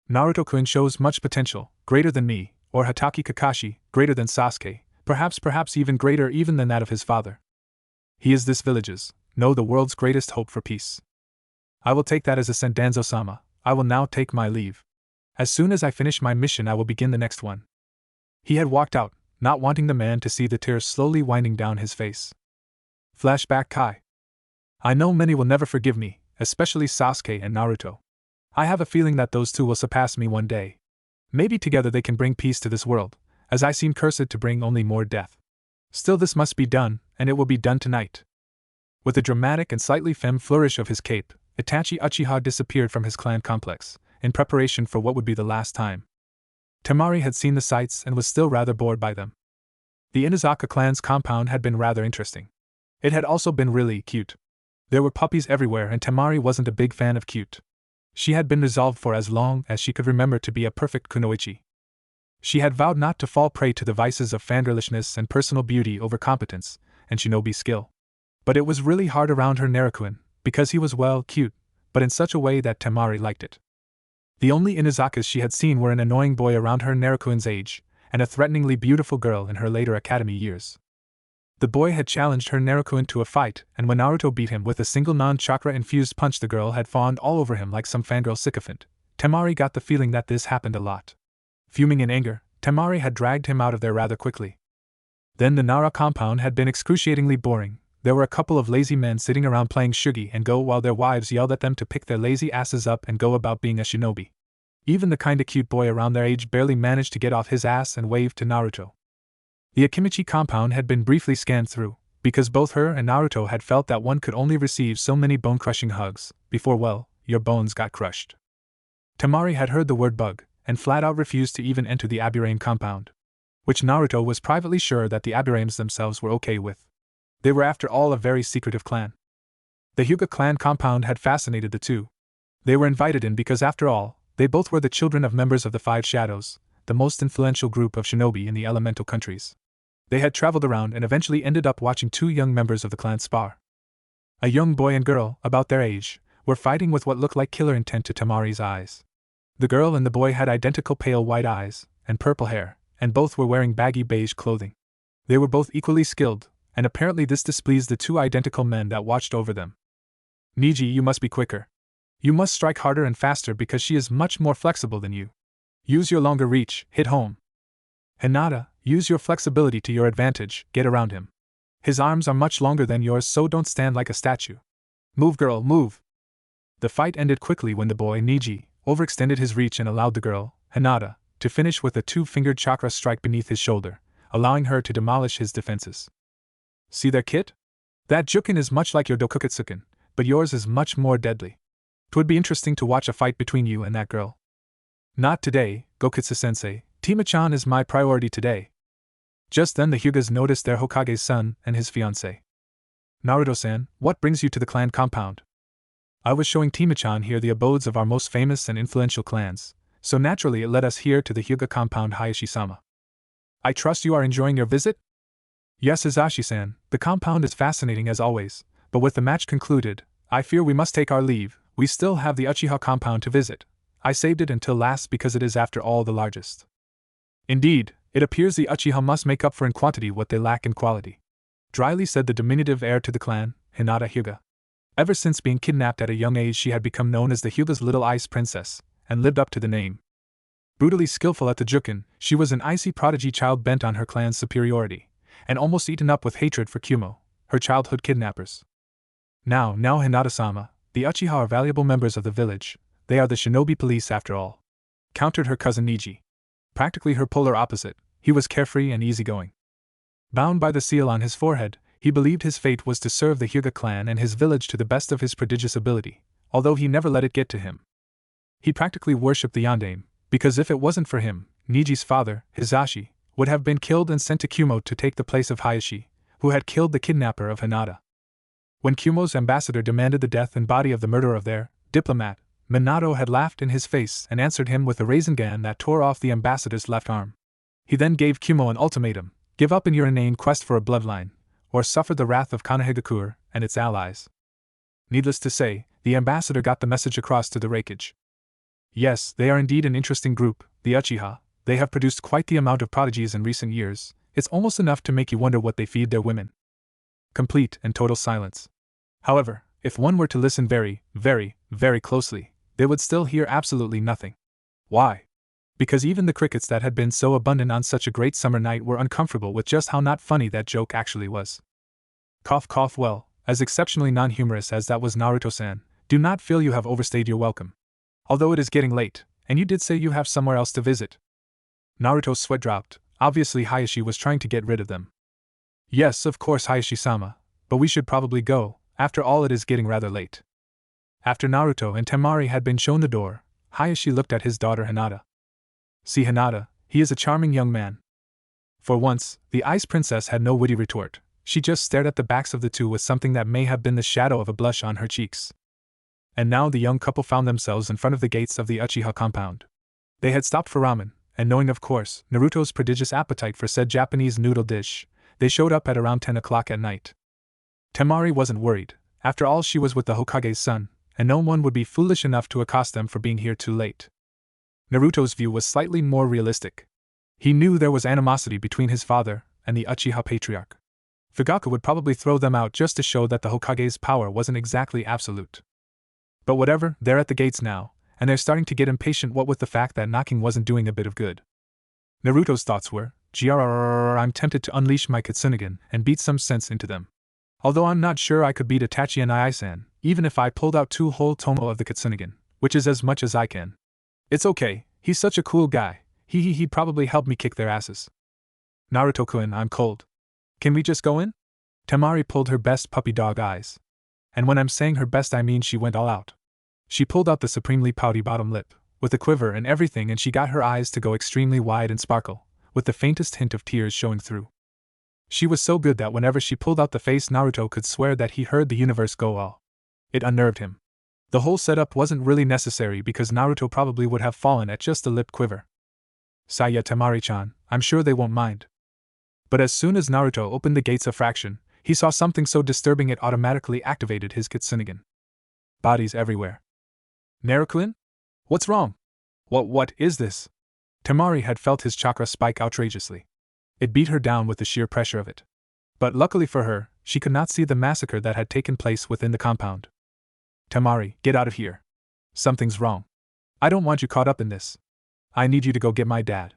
Naruto-kun shows much potential, greater than me, or Hatake Kakashi, greater than Sasuke, perhaps even greater even than that of his father. He is this village's, no, the world's greatest hope for peace. I will take that as assent, Danzo-sama. I will now take my leave. As soon as I finish my mission, I will begin the next one. He had walked out, not wanting the man to see the tears slowly winding down his face. Flashback Kai. I know many will never forgive me, especially Sasuke and Naruto. I have a feeling that those two will surpass me one day. Maybe together they can bring peace to this world, as I seem cursed to bring only more death. Still, this must be done, and it will be done tonight. With a dramatic and slightly femme flourish of his cape, Itachi Uchiha disappeared from his clan complex, in preparation for what would be the last time. Temari had seen the sights and was still rather bored by them. The Inazaka clan's compound had been rather interesting. It had also been really cute. There were puppies everywhere, and Temari wasn't a big fan of cute. She had been resolved for as long as she could remember to be a perfect kunoichi. She had vowed not to fall prey to the vices of fangirlishness and personal beauty over competence and shinobi skill. But it was really hard around her Naruto, because he was, well, cute, but in such a way that Temari liked it. The only Inazakas she had seen were an annoying boy around her Naruto's age, and a threateningly beautiful girl in her later academy years. The boy had challenged her Naruto to a fight, and when Naruto beat him with a single non-chakra-infused punch, the girl had fawned all over him like some fangirl sycophant. Temari got the feeling that this happened a lot. Fuming in anger, Temari had dragged him out of there rather quickly. Then the Nara compound had been excruciatingly boring. There were a couple of lazy men sitting around playing shugi and go while their wives yelled at them to pick their lazy asses up and go about being a shinobi. Even the kinda cute boy around their age barely managed to get off his ass and wave to Naruto. The Akimichi compound had been briefly scanned through, because both her and Naruto had felt that one could only receive so many bone-crushing hugs before, well, your bones got crushed. Temari had heard the word bug, and flat-out refused to even enter the Aburame compound, which Naruto was privately sure that the Aburames themselves were okay with. They were after all a very secretive clan. The Hyuga clan compound had fascinated the two. They were invited in because, after all, they both were the children of members of the Five Shadows, the most influential group of shinobi in the elemental countries. They had traveled around and eventually ended up watching two young members of the clan spar. A young boy and girl, about their age, were fighting with what looked like killer intent to Temari's eyes. The girl and the boy had identical pale white eyes and purple hair, and both were wearing baggy beige clothing. They were both equally skilled, and apparently this displeased the two identical men that watched over them. Niji, you must be quicker. You must strike harder and faster because she is much more flexible than you. Use your longer reach, hit home. Hinata, use your flexibility to your advantage, get around him. His arms are much longer than yours, so don't stand like a statue. Move, girl, move. The fight ended quickly when the boy, Niji, overextended his reach and allowed the girl, Hinata, to finish with a two-fingered chakra strike beneath his shoulder, allowing her to demolish his defenses. See there, kid? That jukin is much like your dokukatsukin, but yours is much more deadly. 'Twould be interesting to watch a fight between you and that girl. Not today, Gokitsu-sensei. Tima-chan is my priority today. Just then the Hyugas noticed their Hokage's son and his fiancée. Naruto-san, what brings you to the clan compound? I was showing Tima-chan here the abodes of our most famous and influential clans, so naturally it led us here to the Hyuga compound. Hayashi-sama. I trust you are enjoying your visit? Yes, Hizashi-san, the compound is fascinating as always, but with the match concluded, I fear we must take our leave. We still have the Uchiha compound to visit. I saved it until last because it is after all the largest. Indeed, it appears the Uchiha must make up for in quantity what they lack in quality. Dryly said the diminutive heir to the clan, Hinata Hyuga. Ever since being kidnapped at a young age, she had become known as the Hyuga's little ice princess, and lived up to the name. Brutally skillful at the jukin, she was an icy prodigy child bent on her clan's superiority, and almost eaten up with hatred for Kumo, her childhood kidnappers. Now Hinata-sama, the Uchiha are valuable members of the village, they are the shinobi police after all. Countered her cousin Niji. Practically her polar opposite, he was carefree and easygoing. Bound by the seal on his forehead, he believed his fate was to serve the Hyuga clan and his village to the best of his prodigious ability, although he never let it get to him. He practically worshipped the Yondaime, because if it wasn't for him, Niji's father, Hizashi, would have been killed and sent to Kumo to take the place of Hayashi, who had killed the kidnapper of Hinata. When Kumo's ambassador demanded the death and body of the murderer of their diplomat, Minato had laughed in his face and answered him with a rasengan that tore off the ambassador's left arm. He then gave Kumo an ultimatum: give up in your inane quest for a bloodline, or suffer the wrath of Konohagakure and its allies. Needless to say, the ambassador got the message across to the Raikage. Yes, they are indeed an interesting group, the Uchiha. They have produced quite the amount of prodigies in recent years, it's almost enough to make you wonder what they feed their women. Complete and total silence. However, if one were to listen very, very, very closely, they would still hear absolutely nothing. Why? Because even the crickets that had been so abundant on such a great summer night were uncomfortable with just how not funny that joke actually was. Cough cough. Well, as exceptionally non-humorous as that was, Naruto-san, do not feel you have overstayed your welcome. Although it is getting late, and you did say you have somewhere else to visit. Naruto's sweat dropped. Obviously Hayashi was trying to get rid of them. Yes, of course, Hayashi-sama, but we should probably go, after all it is getting rather late. After Naruto and Temari had been shown the door, Hayashi looked at his daughter Hinata. See Hinata, he is a charming young man. For once, the Ice Princess had no witty retort, she just stared at the backs of the two with something that may have been the shadow of a blush on her cheeks. And now the young couple found themselves in front of the gates of the Uchiha compound. They had stopped for ramen, and knowing of course Naruto's prodigious appetite for said Japanese noodle dish, they showed up at around 10 o'clock at night. Temari wasn't worried, after all she was with the Hokage's son, and no one would be foolish enough to accost them for being here too late. Naruto's view was slightly more realistic. He knew there was animosity between his father and the Uchiha patriarch. Fugaku would probably throw them out just to show that the Hokage's power wasn't exactly absolute. But whatever, they're at the gates now, and they're starting to get impatient what with the fact that knocking wasn't doing a bit of good. Naruto's thoughts were, I'm tempted to unleash my Kitsunegan and beat some sense into them. Although I'm not sure I could beat Itachi and Ai-san, even if I pulled out 2 whole tomo of the Kitsunegan, which is as much as I can. It's okay, he's such a cool guy, he'd probably help me kick their asses. Naruto-kun, I'm cold. Can we just go in? Temari pulled her best puppy dog eyes. And when I'm saying her best I mean she went all out. She pulled out the supremely pouty bottom lip, with a quiver and everything, and she got her eyes to go extremely wide and sparkle, with the faintest hint of tears showing through. She was so good that whenever she pulled out the face, Naruto could swear that he heard the universe go all. It unnerved him. The whole setup wasn't really necessary because Naruto probably would have fallen at just a lip quiver. Saya Temari-chan, I'm sure they won't mind. But as soon as Naruto opened the gates a fraction, he saw something so disturbing it automatically activated his Kitsunegan. Bodies everywhere. Naruto-kun? What's wrong? What is this? Temari had felt his chakra spike outrageously. It beat her down with the sheer pressure of it. But luckily for her, she could not see the massacre that had taken place within the compound. Temari, get out of here. Something's wrong. I don't want you caught up in this. I need you to go get my dad.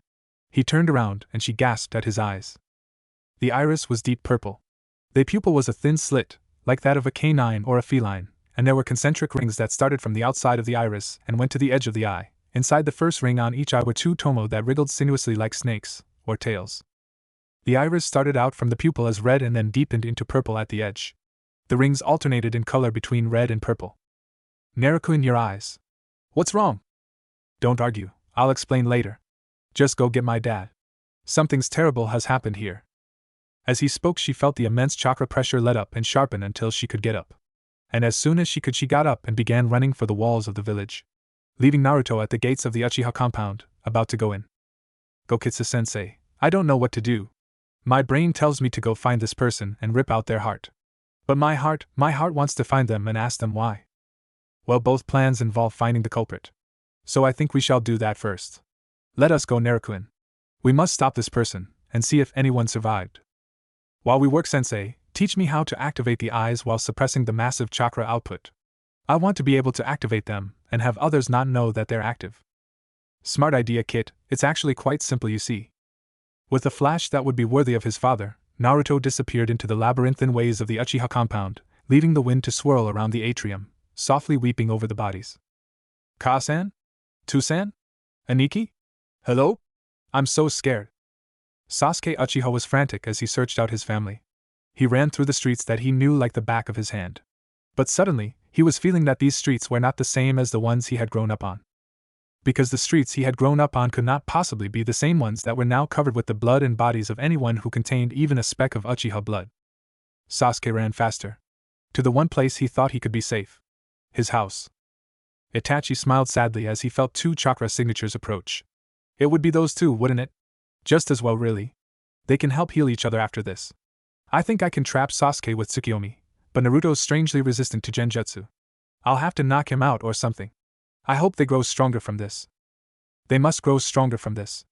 He turned around and she gasped at his eyes. The iris was deep purple. The pupil was a thin slit, like that of a canine or a feline, and there were concentric rings that started from the outside of the iris and went to the edge of the eye. Inside the first ring on each eye were 2 tomo that wriggled sinuously like snakes, or tails. The iris started out from the pupil as red and then deepened into purple at the edge. The rings alternated in color between red and purple. Naruto, in your eyes. What's wrong? Don't argue, I'll explain later. Just go get my dad. Something's terrible has happened here. As he spoke, she felt the immense chakra pressure let up and sharpen until she could get up. And as soon as she could, she got up and began running for the walls of the village, leaving Naruto at the gates of the Uchiha compound, about to go in. Gokitsu-sensei, I don't know what to do. My brain tells me to go find this person and rip out their heart. But my heart wants to find them and ask them why. Well, both plans involve finding the culprit. So I think we shall do that first. Let us go, Naruto-kun. We must stop this person, and see if anyone survived. While we work, sensei, teach me how to activate the eyes while suppressing the massive chakra output. I want to be able to activate them, and have others not know that they're active. Smart idea, Kit, it's actually quite simple, you see. With a flash that would be worthy of his father, Naruto disappeared into the labyrinthine ways of the Uchiha compound, leaving the wind to swirl around the atrium, softly weeping over the bodies. Ka-san? Tu-san? Aniki? Hello? I'm so scared. Sasuke Uchiha was frantic as he searched out his family. He ran through the streets that he knew like the back of his hand. But suddenly, he was feeling that these streets were not the same as the ones he had grown up on. Because the streets he had grown up on could not possibly be the same ones that were now covered with the blood and bodies of anyone who contained even a speck of Uchiha blood. Sasuke ran faster. To the one place he thought he could be safe. His house. Itachi smiled sadly as he felt 2 chakra signatures approach. It would be those 2, wouldn't it? Just as well, really. They can help heal each other after this. I think I can trap Sasuke with Tsukiyomi, but Naruto's strangely resistant to Genjutsu. I'll have to knock him out or something. I hope they grow stronger from this. They must grow stronger from this.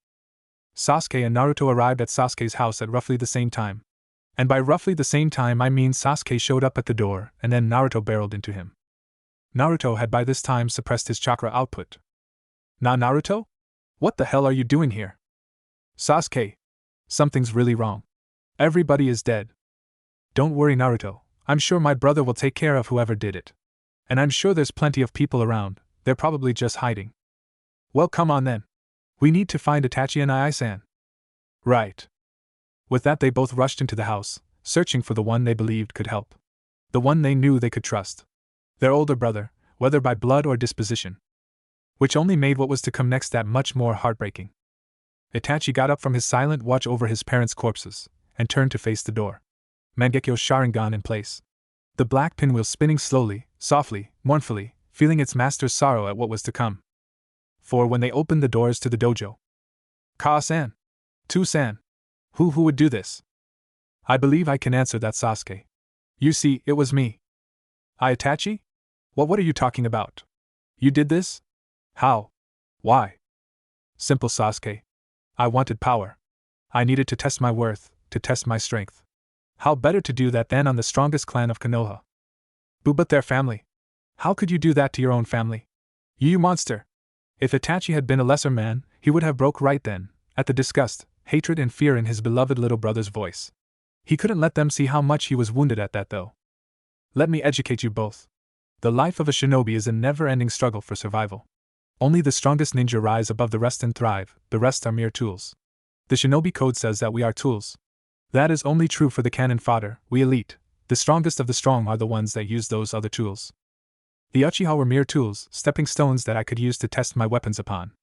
Sasuke and Naruto arrived at Sasuke's house at roughly the same time. And by roughly the same time I mean Sasuke showed up at the door and then Naruto barreled into him. Naruto had by this time suppressed his chakra output. Naruto? What the hell are you doing here? Sasuke. Something's really wrong. Everybody is dead. Don't worry, Naruto. I'm sure my brother will take care of whoever did it. And I'm sure there's plenty of people around, they're probably just hiding. Well, come on then. We need to find Itachi and Ai-san. Right. With that they both rushed into the house, searching for the one they believed could help. The one they knew they could trust. Their older brother, whether by blood or disposition. Which only made what was to come next that much more heartbreaking. Itachi got up from his silent watch over his parents' corpses, and turned to face the door. Mangekyo's Sharingan in place. The black pinwheel spinning slowly, softly, mournfully, feeling its master's sorrow at what was to come. For when they opened the doors to the dojo. Ka-san. Tu-san. Who would do this? I believe I can answer that, Sasuke. You see, it was me. Itachi? What are you talking about? You did this? How? Why? Simple, Sasuke. I wanted power. I needed to test my worth, to test my strength. How better to do that than on the strongest clan of Konoha? But their family. How could you do that to your own family? You monster! If Itachi had been a lesser man, he would have broke right then, at the disgust, hatred and fear in his beloved little brother's voice. He couldn't let them see how much he was wounded at that though. Let me educate you both. The life of a shinobi is a never-ending struggle for survival. Only the strongest ninja rise above the rest and thrive, the rest are mere tools. The shinobi code says that we are tools. That is only true for the cannon fodder, we elite. The strongest of the strong are the ones that use those other tools. The Uchiha were mere tools, stepping stones that I could use to test my weapons upon.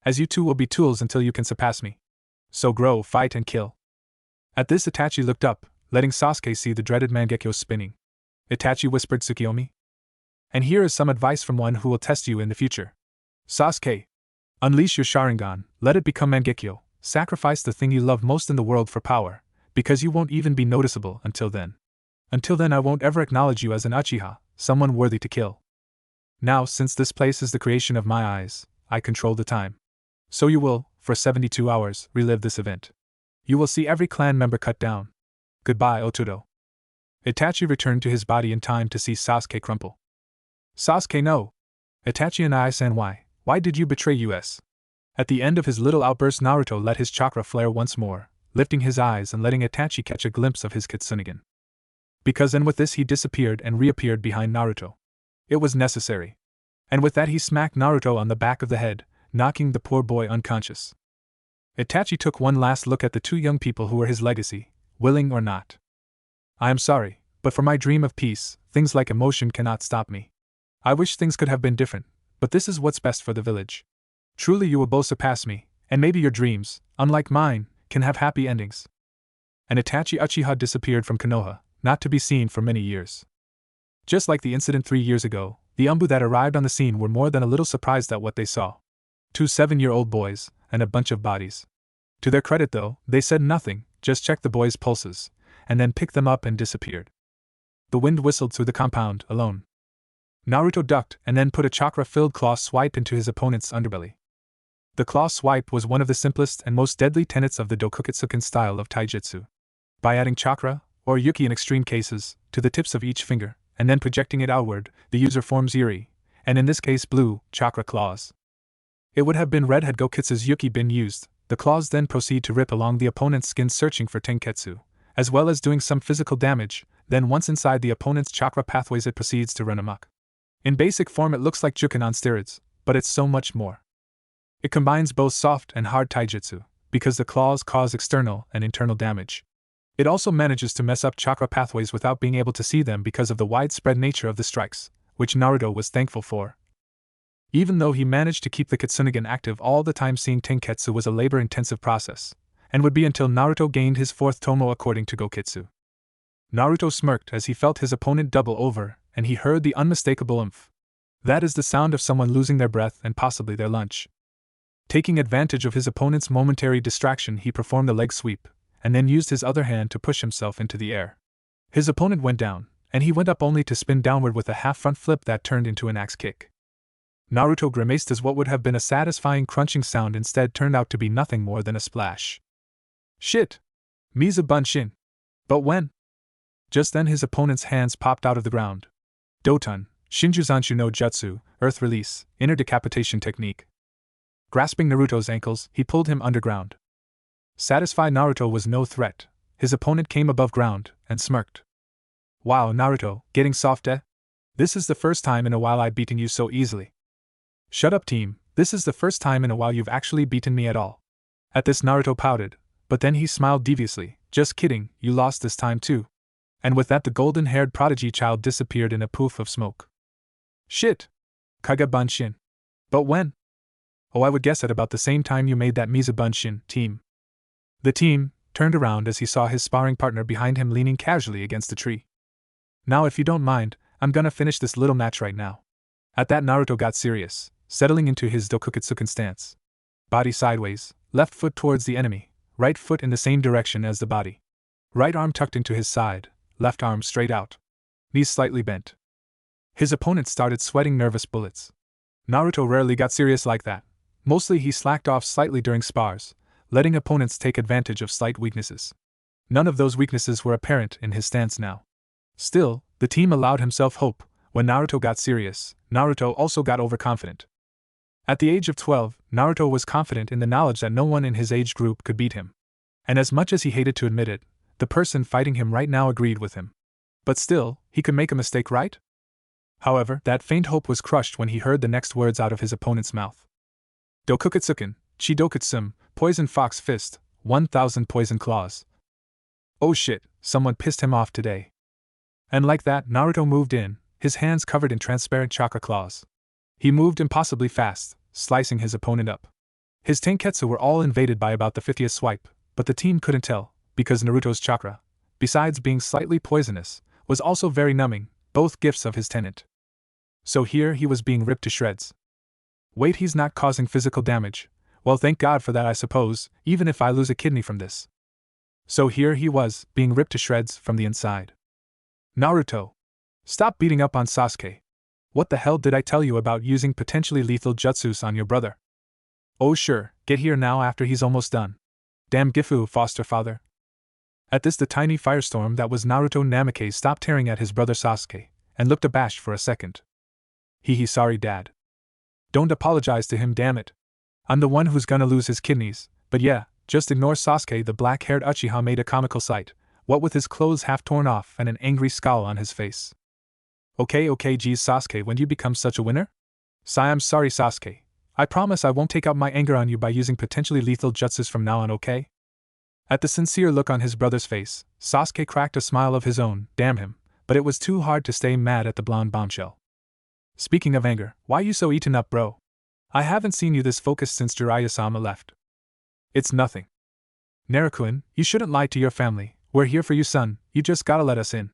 As you two will be tools until you can surpass me. So grow, fight and kill. At this Itachi looked up, letting Sasuke see the dreaded Mangekyo spinning. Itachi whispered Tsukiyomi. And here is some advice from one who will test you in the future. Sasuke. Unleash your Sharingan, let it become Mangekyo, sacrifice the thing you love most in the world for power, because you won't even be noticeable until then. Until then I won't ever acknowledge you as an Uchiha, someone worthy to kill. Now, since this place is the creation of my eyes, I control the time. So you will, for 72 hours, relive this event. You will see every clan member cut down. Goodbye, Otudo. Itachi returned to his body in time to see Sasuke crumple. Sasuke, no! Itachi and Ai-san, why did you betray us? At the end of his little outburst, Naruto let his chakra flare once more, lifting his eyes and letting Itachi catch a glimpse of his Kitsunigan. Because and with this he disappeared and reappeared behind Naruto. It was necessary. And with that he smacked Naruto on the back of the head, knocking the poor boy unconscious. Itachi took one last look at the 2 young people who were his legacy, willing or not. I am sorry, but for my dream of peace, things like emotion cannot stop me. I wish things could have been different, but this is what's best for the village. Truly you will both surpass me, and maybe your dreams, unlike mine, can have happy endings. And Itachi Uchiha disappeared from Konoha, not to be seen for many years. Just like the incident 3 years ago, the Umbu that arrived on the scene were more than a little surprised at what they saw. 2 7-year-old boys, and a bunch of bodies. To their credit though, they said nothing, just checked the boys' pulses, and then picked them up and disappeared. The wind whistled through the compound, alone. Naruto ducked and then put a chakra-filled claw swipe into his opponent's underbelly. The claw swipe was one of the simplest and most deadly tenets of the Dokuketsuken style of taijutsu. By adding chakra, or yuki in extreme cases, to the tips of each finger, and then projecting it outward, the user forms Yuri, and in this case blue, chakra claws. It would have been red had Gokitsu's yuki been used. The claws then proceed to rip along the opponent's skin searching for tenketsu, as well as doing some physical damage. Then once inside the opponent's chakra pathways it proceeds to run amok. In basic form it looks like Juken on steroids, but it's so much more. It combines both soft and hard taijutsu, because the claws cause external and internal damage. It also manages to mess up chakra pathways without being able to see them because of the widespread nature of the strikes, which Naruto was thankful for. Even though he managed to keep the Kitsunegan active all the time, seeing Tenketsu was a labor-intensive process, and would be until Naruto gained his fourth tomo according to Gokitsu. Naruto smirked as he felt his opponent double over, and he heard the unmistakable oomph. That is the sound of someone losing their breath and possibly their lunch. Taking advantage of his opponent's momentary distraction, he performed a leg sweep, and then used his other hand to push himself into the air. His opponent went down, and he went up only to spin downward with a half-front flip that turned into an axe kick. Naruto grimaced as what would have been a satisfying crunching sound instead turned out to be nothing more than a splash. Shit! Miza Bunshin! But when? Just then his opponent's hands popped out of the ground. Doton, Shinjuzanshu no Jutsu, Earth Release, Inner Decapitation Technique. Grasping Naruto's ankles, he pulled him underground. Satisfied Naruto was no threat, his opponent came above ground and smirked. Wow, Naruto, getting soft, eh? This is the first time in a while I've beaten you so easily. Shut up, team, this is the first time in a while you've actually beaten me at all. At this Naruto pouted, but then he smiled deviously. Just kidding, you lost this time too. And with that the golden-haired prodigy child disappeared in a poof of smoke. Shit! Kage Bunshin. But when? Oh, I would guess at about the same time you made that Miza Bunshin, team. The team turned around as he saw his sparring partner behind him leaning casually against a tree. Now if you don't mind, I'm gonna finish this little match right now. At that Naruto got serious, settling into his Dokukitsuken stance. Body sideways, left foot towards the enemy, right foot in the same direction as the body. Right arm tucked into his side, left arm straight out. Knees slightly bent. His opponent started sweating nervous bullets. Naruto rarely got serious like that. Mostly he slacked off slightly during spars, letting opponents take advantage of slight weaknesses. None of those weaknesses were apparent in his stance now. Still, the team allowed himself hope. When Naruto got serious, Naruto also got overconfident. At the age of 12, Naruto was confident in the knowledge that no one in his age group could beat him. And as much as he hated to admit it, the person fighting him right now agreed with him. But still, he could make a mistake, right? However, that faint hope was crushed when he heard the next words out of his opponent's mouth. Dokukitsuken, Chidokitsum, Poison Fox Fist, 1000 Poison Claws. Oh shit, someone pissed him off today. And like that, Naruto moved in, his hands covered in transparent chakra claws. He moved impossibly fast, slicing his opponent up. His tenketsu were all invaded by about the 50th swipe, but the team couldn't tell, because Naruto's chakra, besides being slightly poisonous, was also very numbing, both gifts of his tenant. So here he was being ripped to shreds. Wait, he's not causing physical damage. Well, thank God for that, I suppose, even if I lose a kidney from this. So here he was, being ripped to shreds from the inside. Naruto! Stop beating up on Sasuke. What the hell did I tell you about using potentially lethal jutsus on your brother? Oh sure, get here now after he's almost done. Damn Gifu, foster father. At this the tiny firestorm that was Naruto Namikaze stopped tearing at his brother Sasuke, and looked abashed for a second. Hee sorry dad. Don't apologize to him, damn it. I'm the one who's gonna lose his kidneys, but yeah, just ignore Sasuke. The black-haired Uchiha made a comical sight, what with his clothes half torn off and an angry scowl on his face. Okay, geez Sasuke, when do you become such a winner? I'm sorry Sasuke. I promise I won't take out my anger on you by using potentially lethal jutsus from now on, okay? At the sincere look on his brother's face, Sasuke cracked a smile of his own, damn him, but it was too hard to stay mad at the blonde bombshell. Speaking of anger, why you so eaten up, bro? I haven't seen you this focused since Jiraiya-sama left. It's nothing. Naruto-kun, you shouldn't lie to your family. We're here for you, son, you just gotta let us in.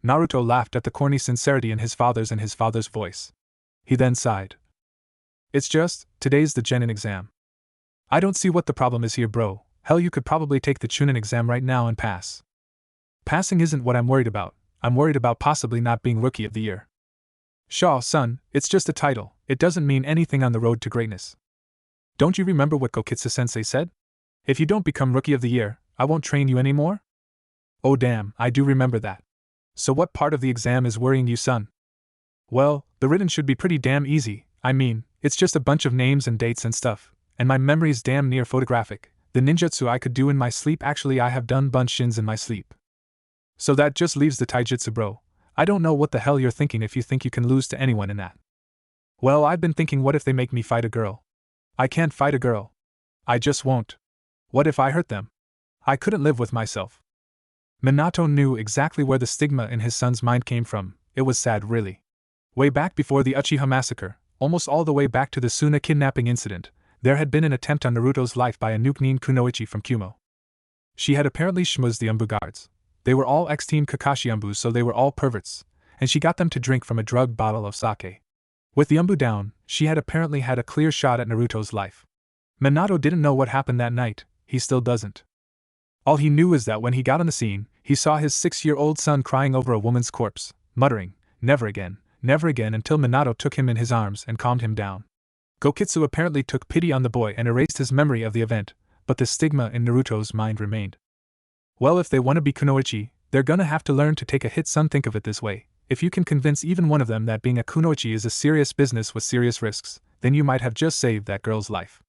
Naruto laughed at the corny sincerity in his father's voice. He then sighed. It's just, today's the Genin exam. I don't see what the problem is here, bro. Hell, you could probably take the Chunin exam right now and pass. Passing isn't what I'm worried about. I'm worried about possibly not being Rookie of the Year. Shaw, son, it's just a title. It doesn't mean anything on the road to greatness. Don't you remember what Gokitsu-sensei said? If you don't become Rookie of the Year, I won't train you anymore? Oh damn, I do remember that. So what part of the exam is worrying you, son? Well, the written should be pretty damn easy. I mean, it's just a bunch of names and dates and stuff, and my memory's damn near photographic. The ninjutsu I could do in my sleep, actually I have done bunshins in my sleep. So that just leaves the taijutsu, bro. I don't know what the hell you're thinking if you think you can lose to anyone in that. Well, I've been thinking, what if they make me fight a girl? I can't fight a girl. I just won't. What if I hurt them? I couldn't live with myself. Minato knew exactly where the stigma in his son's mind came from. It was sad, really. Way back before the Uchiha massacre, almost all the way back to the Suna kidnapping incident, there had been an attempt on Naruto's life by a Nuke Kunoichi from Kumo. She had apparently schmoozed the Umbu guards. They were all ex-team Kakashi Umbus, so they were all perverts, and she got them to drink from a drugged bottle of sake. With the Umbu down, she had apparently had a clear shot at Naruto's life. Minato didn't know what happened that night, he still doesn't. All he knew is that when he got on the scene, he saw his 6-year-old son crying over a woman's corpse, muttering, never again, until Minato took him in his arms and calmed him down. Gokitsu apparently took pity on the boy and erased his memory of the event, but the stigma in Naruto's mind remained. Well, if they want to be kunoichi, they're gonna have to learn to take a hit, son. Think of it this way. If you can convince even one of them that being a kunoichi is a serious business with serious risks, then you might have just saved that girl's life.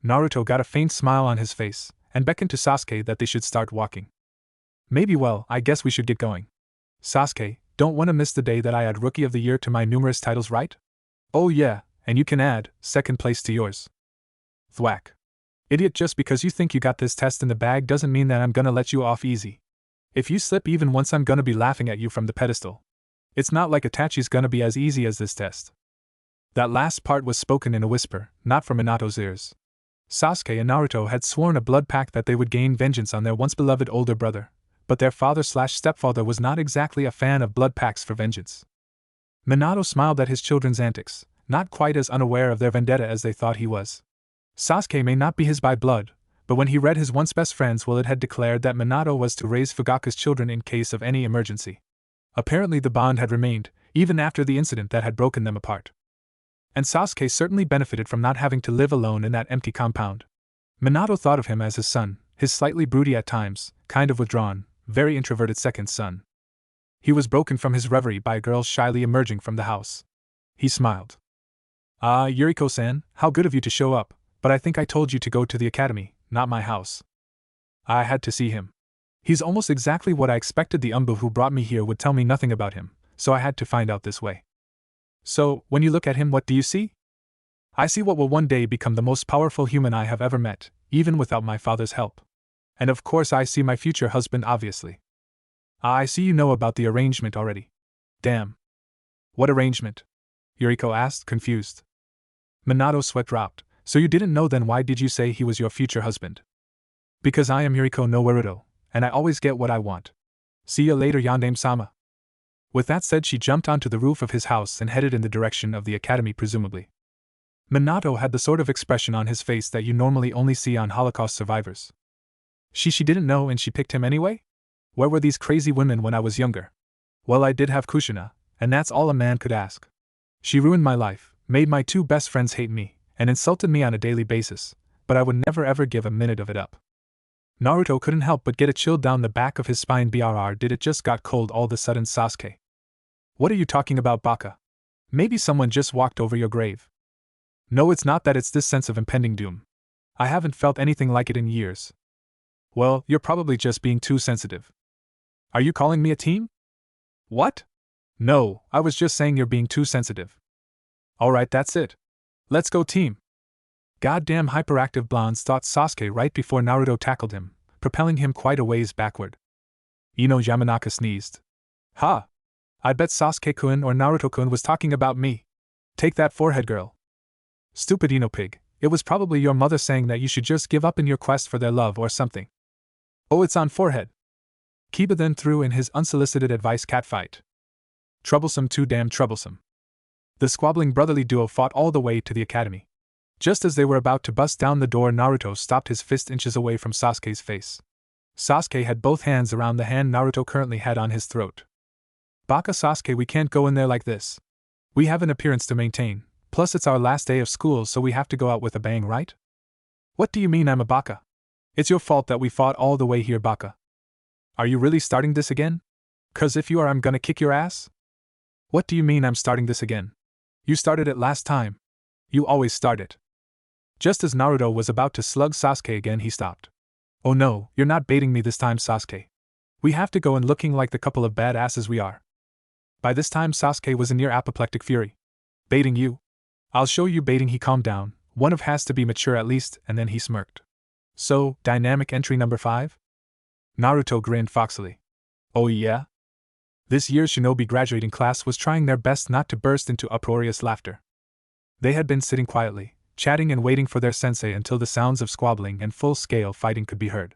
Naruto got a faint smile on his face, and beckoned to Sasuke that they should start walking. Maybe, well, I guess we should get going. Sasuke, don't want to miss the day that I add Rookie of the Year to my numerous titles, right? Oh yeah, and you can add second place to yours. Thwack. Idiot, just because you think you got this test in the bag doesn't mean that I'm gonna let you off easy. If you slip even once, I'm gonna be laughing at you from the pedestal. It's not like Itachi's gonna be as easy as this test. That last part was spoken in a whisper, not from Minato's ears. Sasuke and Naruto had sworn a blood pact that they would gain vengeance on their once-beloved older brother, but their father/stepfather was not exactly a fan of blood pacts for vengeance. Minato smiled at his children's antics, not quite as unaware of their vendetta as they thought he was. Sasuke may not be his by blood, but when he read his once best friend's will, it had declared that Minato was to raise Fugaku's children in case of any emergency. Apparently the bond had remained, even after the incident that had broken them apart. And Sasuke certainly benefited from not having to live alone in that empty compound. Minato thought of him as his son, his slightly broody at times, kind of withdrawn, very introverted second son. He was broken from his reverie by a girl shyly emerging from the house. He smiled. "Ah, Yuriko-san, how good of you to show up, but I think I told you to go to the academy, not my house." I had to see him. He's almost exactly what I expected. The Umbu who brought me here would tell me nothing about him, so I had to find out this way. So, when you look at him, what do you see? I see what will one day become the most powerful human I have ever met, even without my father's help. And of course I see my future husband, obviously. Ah, I see you know about the arrangement already. Damn. What arrangement? Yuriko asked, confused. Minato's sweat dropped. So you didn't know then? Why did you say he was your future husband? Because I am Yuriko no Naruto, and I always get what I want. See you later, Yandame-sama. With that said, she jumped onto the roof of his house and headed in the direction of the academy, presumably. Minato had the sort of expression on his face that you normally only see on Holocaust survivors. She didn't know, and she picked him anyway? Where were these crazy women when I was younger? Well, I did have Kushina, and that's all a man could ask. She ruined my life, made my 2 best friends hate me, and insulted me on a daily basis, but I would never ever give a minute of it up. Naruto couldn't help but get a chill down the back of his spine. Brr, did it just got cold all of a sudden, Sasuke? What are you talking about, Baka? Maybe someone just walked over your grave. No, it's not that, it's this sense of impending doom. I haven't felt anything like it in years. Well, you're probably just being too sensitive. Are you calling me a team? What? No, I was just saying you're being too sensitive. Alright, that's it. Let's go, team. Goddamn hyperactive blondes, thought Sasuke right before Naruto tackled him, propelling him quite a ways backward. Ino Yamanaka sneezed. Ha! I bet Sasuke-kun or Naruto-kun was talking about me. Take that, forehead girl. Stupid Ino pig, it was probably your mother saying that you should just give up in your quest for their love or something. Oh, it's on forehead. Kiba then threw in his unsolicited advice, catfight. Troublesome, too damn troublesome. The squabbling brotherly duo fought all the way to the academy. Just as they were about to bust down the door, Naruto stopped, his fist inches away from Sasuke's face. Sasuke had both hands around the hand Naruto currently had on his throat. Baka, Sasuke, we can't go in there like this. We have an appearance to maintain, plus it's our last day of school, so we have to go out with a bang, right? What do you mean I'm a baka? It's your fault that we fought all the way here, Baka. Are you really starting this again? 'Cause if you are, I'm gonna kick your ass? What do you mean I'm starting this again? You started it last time. You always start it. Just as Naruto was about to slug Sasuke again, he stopped. Oh no, you're not baiting me this time, Sasuke. We have to go in looking like the couple of badasses we are. By this time Sasuke was in near apoplectic fury. Baiting you? I'll show you baiting. He calmed down, one of has to be mature at least, and then he smirked. So, dynamic entry number 5? Naruto grinned foxily. Oh yeah? This year's shinobi graduating class was trying their best not to burst into uproarious laughter. They had been sitting quietly, chatting and waiting for their sensei until the sounds of squabbling and full-scale fighting could be heard.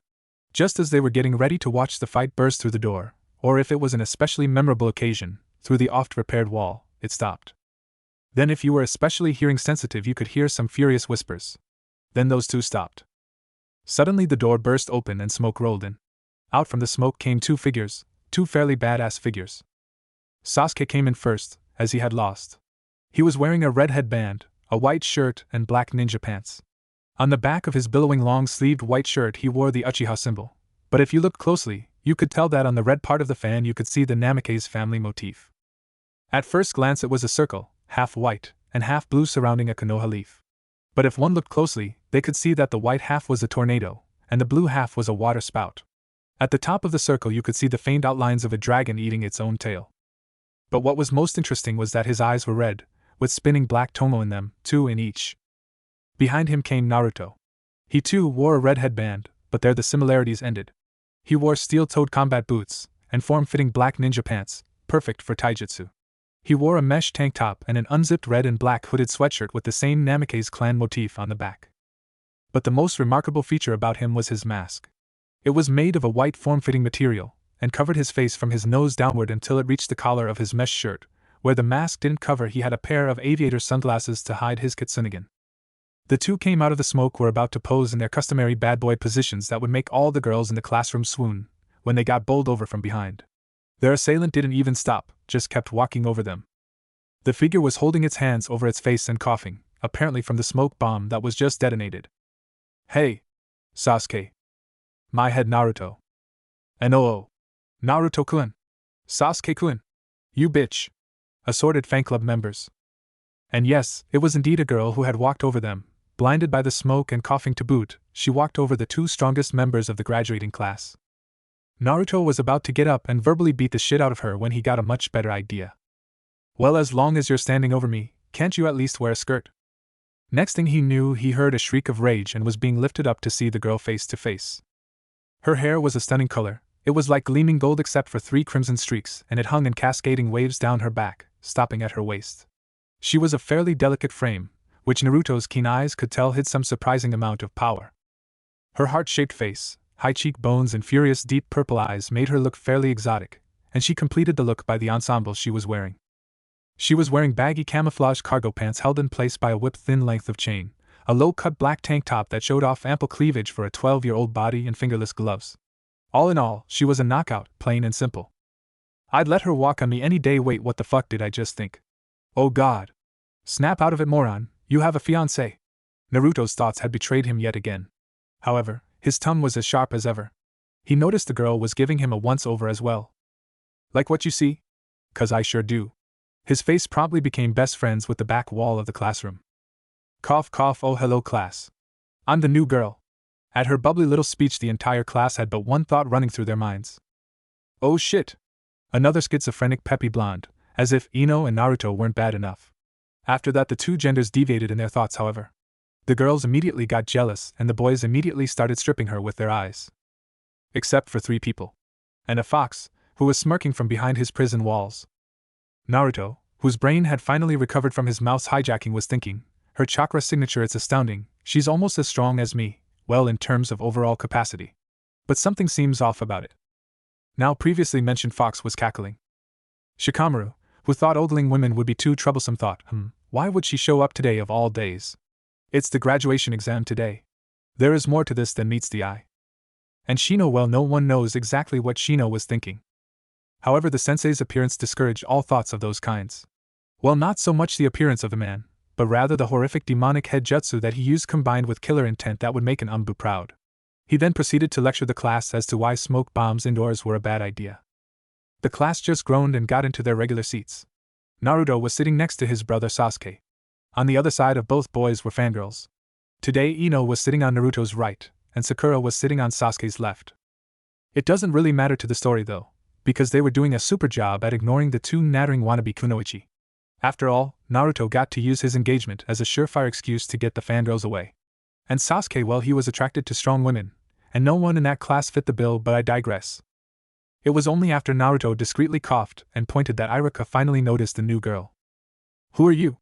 Just as they were getting ready to watch the fight burst through the door, or if it was an especially memorable occasion, through the oft-repaired wall, it stopped. Then if you were especially hearing sensitive you could hear some furious whispers. Then those two stopped. Suddenly the door burst open and smoke rolled in. Out from the smoke came two figures, two fairly badass figures. Sasuke came in first, as he had lost. He was wearing a red headband, a white shirt, and black ninja pants. On the back of his billowing long-sleeved white shirt he wore the Uchiha symbol, but if you looked closely, you could tell that on the red part of the fan you could see the Namake's family motif. At first glance it was a circle, half white, and half blue surrounding a Konoha leaf. But if one looked closely, they could see that the white half was a tornado, and the blue half was a water spout. At the top of the circle you could see the faint outlines of a dragon eating its own tail. But what was most interesting was that his eyes were red, with spinning black tomo in them, 2 in each. Behind him came Naruto. He too wore a red headband, but there the similarities ended. He wore steel-toed combat boots, and form-fitting black ninja pants, perfect for taijutsu. He wore a mesh tank top and an unzipped red and black hooded sweatshirt with the same Namake's clan motif on the back. But the most remarkable feature about him was his mask. It was made of a white form-fitting material, and covered his face from his nose downward until it reached the collar of his mesh shirt. Where the mask didn't cover he had a pair of aviator sunglasses to hide his kitsunigan. The two came out of the smoke were about to pose in their customary bad boy positions that would make all the girls in the classroom swoon, when they got bowled over from behind. Their assailant didn't even stop, just kept walking over them. The figure was holding its hands over its face and coughing, apparently from the smoke bomb that was just detonated. Hey! Sasuke. My head Naruto. And oh, Naruto-kun. Sasuke-kun. You bitch. Assorted fan club members. And yes, it was indeed a girl who had walked over them, blinded by the smoke and coughing to boot. She walked over the two strongest members of the graduating class. Naruto was about to get up and verbally beat the shit out of her when he got a much better idea. Well, as long as you're standing over me, can't you at least wear a skirt? Next thing he knew, he heard a shriek of rage and was being lifted up to see the girl face to face. Her hair was a stunning color. It was like gleaming gold except for 3 crimson streaks, and it hung in cascading waves down her back, stopping at her waist. She was a fairly delicate frame, which Naruto's keen eyes could tell hid some surprising amount of power. Her heart-shaped face, high cheekbones and furious deep purple eyes made her look fairly exotic, and she completed the look by the ensemble she was wearing. She was wearing baggy camouflage cargo pants held in place by a whip-thin length of chain, a low-cut black tank top that showed off ample cleavage for a 12-year-old body and fingerless gloves. All in all, she was a knockout, plain and simple. I'd let her walk on me any day. Wait, what the fuck did I just think? Oh god. Snap out of it, moron, you have a fiancé. Naruto's thoughts had betrayed him yet again. However, his tongue was as sharp as ever. He noticed the girl was giving him a once-over as well. Like what you see? 'Cause I sure do. His face promptly became best friends with the back wall of the classroom. Cough cough, oh hello class. I'm the new girl. At her bubbly little speech the entire class had but one thought running through their minds. Oh shit. Another schizophrenic peppy blonde, as if Ino and Naruto weren't bad enough. After that the two genders deviated in their thoughts, however. The girls immediately got jealous and the boys immediately started stripping her with their eyes. Except for 3 people. And a fox, who was smirking from behind his prison walls. Naruto, whose brain had finally recovered from his mouse hijacking, was thinking, her chakra signature, it's astounding, she's almost as strong as me, well in terms of overall capacity. But something seems off about it. Now previously mentioned fox was cackling. Shikamaru, who thought ogling women would be too troublesome, thought, why would she show up today of all days? It's the graduation exam today. There is more to this than meets the eye. And Shino, well, no one knows exactly what Shino was thinking. However, the sensei's appearance discouraged all thoughts of those kinds. Well, not so much the appearance of the man, but rather the horrific demonic head jutsu that he used combined with killer intent that would make an Umbu proud. He then proceeded to lecture the class as to why smoke bombs indoors were a bad idea. The class just groaned and got into their regular seats. Naruto was sitting next to his brother Sasuke. On the other side of both boys were fangirls. Today Ino was sitting on Naruto's right, and Sakura was sitting on Sasuke's left. It doesn't really matter to the story though, because they were doing a super job at ignoring the two nattering wannabe kunoichi. After all, Naruto got to use his engagement as a surefire excuse to get the fangirls away. And Sasuke, well, he was attracted to strong women, and no one in that class fit the bill, but I digress. It was only after Naruto discreetly coughed and pointed that Iruka finally noticed the new girl. "Who are you?"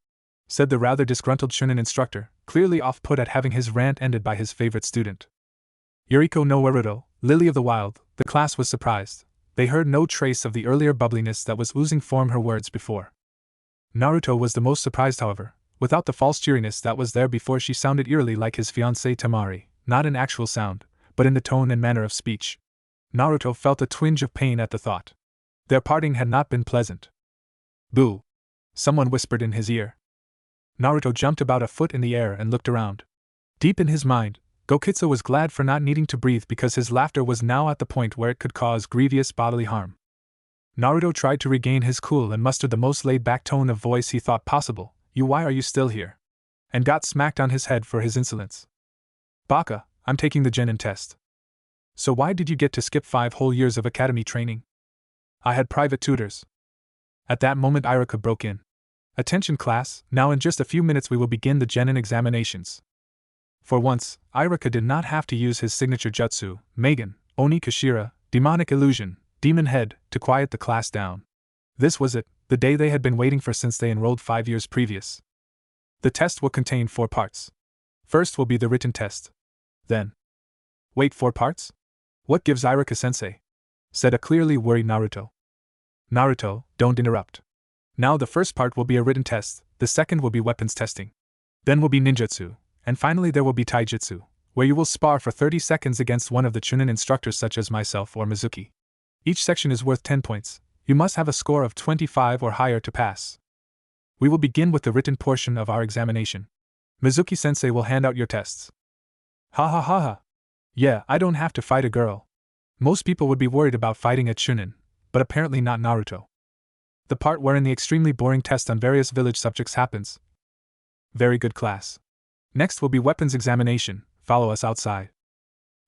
said the rather disgruntled Chunin instructor, clearly off-put at having his rant ended by his favorite student. Yuriko no Naruto, Lily of the Wild. The class was surprised. They heard no trace of the earlier bubbliness that was oozing from her words before. Naruto was the most surprised, however, without the false cheeriness that was there before. She sounded eerily like his fiancée Tamari, not in actual sound, but in the tone and manner of speech. Naruto felt a twinge of pain at the thought. Their parting had not been pleasant. "Boo!" someone whispered in his ear. Naruto jumped about a foot in the air and looked around. Deep in his mind, Gokitsu was glad for not needing to breathe because his laughter was now at the point where it could cause grievous bodily harm. Naruto tried to regain his cool and mustered the most laid-back tone of voice he thought possible. Why are you still here?" And got smacked on his head for his insolence. "Baka, I'm taking the genin test." "So why did you get to skip 5 whole years of academy training?" "I had private tutors." At that moment Iruka broke in. "Attention class, now in just a few minutes we will begin the genin examinations." For once, Iruka did not have to use his signature jutsu, Magen, Oni Kashira, demonic illusion, demon head, to quiet the class down. This was it, the day they had been waiting for since they enrolled 5 years previous. The test will contain 4 parts. First will be the written test. Then. "Wait, 4 parts? What gives Iruka-sensei?" said a clearly worried Naruto. "Naruto, don't interrupt. Now the first part will be a written test, the second will be weapons testing. Then will be ninjutsu, and finally there will be taijutsu, where you will spar for 30 seconds against one of the Chunin instructors such as myself or Mizuki. Each section is worth 10 points. You must have a score of 25 or higher to pass. We will begin with the written portion of our examination. Mizuki-sensei will hand out your tests." "Ha ha ha ha. Yeah, I don't have to fight a girl." Most people would be worried about fighting a Chunin, but apparently not Naruto. The part wherein the extremely boring test on various village subjects happens. Very good class. Next will be weapons examination. Follow us outside.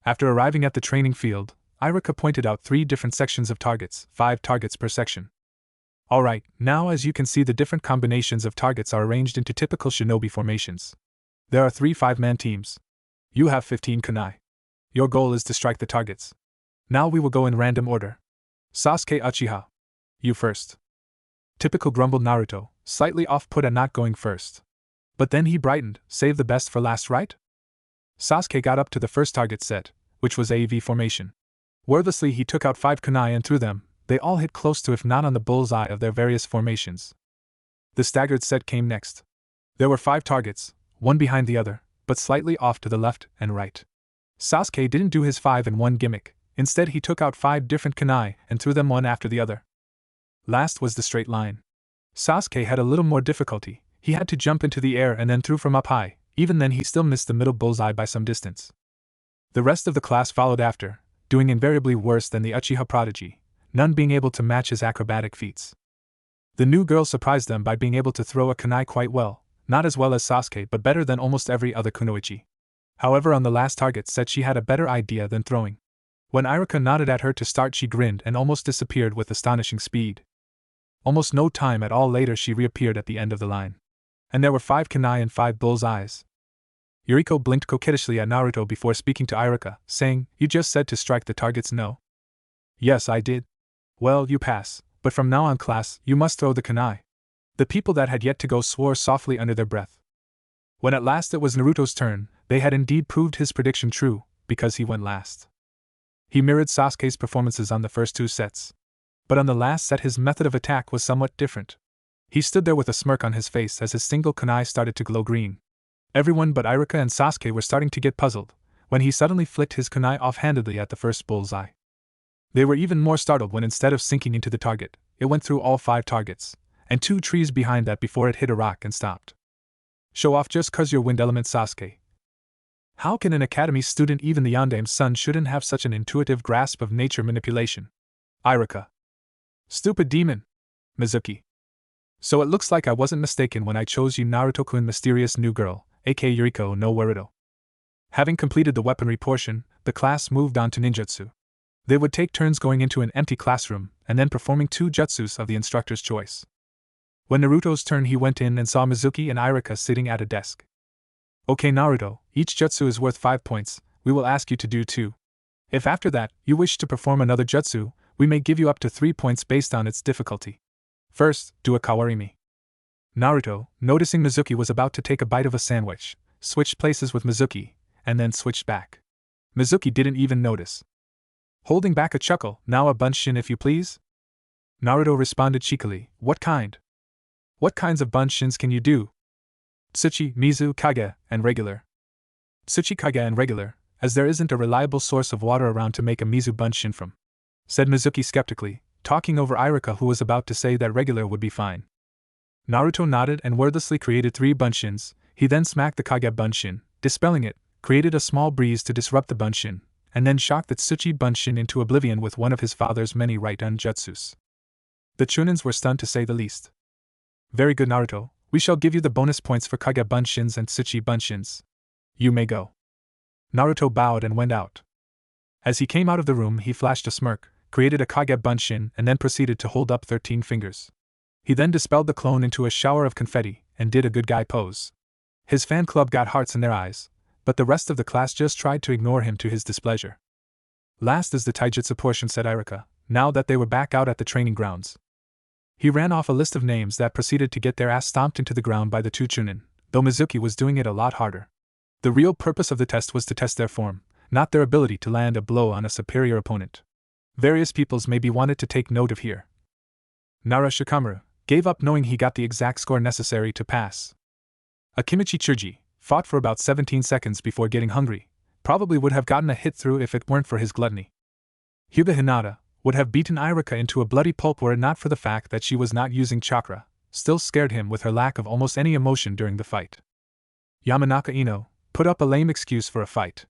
After arriving at the training field, Iruka pointed out 3 different sections of targets, 5 targets per section. Alright, now as you can see the different combinations of targets are arranged into typical shinobi formations. There are 3 5-man teams. You have 15 kunai. Your goal is to strike the targets. Now we will go in random order. Sasuke Uchiha. You first. Typical, grumbled Naruto, slightly off-put at not going first. But then he brightened. Save the best for last, right? Sasuke got up to the first target set, which was AV formation. Wordlessly he took out 5 kunai and threw them. They all hit close to if not on the bullseye of their various formations. The staggered set came next. There were 5 targets, one behind the other, but slightly off to the left and right. Sasuke didn't do his 5-in-1 gimmick. Instead he took out 5 different kunai and threw them one after the other. Last was the straight line. Sasuke had a little more difficulty. He had to jump into the air and then threw from up high. Even then he still missed the middle bullseye by some distance. The rest of the class followed after, doing invariably worse than the Uchiha prodigy, none being able to match his acrobatic feats. The new girl surprised them by being able to throw a kunai quite well, not as well as Sasuke but better than almost every other kunoichi. However, on the last target set she had a better idea than throwing. When Iruka nodded at her to start she grinned and almost disappeared with astonishing speed. Almost no time at all later she reappeared at the end of the line. And there were 5 kunai and 5 bullseyes. Yuriko blinked coquettishly at Naruto before speaking to Iruka, saying, "You just said to strike the targets, no?" "Yes, I did." "Well, you pass, but from now on class, you must throw the kunai." The people that had yet to go swore softly under their breath. When at last it was Naruto's turn, they had indeed proved his prediction true, because he went last. He mirrored Sasuke's performances on the first 2 sets. But on the last set his method of attack was somewhat different. He stood there with a smirk on his face as his single kunai started to glow green. Everyone but Iruka and Sasuke were starting to get puzzled, when he suddenly flicked his kunai offhandedly at the first bullseye. They were even more startled when instead of sinking into the target, it went through all 5 targets, and 2 trees behind that before it hit a rock and stopped. Show off just 'cause you're wind element, Sasuke. How can an academy student, even the Yandame's son, shouldn't have such an intuitive grasp of nature manipulation? Iruka. Stupid demon. Mizuki. So it looks like I wasn't mistaken when I chose you, Naruto-kun, mysterious new girl, aka Yuriko no Naruto. Having completed the weaponry portion, the class moved on to ninjutsu. They would take turns going into an empty classroom and then performing 2 jutsus of the instructor's choice. When Naruto's turn, he went in and saw Mizuki and Irika sitting at a desk. Okay, Naruto, each jutsu is worth 5 points, we will ask you to do 2. If after that, you wish to perform another jutsu, we may give you up to 3 points based on its difficulty. First, do a kawarimi. Naruto, noticing Mizuki was about to take a bite of a sandwich, switched places with Mizuki, and then switched back. Mizuki didn't even notice. Holding back a chuckle, now a bunshin if you please? Naruto responded cheekily, what kind? What kinds of bunshins can you do? Tsuchi, Mizu, Kage, and regular. Tsuchi, Kage, and regular, as there isn't a reliable source of water around to make a Mizu bunshin from, said Mizuki skeptically, talking over Irika, who was about to say that regular would be fine. Naruto nodded and wordlessly created 3 bunshins. He then smacked the Kage bunshin, dispelling it, created a small breeze to disrupt the bunshin, and then shocked the Tsuchi bunshin into oblivion with one of his father's many right-hand jutsus. The Chunins were stunned to say the least. Very good, Naruto, we shall give you the bonus points for Kage bunshins and Tsuchi bunshins. You may go. Naruto bowed and went out. As he came out of the room, he flashed a smirk, created a Kage bunshin, and then proceeded to hold up 13 fingers. He then dispelled the clone into a shower of confetti and did a good guy pose. His fan club got hearts in their eyes, but the rest of the class just tried to ignore him to his displeasure. Last is the taijutsu portion, said Irika, now that they were back out at the training grounds. He ran off a list of names that proceeded to get their ass stomped into the ground by the 2 Chunin, though Mizuki was doing it a lot harder. The real purpose of the test was to test their form, not their ability to land a blow on a superior opponent. Various peoples may be wanted to take note of here. Nara Shikamaru gave up knowing he got the exact score necessary to pass. Akimichi Tsuji fought for about 17 seconds before getting hungry, probably would have gotten a hit through if it weren't for his gluttony. Hyuga Hinata would have beaten Irika into a bloody pulp were it not for the fact that she was not using chakra, still scared him with her lack of almost any emotion during the fight. Yamanaka Ino put up a lame excuse for a fight.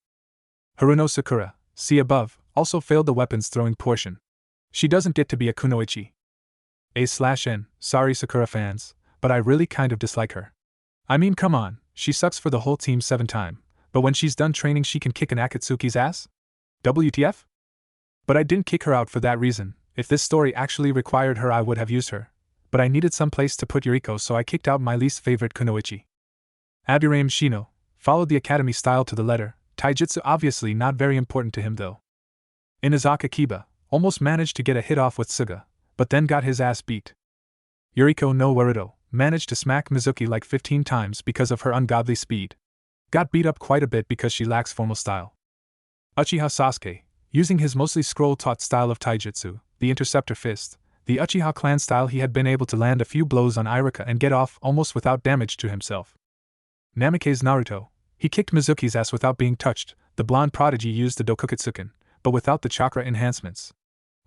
Haruno Sakura, see above, also failed the weapons throwing portion. She doesn't get to be a kunoichi. A/N, sorry Sakura fans, but I really kind of dislike her. I mean, come on, she sucks for the whole team 7 times, but when she's done training she can kick an Akatsuki's ass? WTF? But I didn't kick her out for that reason. If this story actually required her I would have used her, but I needed some place to put Yuriko, so I kicked out my least favorite kunoichi. Aburaim Shino followed the academy style to the letter, taijutsu obviously not very important to him though. Inazaka Kiba almost managed to get a hit off with Suga, but then got his ass beat. Yuriko no Waruto managed to smack Mizuki like 15 times because of her ungodly speed. Got beat up quite a bit because she lacks formal style. Uchiha Sasuke, using his mostly scroll-taught style of taijutsu, the interceptor fist, the Uchiha clan style, he had been able to land a few blows on Irika and get off almost without damage to himself. Namikaze Naruto, he kicked Mizuki's ass without being touched. The blonde prodigy used the Dokuketsuken, but without the chakra enhancements.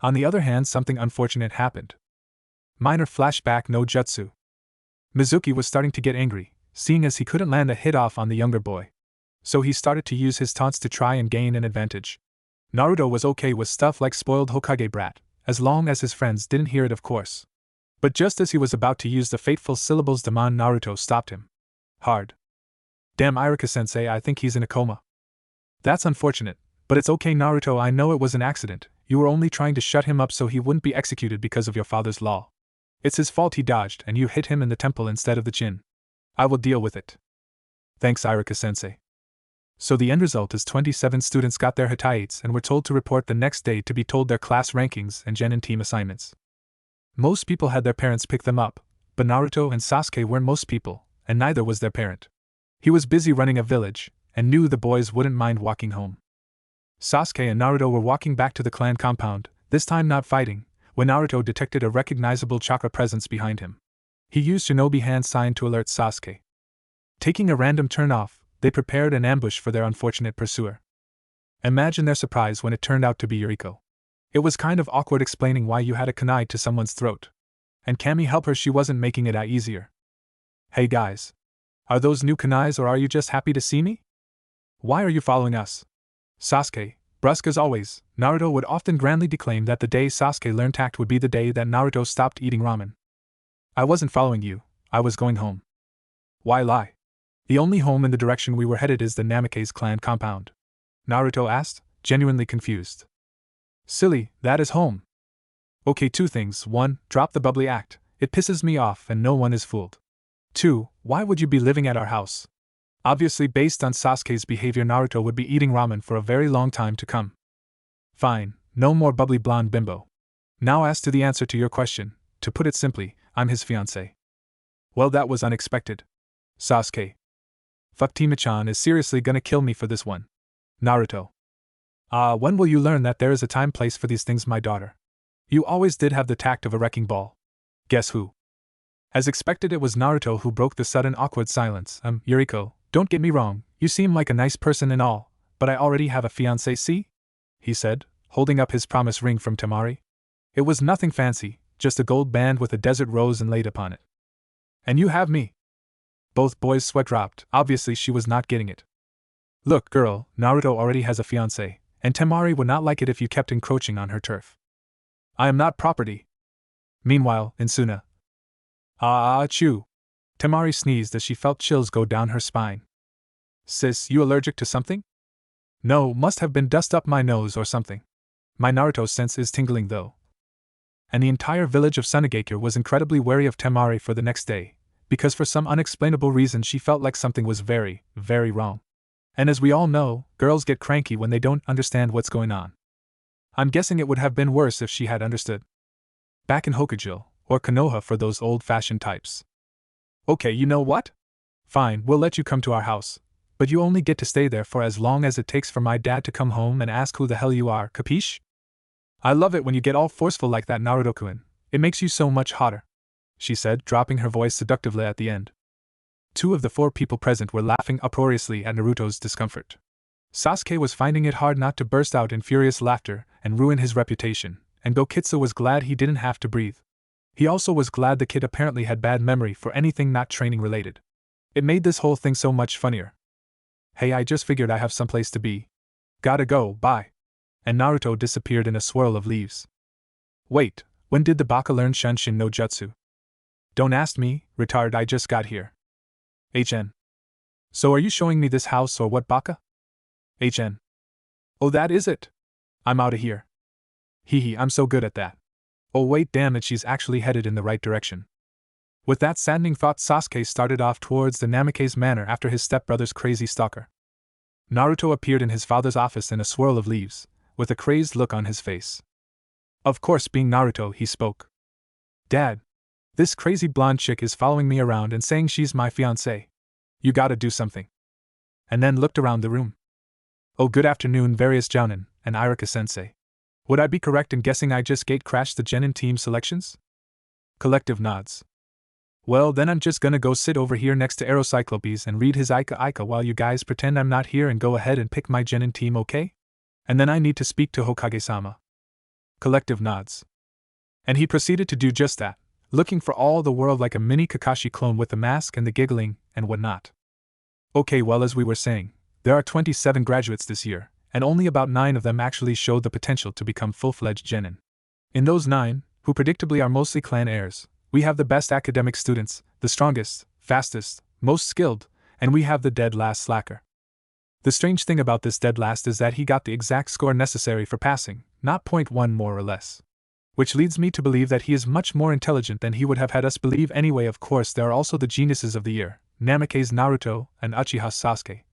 On the other hand, something unfortunate happened. Minor flashback no jutsu. Mizuki was starting to get angry, seeing as he couldn't land a hit off on the younger boy. So he started to use his taunts to try and gain an advantage. Naruto was okay with stuff like spoiled Hokage brat, as long as his friends didn't hear it, of course. But just as he was about to use the fateful syllables Demon, Naruto stopped him. Hard. Damn, Irika-sensei, I think he's in a coma. That's unfortunate, but it's okay, Naruto, I know it was an accident. You were only trying to shut him up so he wouldn't be executed because of your father's law. It's his fault he dodged and you hit him in the temple instead of the chin. I will deal with it. Thanks, Irika-sensei. So the end result is 27 students got their hitaites and were told to report the next day to be told their class rankings and genin team assignments. Most people had their parents pick them up, but Naruto and Sasuke weren't most people, and neither was their parent. He was busy running a village, and knew the boys wouldn't mind walking home. Sasuke and Naruto were walking back to the clan compound, this time not fighting, when Naruto detected a recognizable chakra presence behind him. He used shinobi hand sign to alert Sasuke. Taking a random turn off, they prepared an ambush for their unfortunate pursuer. Imagine their surprise when it turned out to be Yuriko. It was kind of awkward explaining why you had a kunai to someone's throat. And Cammy help her, she wasn't making it easier. Hey guys. Are those new kunais or are you just happy to see me? Why are you following us? Sasuke, brusque as always, Naruto would often grandly declaim that the day Sasuke learned tact would be the day that Naruto stopped eating ramen. I wasn't following you, I was going home. Why lie? The only home in the direction we were headed is the Namikaze clan compound. Naruto asked, genuinely confused. Silly, that is home. Okay, two things. 1. Drop the bubbly act. It pisses me off and no one is fooled. 2. Why would you be living at our house? Obviously, based on Sasuke's behavior, Naruto would be eating ramen for a very long time to come. Fine, no more bubbly blonde bimbo. Now as to the answer to your question, to put it simply, I'm his fiancé. Well, that was unexpected. Sasuke. Fuck Tima-chan is seriously gonna kill me for this one. Naruto. When will you learn that there is a time-place for these things, my daughter? You always did have the tact of a wrecking ball. Guess who? As expected, it was Naruto who broke the sudden awkward silence. Yuriko, don't get me wrong, you seem like a nice person and all, but I already have a fiancé, see? He said, holding up his promise ring from Temari. It was nothing fancy, just a gold band with a desert rose inlaid upon it. And you have me. Both boys' sweat dropped. Obviously she was not getting it. Look, girl, Naruto already has a fiancé, and Temari would not like it if you kept encroaching on her turf. I am not property. Meanwhile, in Suna. Achoo. Temari sneezed as she felt chills go down her spine. Sis, you allergic to something? No, must have been dust up my nose or something. My Naruto sense is tingling though. And the entire village of Sunagakure was incredibly wary of Temari for the next day, because for some unexplainable reason she felt like something was very, very wrong. And as we all know, girls get cranky when they don't understand what's going on. I'm guessing it would have been worse if she had understood. Back in Hokujo, or Konoha for those old-fashioned types. Okay, you know what? Fine, we'll let you come to our house, but you only get to stay there for as long as it takes for my dad to come home and ask who the hell you are, capiche? I love it when you get all forceful like that, Naruto-kun. It makes you so much hotter, she said, dropping her voice seductively at the end. 2 of the 4 people present were laughing uproariously at Naruto's discomfort. Sasuke was finding it hard not to burst out in furious laughter and ruin his reputation, and Gokitsu was glad he didn't have to breathe. He also was glad the kid apparently had bad memory for anything not training related. It made this whole thing so much funnier. Hey, I just figured I have someplace to be. Gotta go, bye. And Naruto disappeared in a swirl of leaves. Wait, when did the Baka learn Shunshin no Jutsu? Don't ask me, retard, I just got here. HN. So are you showing me this house or what, Baka? HN. Oh, that is it? I'm outta here. Hee, I'm so good at that. Oh wait, damn it, she's actually headed in the right direction. With that saddening thought, Sasuke started off towards the Namikaze manor after his stepbrother's crazy stalker. Naruto appeared in his father's office in a swirl of leaves, with a crazed look on his face. Of course, being Naruto, he spoke. Dad, this crazy blonde chick is following me around and saying she's my fiancé. You gotta do something. And then looked around the room. Oh, good afternoon, various Jounin, and Irika-sensei. Would I be correct in guessing I just gate-crashed the Genin team selections? Collective nods. Well, then I'm just gonna go sit over here next to Aerocyclopes and read his Ika while you guys pretend I'm not here and go ahead and pick my Genin team, okay? And then I need to speak to Hokage-sama. Collective nods. And he proceeded to do just that, looking for all the world like a mini Kakashi clone with the mask and the giggling and whatnot. Okay, well, as we were saying, there are 27 graduates this year, and only about 9 of them actually showed the potential to become full-fledged genin. In those 9, who predictably are mostly clan heirs, we have the best academic students, the strongest, fastest, most skilled, and we have the dead last slacker. The strange thing about this dead last is that he got the exact score necessary for passing, not .1 more or less. Which leads me to believe that he is much more intelligent than he would have had us believe anyway. Of course, there are also the geniuses of the year, Namikaze Naruto and Uchiha Sasuke.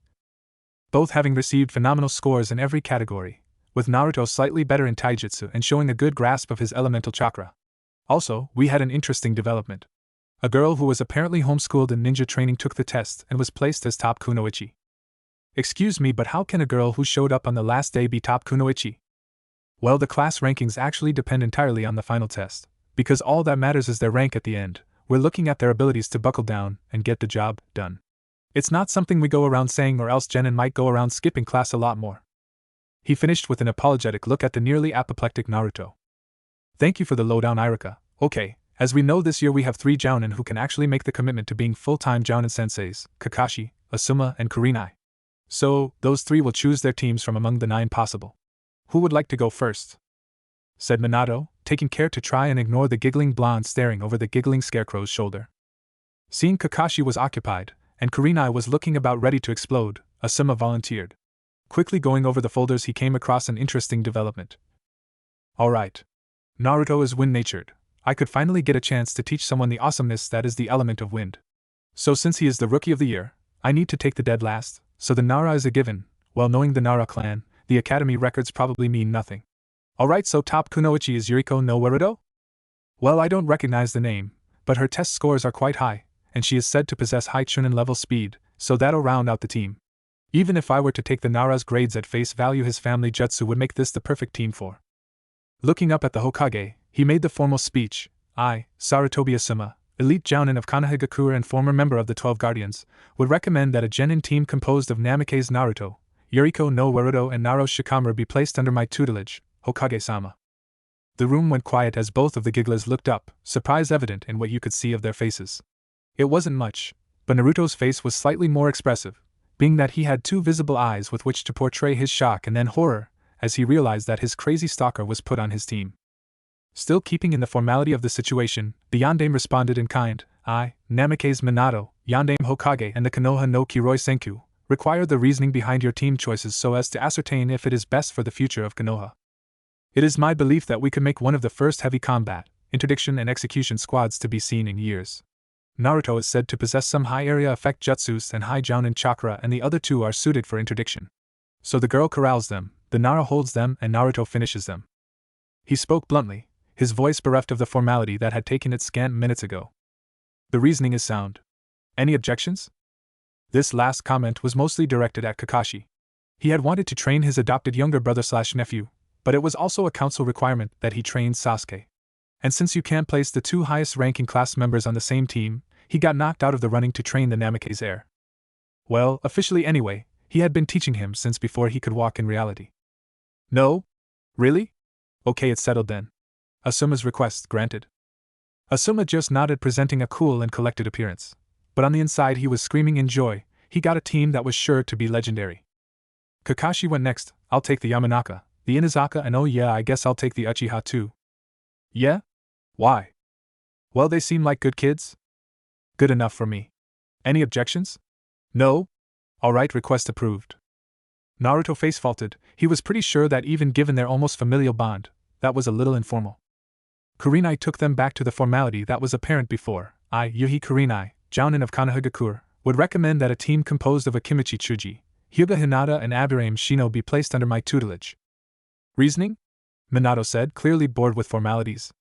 Both having received phenomenal scores in every category, with Naruto slightly better in taijutsu and showing a good grasp of his elemental chakra. Also, we had an interesting development. A girl who was apparently homeschooled in ninja training took the test and was placed as top kunoichi. Excuse me, but how can a girl who showed up on the last day be top kunoichi? Well, the class rankings actually depend entirely on the final test, because all that matters is their rank at the end. We're looking at their abilities to buckle down and get the job done. It's not something we go around saying, or else Genin might go around skipping class a lot more. He finished with an apologetic look at the nearly apoplectic Naruto. Thank you for the lowdown, Irika. Okay, as we know, this year we have 3 Jounin who can actually make the commitment to being full-time Jounin senseis, Kakashi, Asuma, and Kurenai. So, those 3 will choose their teams from among the 9 possible. Who would like to go first? Said Minato, taking care to try and ignore the giggling blonde staring over the giggling scarecrow's shoulder. Seeing Kakashi was occupied, and Kurenai was looking about ready to explode, Asuma volunteered. Quickly going over the folders, he came across an interesting development. Alright. Naruto is wind-natured. I could finally get a chance to teach someone the awesomeness that is the element of wind. So since he is the Rookie of the Year, I need to take the dead last, so the Nara is a given. Well, knowing the Nara clan, the academy records probably mean nothing. Alright, so top kunoichi is Yuriko no Naruto? Well, I don't recognize the name, but her test scores are quite high, and she is said to possess high Chunin level speed, so that'll round out the team. Even if I were to take the Nara's grades at face value, his family jutsu would make this the perfect team for. Looking up at the Hokage, he made the formal speech. I, Sarutobi Asuma, elite jounin of Konohagakure and former member of the 12 Guardians, would recommend that a genin team composed of Namikaze Naruto, Yuriko no Naruto and Naruto Shikamaru be placed under my tutelage, Hokage-sama. The room went quiet as both of the gigglers looked up, surprise evident in what you could see of their faces. It wasn't much, but Naruto's face was slightly more expressive, being that he had two visible eyes with which to portray his shock and then horror, as he realized that his crazy stalker was put on his team. Still keeping in the formality of the situation, the Yandame responded in kind. I, Namikaze Minato, Yandame Hokage and the Konoha no Kiroi Senku, require the reasoning behind your team choices so as to ascertain if it is best for the future of Konoha. It is my belief that we could make one of the first heavy combat, interdiction and execution squads to be seen in years. Naruto is said to possess some high area effect jutsus and high jounin chakra, and the other two are suited for interdiction. So the girl corrals them, the Nara holds them, and Naruto finishes them. He spoke bluntly, his voice bereft of the formality that had taken it scant minutes ago. The reasoning is sound. Any objections? This last comment was mostly directed at Kakashi. He had wanted to train his adopted younger brother/nephew, but it was also a council requirement that he train Sasuke. And since you can't place the two highest ranking class members on the same team, he got knocked out of the running to train the Namikaze heir. Well, officially anyway, he had been teaching him since before he could walk in reality. No? Really? Okay, it's settled then. Asuma's request granted. Asuma just nodded, presenting a cool and collected appearance. But on the inside he was screaming in joy. He got a team that was sure to be legendary. Kakashi went next. I'll take the Yamanaka, the Inazaka, and oh yeah, I guess I'll take the Uchiha too. Yeah? Why? Well, they seem like good kids. Good enough for me. Any objections? No? Alright, request approved. Naruto face faulted. He was pretty sure that even given their almost familial bond, that was a little informal. Kurenai took them back to the formality that was apparent before. I, Yuhi Kurenai, jounin of Konohagakure, would recommend that a team composed of Akimichi Chuji, Hyuga Hinata and Abirame Shino be placed under my tutelage. Reasoning? Minato said, clearly bored with formalities.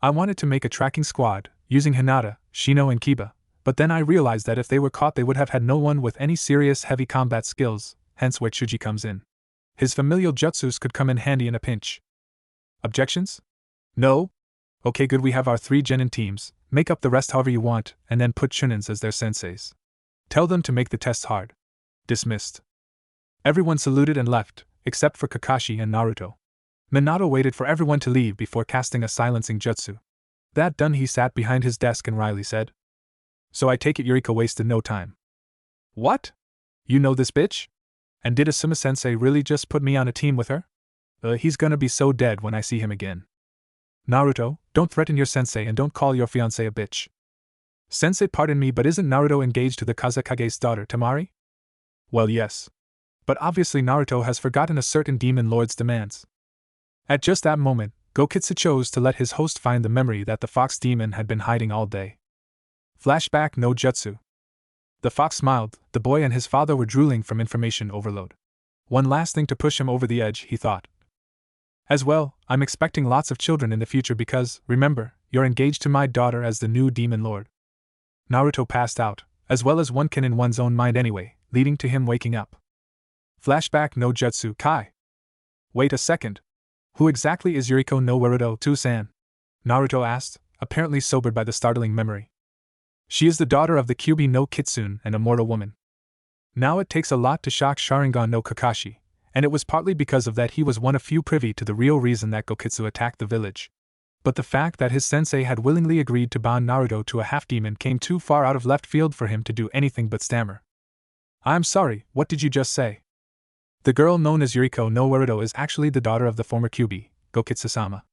I wanted to make a tracking squad, using Hinata, Shino and Kiba, but then I realized that if they were caught they would have had no one with any serious heavy combat skills, hence where Chuji comes in. His familial jutsus could come in handy in a pinch. Objections? No? Okay, good, we have our 3 genin teams, make up the rest however you want, and then put chunins as their senseis. Tell them to make the tests hard. Dismissed. Everyone saluted and left, except for Kakashi and Naruto. Minato waited for everyone to leave before casting a silencing jutsu. That done, he sat behind his desk and wryly said, So I take it Yuriko wasted no time. What? You know this bitch? And did Asuma-sensei really just put me on a team with her? He's gonna be so dead when I see him again. Naruto, don't threaten your sensei and don't call your fiancée a bitch. Sensei, pardon me, but isn't Naruto engaged to the Kazekage's daughter, Temari? Well, yes. But obviously Naruto has forgotten a certain demon lord's demands. At just that moment, Gokitsu chose to let his host find the memory that the fox demon had been hiding all day. Flashback no jutsu. The fox smiled. The boy and his father were drooling from information overload. One last thing to push him over the edge, he thought. As well, I'm expecting lots of children in the future because, remember, you're engaged to my daughter as the new demon lord. Naruto passed out, as well as one can in one's own mind anyway, leading to him waking up. Flashback no jutsu kai. Wait a second. Who exactly is Yuriko no Naruto to-san? Naruto asked, apparently sobered by the startling memory. She is the daughter of the Kyuubi no Kitsune and a mortal woman. Now it takes a lot to shock Sharingan no Kakashi, and it was partly because of that he was one of few privy to the real reason that Gokitsu attacked the village. But the fact that his sensei had willingly agreed to bond Naruto to a half-demon came too far out of left field for him to do anything but stammer. I'm sorry, what did you just say? The girl known as Yuriko no Naruto is actually the daughter of the former Kyuubi, Gokitsu-sama.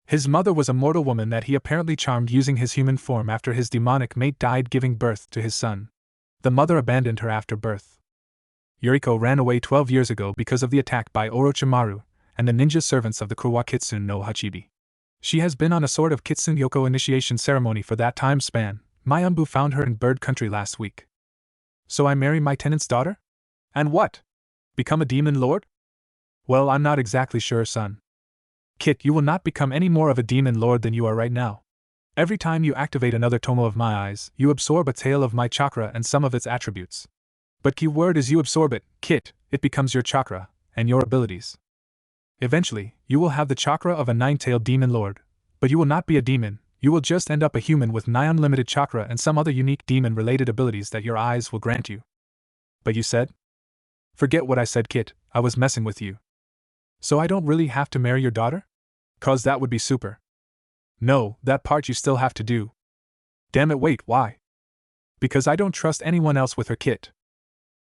His mother was a mortal woman that he apparently charmed using his human form after his demonic mate died giving birth to his son. The mother abandoned her after birth. Yuriko ran away 12 years ago because of the attack by Orochimaru and the ninja servants of the Kurwa Kitsune no Hachibi. She has been on a sort of Kitsune Yoko initiation ceremony for that time span. My umbu found her in Bird Country last week. So I marry my tenant's daughter? And what? Become a demon lord? Well, I'm not exactly sure, son. Kit, you will not become any more of a demon lord than you are right now. Every time you activate another tomo of my eyes, you absorb a tail of my chakra and some of its attributes. But key word is you absorb it, Kit, it becomes your chakra, and your abilities. Eventually, you will have the chakra of a nine-tailed demon lord, but you will not be a demon, you will just end up a human with nigh unlimited chakra and some other unique demon-related abilities that your eyes will grant you. But you said? Forget what I said, Kit, I was messing with you. So I don't really have to marry your daughter? 'Cause that would be super. No, that part you still have to do. Damn it, wait, why? Because I don't trust anyone else with her, Kit.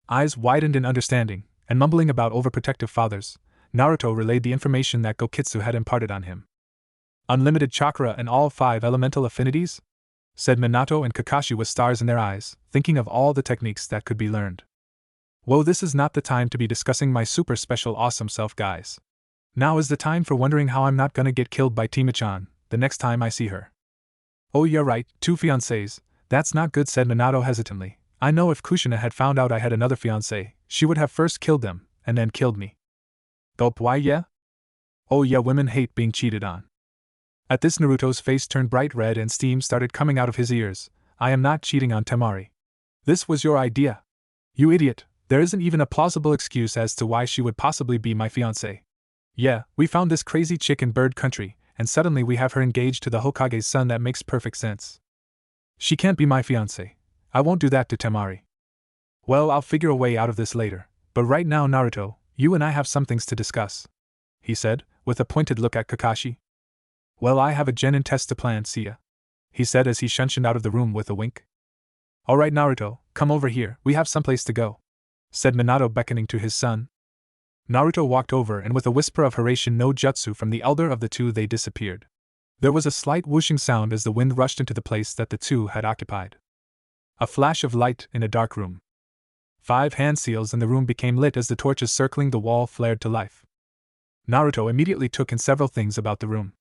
Eyes widened in understanding, and mumbling about overprotective fathers, Naruto relayed the information that Gokitsu had imparted on him. Unlimited chakra and all 5 elemental affinities? Said Minato and Kakashi with stars in their eyes, thinking of all the techniques that could be learned. Whoa, this is not the time to be discussing my super special awesome self, guys. Now is the time for wondering how I'm not gonna get killed by Tima-chan the next time I see her. Oh yeah right, 2 fiancés, that's not good, said Minato hesitantly. I know if Kushina had found out I had another fiancé, she would have first killed them, and then killed me. Gulp, why yeah? Oh yeah, women hate being cheated on. At this, Naruto's face turned bright red and steam started coming out of his ears. I am not cheating on Temari. This was your idea. You idiot, there isn't even a plausible excuse as to why she would possibly be my fiancé. Yeah, we found this crazy chick in Bird Country, and suddenly we have her engaged to the Hokage's son. That makes perfect sense. She can't be my fiancé. I won't do that to Temari. Well, I'll figure a way out of this later, but right now, Naruto, you and I have some things to discuss, he said, with a pointed look at Kakashi. Well, I have a genin test to plan, see ya, he said as he shunshined out of the room with a wink. Alright, Naruto, come over here, we have someplace to go, said Minato, beckoning to his son. Naruto walked over, and with a whisper of Hiraishin no Jutsu from the elder of the two, they disappeared. There was a slight whooshing sound as the wind rushed into the place that the two had occupied. A flash of light in a dark room. 5 hand seals in the room became lit as the torches circling the wall flared to life. Naruto immediately took in several things about the room.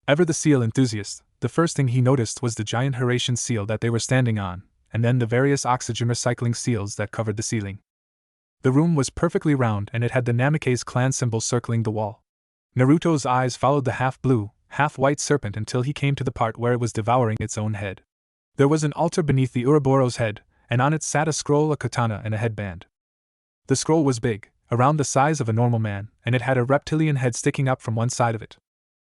Ever the seal enthusiast, the first thing he noticed was the giant Hiraishin seal that they were standing on, and then the various oxygen recycling seals that covered the ceiling. The room was perfectly round and it had the Namikaze clan symbol circling the wall. Naruto's eyes followed the half-blue, half-white serpent until he came to the part where it was devouring its own head. There was an altar beneath the Ouroboros head, and on it sat a scroll, a katana, and a headband. The scroll was big, around the size of a normal man, and it had a reptilian head sticking up from one side of it.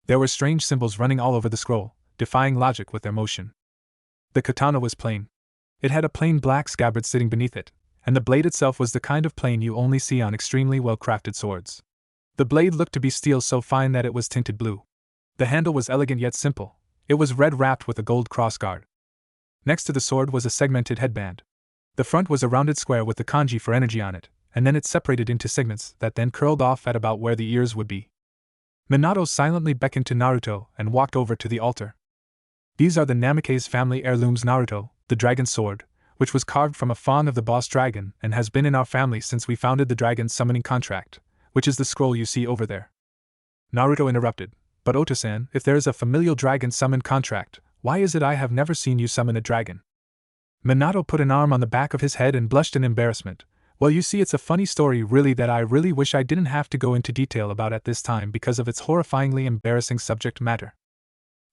There were strange symbols running all over the scroll, defying logic with their motion. The katana was plain. It had a plain black scabbard sitting beneath it, and the blade itself was the kind of plane you only see on extremely well-crafted swords. The blade looked to be steel so fine that it was tinted blue. The handle was elegant yet simple. It was red wrapped with a gold crossguard. Next to the sword was a segmented headband. The front was a rounded square with the kanji for energy on it, and then it separated into segments that then curled off at about where the ears would be. Minato silently beckoned to Naruto and walked over to the altar. These are the Namikaze family heirlooms, Naruto, the dragon sword, which was carved from a fawn of the boss dragon and has been in our family since we founded the dragon summoning contract, which is the scroll you see over there. Naruto interrupted, but Ota-san, if there is a familial dragon summon contract, why is it I have never seen you summon a dragon? Minato put an arm on the back of his head and blushed in embarrassment. Well, you see, it's a funny story really that I really wish I didn't have to go into detail about at this time because of its horrifyingly embarrassing subject matter.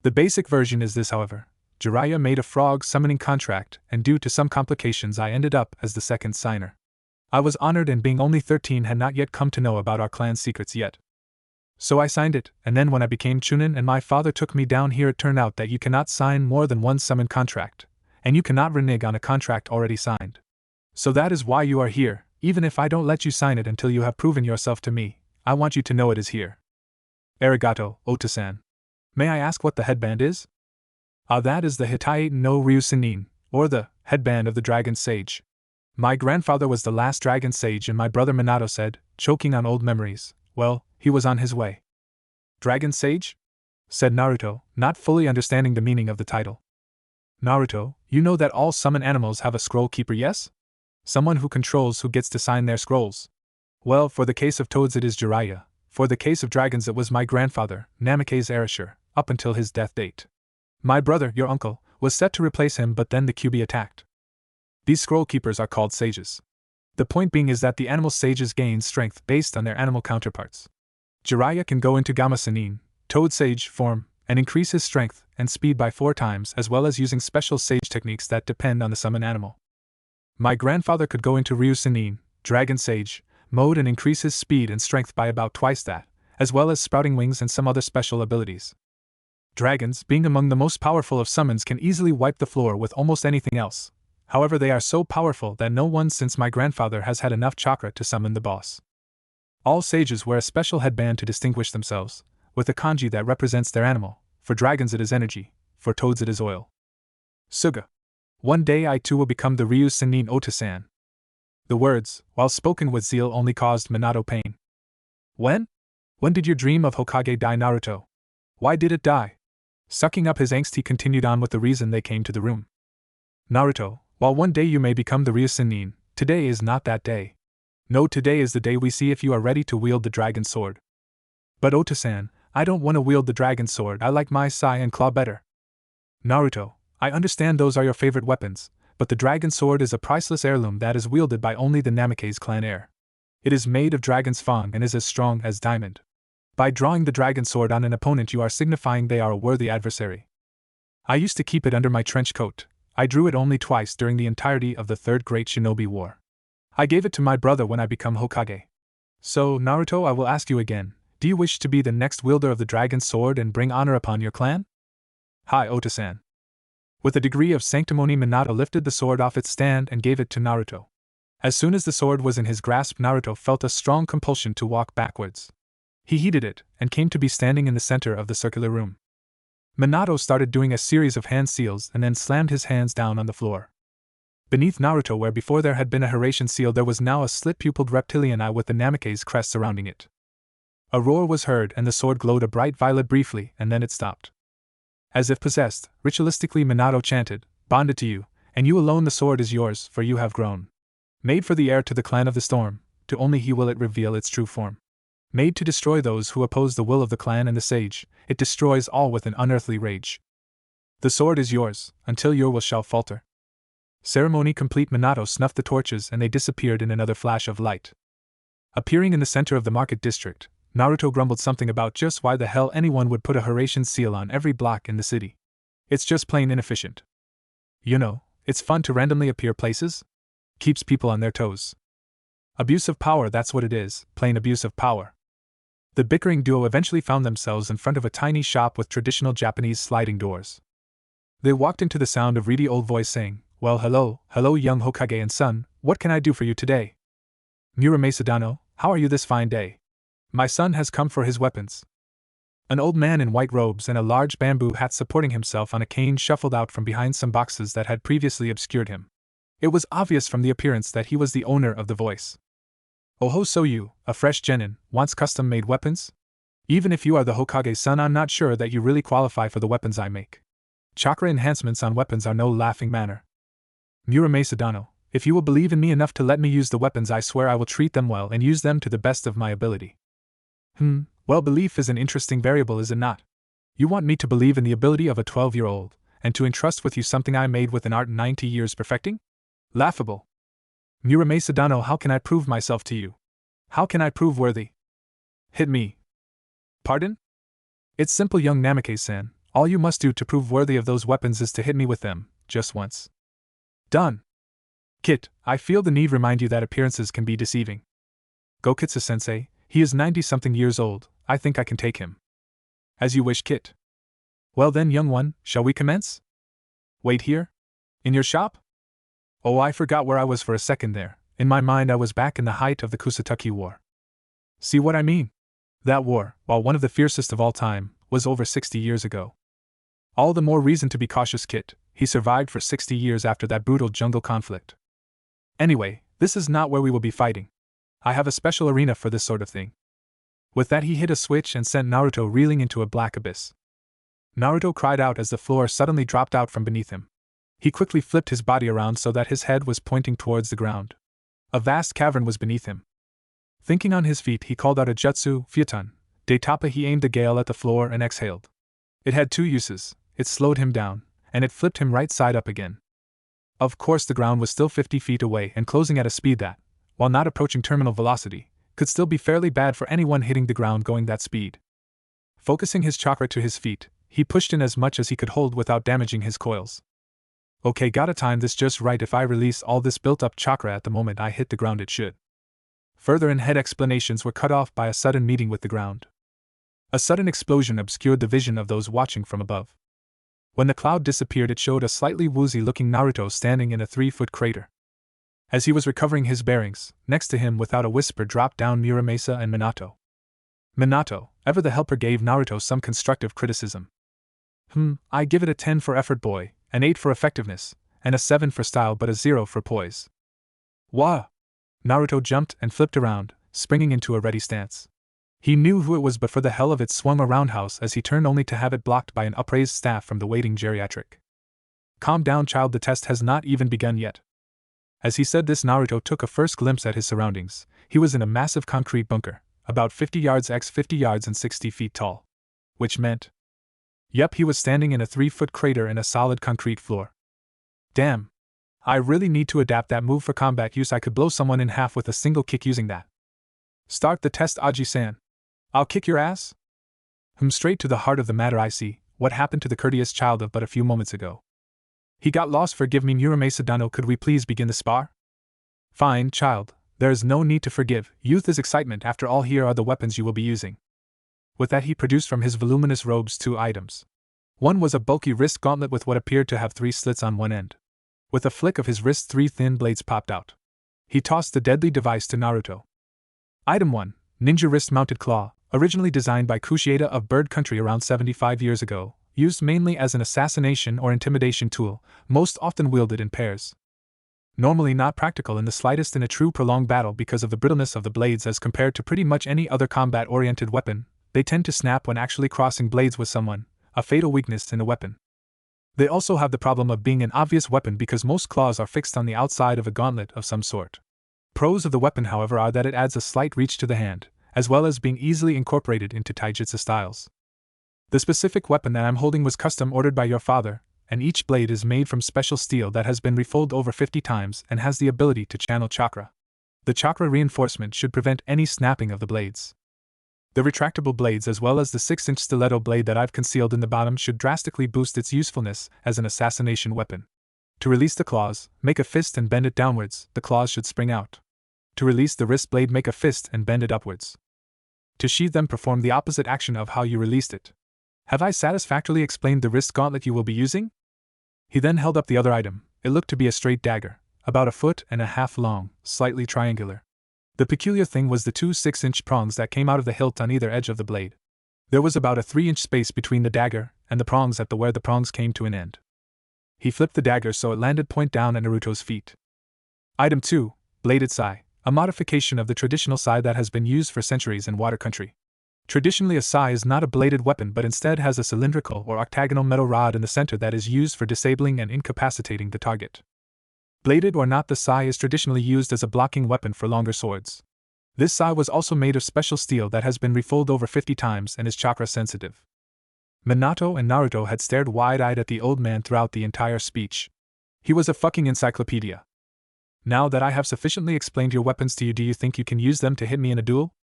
The basic version is this, however. Jiraiya made a frog summoning contract, and due to some complications I ended up as the second signer. I was honored, and being only 13 had not yet come to know about our clan's secrets yet. So I signed it, and then when I became Chunin and my father took me down here, it turned out that you cannot sign more than one summon contract, and you cannot renege on a contract already signed. So that is why you are here. Even if I don't let you sign it until you have proven yourself to me, I want you to know it is here. Arigato, Ota-san. May I ask what the headband is? That is the Hitae no Ryusenin, or the headband of the dragon sage. My grandfather was the last dragon sage, and my brother Minato said, choking on old memories, well, he was on his way. Dragon sage? Said Naruto, not fully understanding the meaning of the title. Naruto, you know that all summon animals have a scroll keeper, yes? Someone who controls who gets to sign their scrolls. Well, for the case of toads it is Jiraiya. For the case of dragons it was my grandfather, Namake's Erasure, up until his death date. My brother, your uncle, was set to replace him, but then the Kyuubi attacked. These scroll keepers are called sages. The point being is that the animal sages gain strength based on their animal counterparts. Jiraiya can go into Gamma Sennin, Toad Sage form, and increase his strength and speed by 4 times, as well as using special sage techniques that depend on the summon animal. My grandfather could go into Ryu Sennin, Dragon Sage, mode and increase his speed and strength by about twice that, as well as sprouting wings and some other special abilities. Dragons, being among the most powerful of summons, can easily wipe the floor with almost anything else. However, they are so powerful that no one since my grandfather has had enough chakra to summon the boss. All sages wear a special headband to distinguish themselves, with a kanji that represents their animal. For dragons it is energy, for toads it is oil. Suga. One day I too will become the Ryu Sennin Otasan. The words, while spoken with zeal, only caused Minato pain. When? When did your dream of Hokage die, Naruto? Why did it die? Sucking up his angst, he continued on with the reason they came to the room. Naruto, while one day you may become the Ryu Sennin, today is not that day. No, today is the day we see if you are ready to wield the dragon sword. But Otasan, I don't want to wield the dragon sword, I like my sai and claw better. Naruto, I understand those are your favorite weapons, but the dragon sword is a priceless heirloom that is wielded by only the Namake's clan heir. It is made of dragon's fang and is as strong as diamond. By drawing the dragon sword on an opponent you are signifying they are a worthy adversary. I used to keep it under my trench coat. I drew it only twice during the entirety of the Third Great Shinobi War. I gave it to my brother when I become Hokage. So, Naruto, I will ask you again, do you wish to be the next wielder of the dragon sword and bring honor upon your clan? Hi, Otasan. With a degree of sanctimony, Minato lifted the sword off its stand and gave it to Naruto. As soon as the sword was in his grasp, Naruto felt a strong compulsion to walk backwards. He heeded it, and came to be standing in the center of the circular room. Minato started doing a series of hand seals and then slammed his hands down on the floor. Beneath Naruto, where before there had been a Horatian seal, there was now a slit-pupiled reptilian eye with the Namake's crest surrounding it. A roar was heard and the sword glowed a bright violet briefly, and then it stopped. As if possessed, ritualistically Minato chanted, "Bonded to you, and you alone the sword is yours, for you have grown. Made for the heir to the clan of the storm, to only he will it reveal its true form. Made to destroy those who oppose the will of the clan and the sage, it destroys all with an unearthly rage. The sword is yours, until your will shall falter." Ceremony complete, Minato snuffed the torches and they disappeared in another flash of light. Appearing in the center of the market district, Naruto grumbled something about just why the hell anyone would put a Horatian seal on every block in the city. It's just plain inefficient. You know, it's fun to randomly appear places. Keeps people on their toes. Abuse of power, that's what it is, plain abuse of power. The bickering duo eventually found themselves in front of a tiny shop with traditional Japanese sliding doors. They walked into the sound of reedy old voice saying, "Well, hello young Hokage and son, what can I do for you today? Murame Sadano, how are you this fine day? My son has come for his weapons." An old man in white robes and a large bamboo hat supporting himself on a cane shuffled out from behind some boxes that had previously obscured him. It was obvious from the appearance that he was the owner of the voice. "Oh, so you, a fresh genin, wants custom-made weapons? Even if you are the Hokage's son, I'm not sure that you really qualify for the weapons I make. Chakra enhancements on weapons are no laughing matter. Murame Sadano, if you will believe in me enough to let me use the weapons, I swear I will treat them well and use them to the best of my ability." Well, belief is an interesting variable, is it not? You want me to believe in the ability of a 12-year-old, and to entrust with you something I made with an art 90 years perfecting? Laughable. Murame Sadano, how can I prove myself to you? How can I prove worthy? Hit me. Pardon? It's simple, young Namake-san. All you must do to prove worthy of those weapons is to hit me with them, just once. Done. Kit, I feel the need remind you that appearances can be deceiving. Gokitsu-sensei, he is 90-something years old, I think I can take him. As you wish, Kit. Well then, young one, shall we commence? Wait here? In your shop? Oh, I forgot where I was for a second there. In my mind I was back in the height of the Kusataki War. See what I mean? That war, while one of the fiercest of all time, was over 60 years ago. All the more reason to be cautious, Kit. He survived for 60 years after that brutal jungle conflict. Anyway, this is not where we will be fighting. I have a special arena for this sort of thing. With that he hit a switch and sent Naruto reeling into a black abyss. Naruto cried out as the floor suddenly dropped out from beneath him. He quickly flipped his body around so that his head was pointing towards the ground. A vast cavern was beneath him. Thinking on his feet, he called out a jutsu, Futon. De Tapa, he aimed the gale at the floor and exhaled. It had two uses: it slowed him down, and it flipped him right side up again. Of course, the ground was still 50 feet away and closing at a speed that, while not approaching terminal velocity, could still be fairly bad for anyone hitting the ground going that speed. Focusing his chakra to his feet, he pushed in as much as he could hold without damaging his coils. Okay, gotta time this just right. If I release all this built-up chakra at the moment I hit the ground, it should. Further in-head explanations were cut off by a sudden meeting with the ground. A sudden explosion obscured the vision of those watching from above. When the cloud disappeared, it showed a slightly woozy-looking Naruto standing in a 3-foot crater. As he was recovering his bearings, next to him without a whisper dropped down Muramasa and Minato. Minato, ever the helper, gave Naruto some constructive criticism. I give it a 10 for effort, boy, an 8 for effectiveness, and a 7 for style, but a 0 for poise. Wah! Naruto jumped and flipped around, springing into a ready stance. He knew who it was, but for the hell of it swung a roundhouse as he turned, only to have it blocked by an upraised staff from the waiting geriatric. Calm down, child, the test has not even begun yet. As he said this, Naruto took a first glimpse at his surroundings. He was in a massive concrete bunker, about 50 yards x 50 yards and 60 feet tall. Which meant, yep, he was standing in a 3-foot crater in a solid concrete floor. Damn. I really need to adapt that move for combat use. I could blow someone in half with a single kick using that. Start the test, Aji-san. I'll kick your ass? Straight to the heart of the matter. I see. What happened to the courteous child of but a few moments ago? He got lost. Forgive me, Muramasa Dano. Could we please begin the spar? Fine, child. There is no need to forgive. Youth is excitement. After all, here are the weapons you will be using. With that, he produced from his voluminous robes 2 items. One was a bulky wrist gauntlet with what appeared to have 3 slits on one end. With a flick of his wrist, 3 thin blades popped out. He tossed the deadly device to Naruto. Item 1. Ninja Wrist-Mounted Claw, originally designed by Kushieda of Bird Country around 75 years ago, used mainly as an assassination or intimidation tool, most often wielded in pairs. Normally not practical in the slightest in a true prolonged battle because of the brittleness of the blades as compared to pretty much any other combat-oriented weapon, they tend to snap when actually crossing blades with someone, a fatal weakness in a weapon. They also have the problem of being an obvious weapon because most claws are fixed on the outside of a gauntlet of some sort. Pros of the weapon, however, are that it adds a slight reach to the hand, as well as being easily incorporated into taijutsu styles. The specific weapon that I'm holding was custom ordered by your father, and each blade is made from special steel that has been refolded over 50 times and has the ability to channel chakra. The chakra reinforcement should prevent any snapping of the blades. The retractable blades as well as the 6-inch stiletto blade that I've concealed in the bottom should drastically boost its usefulness as an assassination weapon. To release the claws, make a fist and bend it downwards, the claws should spring out. To release the wrist blade, make a fist and bend it upwards. To sheathe them, perform the opposite action of how you released it. Have I satisfactorily explained the wrist gauntlet you will be using? He then held up the other item. It looked to be a straight dagger, about 1.5 feet long, slightly triangular. The peculiar thing was the 2 6-inch prongs that came out of the hilt on either edge of the blade. There was about a 3-inch space between the dagger and the prongs at where the prongs came to an end. He flipped the dagger so it landed point down at Naruto's feet. Item 2, Bladed Sai, a modification of the traditional sai that has been used for centuries in Water Country. Traditionally, a sai is not a bladed weapon but instead has a cylindrical or octagonal metal rod in the center that is used for disabling and incapacitating the target. Bladed or not, the sai is traditionally used as a blocking weapon for longer swords. This sai was also made of special steel that has been refolded over 50 times and is chakra sensitive. Minato and Naruto had stared wide-eyed at the old man throughout the entire speech. He was a fucking encyclopedia. Now that I have sufficiently explained your weapons to you, do you think you can use them to hit me in a duel?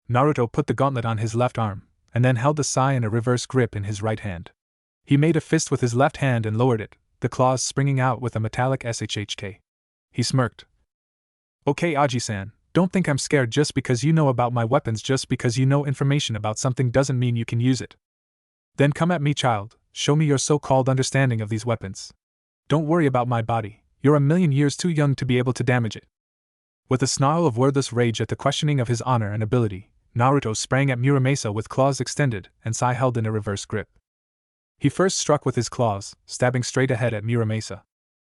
Naruto put the gauntlet on his left arm, and then held the sai in a reverse grip in his right hand. He made a fist with his left hand and lowered it, the claws springing out with a metallic SHHK. He smirked. Okay, Aji-san, don't think I'm scared just because you know about my weapons. Just because you know information about something doesn't mean you can use it. Then come at me, child, show me your so-called understanding of these weapons. Don't worry about my body, you're a million years too young to be able to damage it. With a snarl of wordless rage at the questioning of his honor and ability, Naruto sprang at Muramasa with claws extended and sai held in a reverse grip. He first struck with his claws, stabbing straight ahead at Muramasa.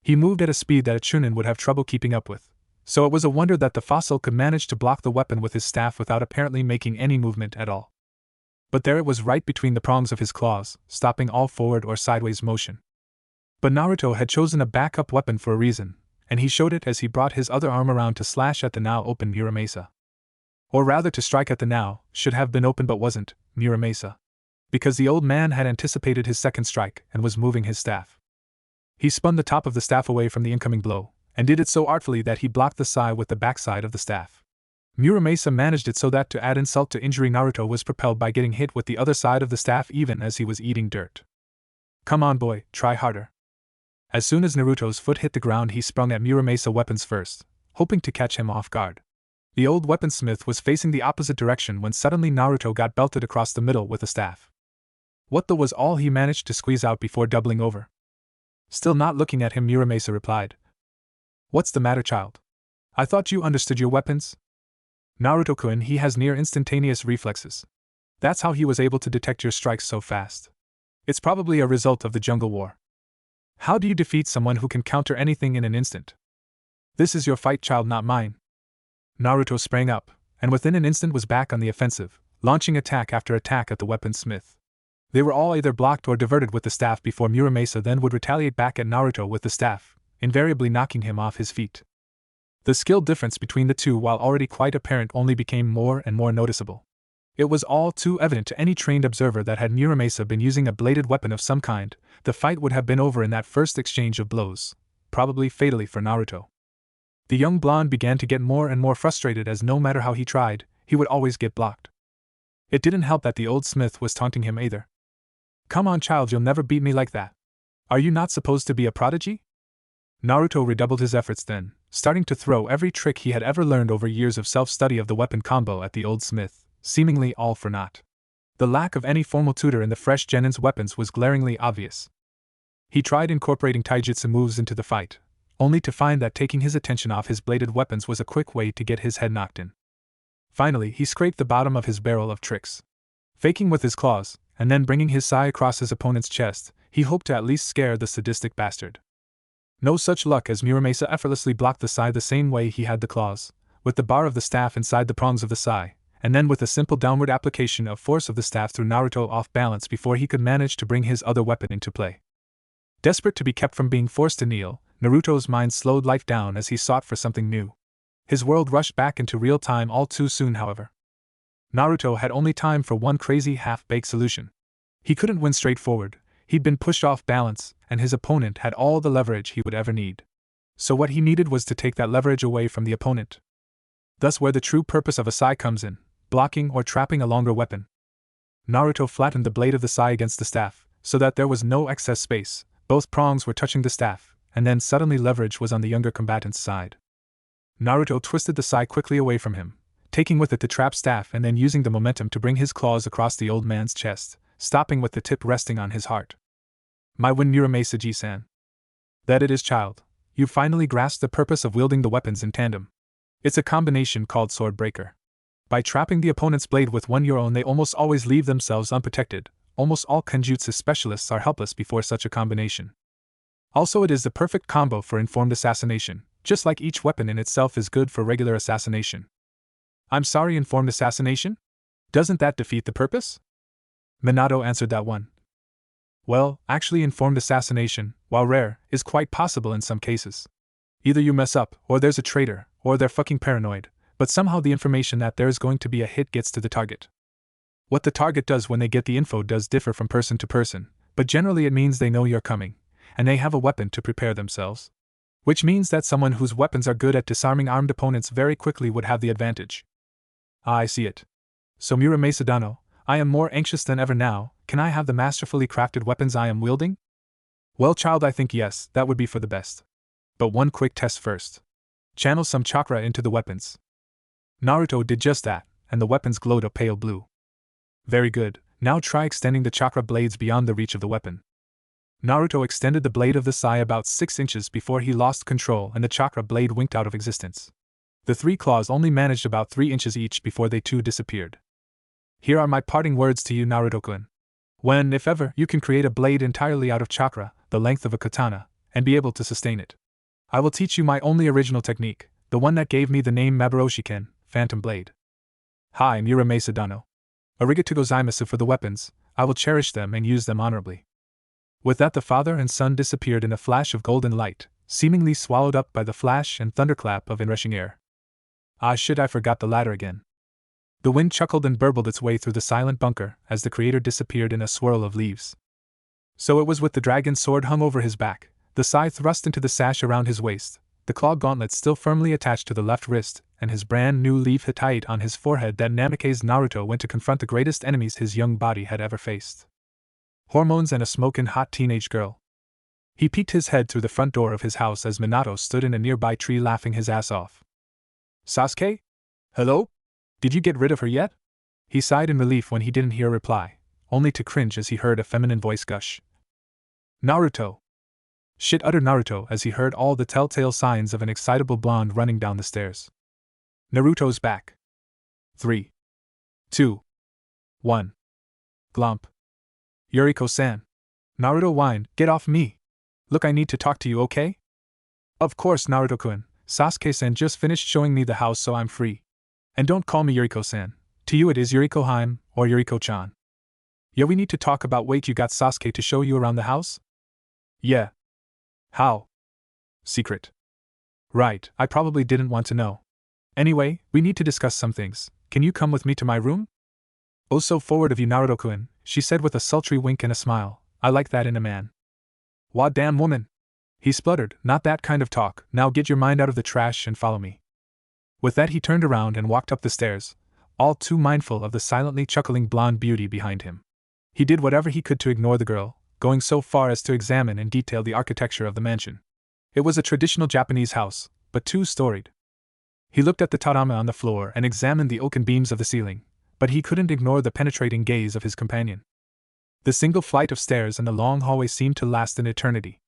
He moved at a speed that a chunin would have trouble keeping up with, so it was a wonder that the fossil could manage to block the weapon with his staff without apparently making any movement at all. But there it was right between the prongs of his claws, stopping all forward or sideways motion. But Naruto had chosen a backup weapon for a reason, and he showed it as he brought his other arm around to slash at the now open Muramasa. Or rather to strike at the now, should have been open but wasn't, Muramasa. Because the old man had anticipated his second strike and was moving his staff. He spun the top of the staff away from the incoming blow, and did it so artfully that he blocked the sai with the backside of the staff. Muramasa managed it so that to add insult to injury Naruto was propelled by getting hit with the other side of the staff even as he was eating dirt. Come on boy, try harder. As soon as Naruto's foot hit the ground he sprung at Muramasa weapons first, hoping to catch him off guard. The old weaponsmith was facing the opposite direction when suddenly Naruto got belted across the middle with a staff. What the was all he managed to squeeze out before doubling over. Still not looking at him, Muramasa replied. What's the matter, child? I thought you understood your weapons? Naruto-kun, he has near instantaneous reflexes. That's how he was able to detect your strikes so fast. It's probably a result of the jungle war. How do you defeat someone who can counter anything in an instant? This is your fight, child, not mine. Naruto sprang up, and within an instant was back on the offensive, launching attack after attack at the weaponsmith. They were all either blocked or diverted with the staff before Muramasa then would retaliate back at Naruto with the staff, invariably knocking him off his feet. The skill difference between the two, while already quite apparent, only became more and more noticeable. It was all too evident to any trained observer that had Muramasa been using a bladed weapon of some kind, the fight would have been over in that first exchange of blows, probably fatally for Naruto. The young blonde began to get more and more frustrated as no matter how he tried, he would always get blocked. It didn't help that the old smith was taunting him either. Come on, child, you'll never beat me like that. Are you not supposed to be a prodigy? Naruto redoubled his efforts then, starting to throw every trick he had ever learned over years of self-study of the weapon combo at the old smith, seemingly all for naught. The lack of any formal tutor in the fresh genin's weapons was glaringly obvious. He tried incorporating taijutsu moves into the fight, only to find that taking his attention off his bladed weapons was a quick way to get his head knocked in. Finally, he scraped the bottom of his barrel of tricks. Faking with his claws, and then bringing his sai across his opponent's chest, he hoped to at least scare the sadistic bastard. No such luck, as Muramasa effortlessly blocked the sai the same way he had the claws, with the bar of the staff inside the prongs of the sai, and then with a simple downward application of force of the staff threw Naruto off balance before he could manage to bring his other weapon into play. Desperate to be kept from being forced to kneel, Naruto's mind slowed life down as he sought for something new. His world rushed back into real time all too soon, however. Naruto had only time for one crazy half-baked solution. He couldn't win straightforward, he'd been pushed off balance, and his opponent had all the leverage he would ever need. So what he needed was to take that leverage away from the opponent. Thus where the true purpose of a sai comes in, blocking or trapping a longer weapon. Naruto flattened the blade of the sai against the staff, so that there was no excess space, both prongs were touching the staff, and then suddenly leverage was on the younger combatant's side. Naruto twisted the sai quickly away from him, taking with it the trap staff and then using the momentum to bring his claws across the old man's chest, stopping with the tip resting on his heart. My win, Muramasa-ji-san. That it is, child. You finally grasped the purpose of wielding the weapons in tandem. It's a combination called sword breaker. By trapping the opponent's blade with one your own, they almost always leave themselves unprotected. Almost all kenjutsu specialists are helpless before such a combination. Also, it is the perfect combo for informed assassination, just like each weapon in itself is good for regular assassination. I'm sorry, informed assassination? Doesn't that defeat the purpose? Minato answered that one. Well, actually, informed assassination, while rare, is quite possible in some cases. Either you mess up, or there's a traitor, or they're fucking paranoid, but somehow the information that there's going to be a hit gets to the target. What the target does when they get the info does differ from person to person, but generally it means they know you're coming, and they have a weapon to prepare themselves. Which means that someone whose weapons are good at disarming armed opponents very quickly would have the advantage. Ah, I see it. So Muramasa-dano, I am more anxious than ever now. Can I have the masterfully crafted weapons I am wielding? Well, child, I think yes, that would be for the best. But one quick test first. Channel some chakra into the weapons. Naruto did just that, and the weapons glowed a pale blue. Very good, now try extending the chakra blades beyond the reach of the weapon. Naruto extended the blade of the sai about 6 inches before he lost control and the chakra blade winked out of existence. The 3 claws only managed about 3 inches each before they too disappeared. Here are my parting words to you, Naruto-kun. When, if ever, you can create a blade entirely out of chakra, the length of a katana, and be able to sustain it, I will teach you my only original technique, the one that gave me the name Mabaroshiken, Phantom Blade. Hi, Muramasa-dano. Arigato gozaimasu for the weapons, I will cherish them and use them honorably. With that, the father and son disappeared in a flash of golden light, seemingly swallowed up by the flash and thunderclap of inrushing air. Ah shit, I forgot the ladder again. The wind chuckled and burbled its way through the silent bunker as the creator disappeared in a swirl of leaves. So it was with the dragon's sword hung over his back, the scythe thrust into the sash around his waist, the claw gauntlet still firmly attached to the left wrist, and his brand new leaf Hittite on his forehead that Namikaze Naruto went to confront the greatest enemies his young body had ever faced. Hormones and a smokin' hot teenage girl. He peeked his head through the front door of his house as Minato stood in a nearby tree laughing his ass off. Sasuke? Hello? Did you get rid of her yet? He sighed in relief when he didn't hear a reply, only to cringe as he heard a feminine voice gush. Naruto! Shit, uttered Naruto as he heard all the telltale signs of an excitable blonde running down the stairs. Naruto's back. 3, 2, 1. Glomp. Yuriko-san. Naruto whined, get off me. Look, I need to talk to you, okay? Of course, Naruto-kun. Sasuke-san just finished showing me the house, so I'm free. And don't call me Yuriko-san. To you it is Yuriko-heim, or Yuriko-chan. Yeah, we need to talk about. Wait, you got Sasuke to show you around the house? Yeah. How? Secret. Right, I probably didn't want to know. Anyway, we need to discuss some things. Can you come with me to my room? Oh, so forward of you, Naruto-kun, she said with a sultry wink and a smile. I like that in a man. Wah damn woman! He spluttered, not that kind of talk, now get your mind out of the trash and follow me. With that he turned around and walked up the stairs, all too mindful of the silently chuckling blonde beauty behind him. He did whatever he could to ignore the girl, going so far as to examine in detail the architecture of the mansion. It was a traditional Japanese house, but two-storied. He looked at the tatami on the floor and examined the oaken beams of the ceiling, but he couldn't ignore the penetrating gaze of his companion. The single flight of stairs and the long hallway seemed to last an eternity.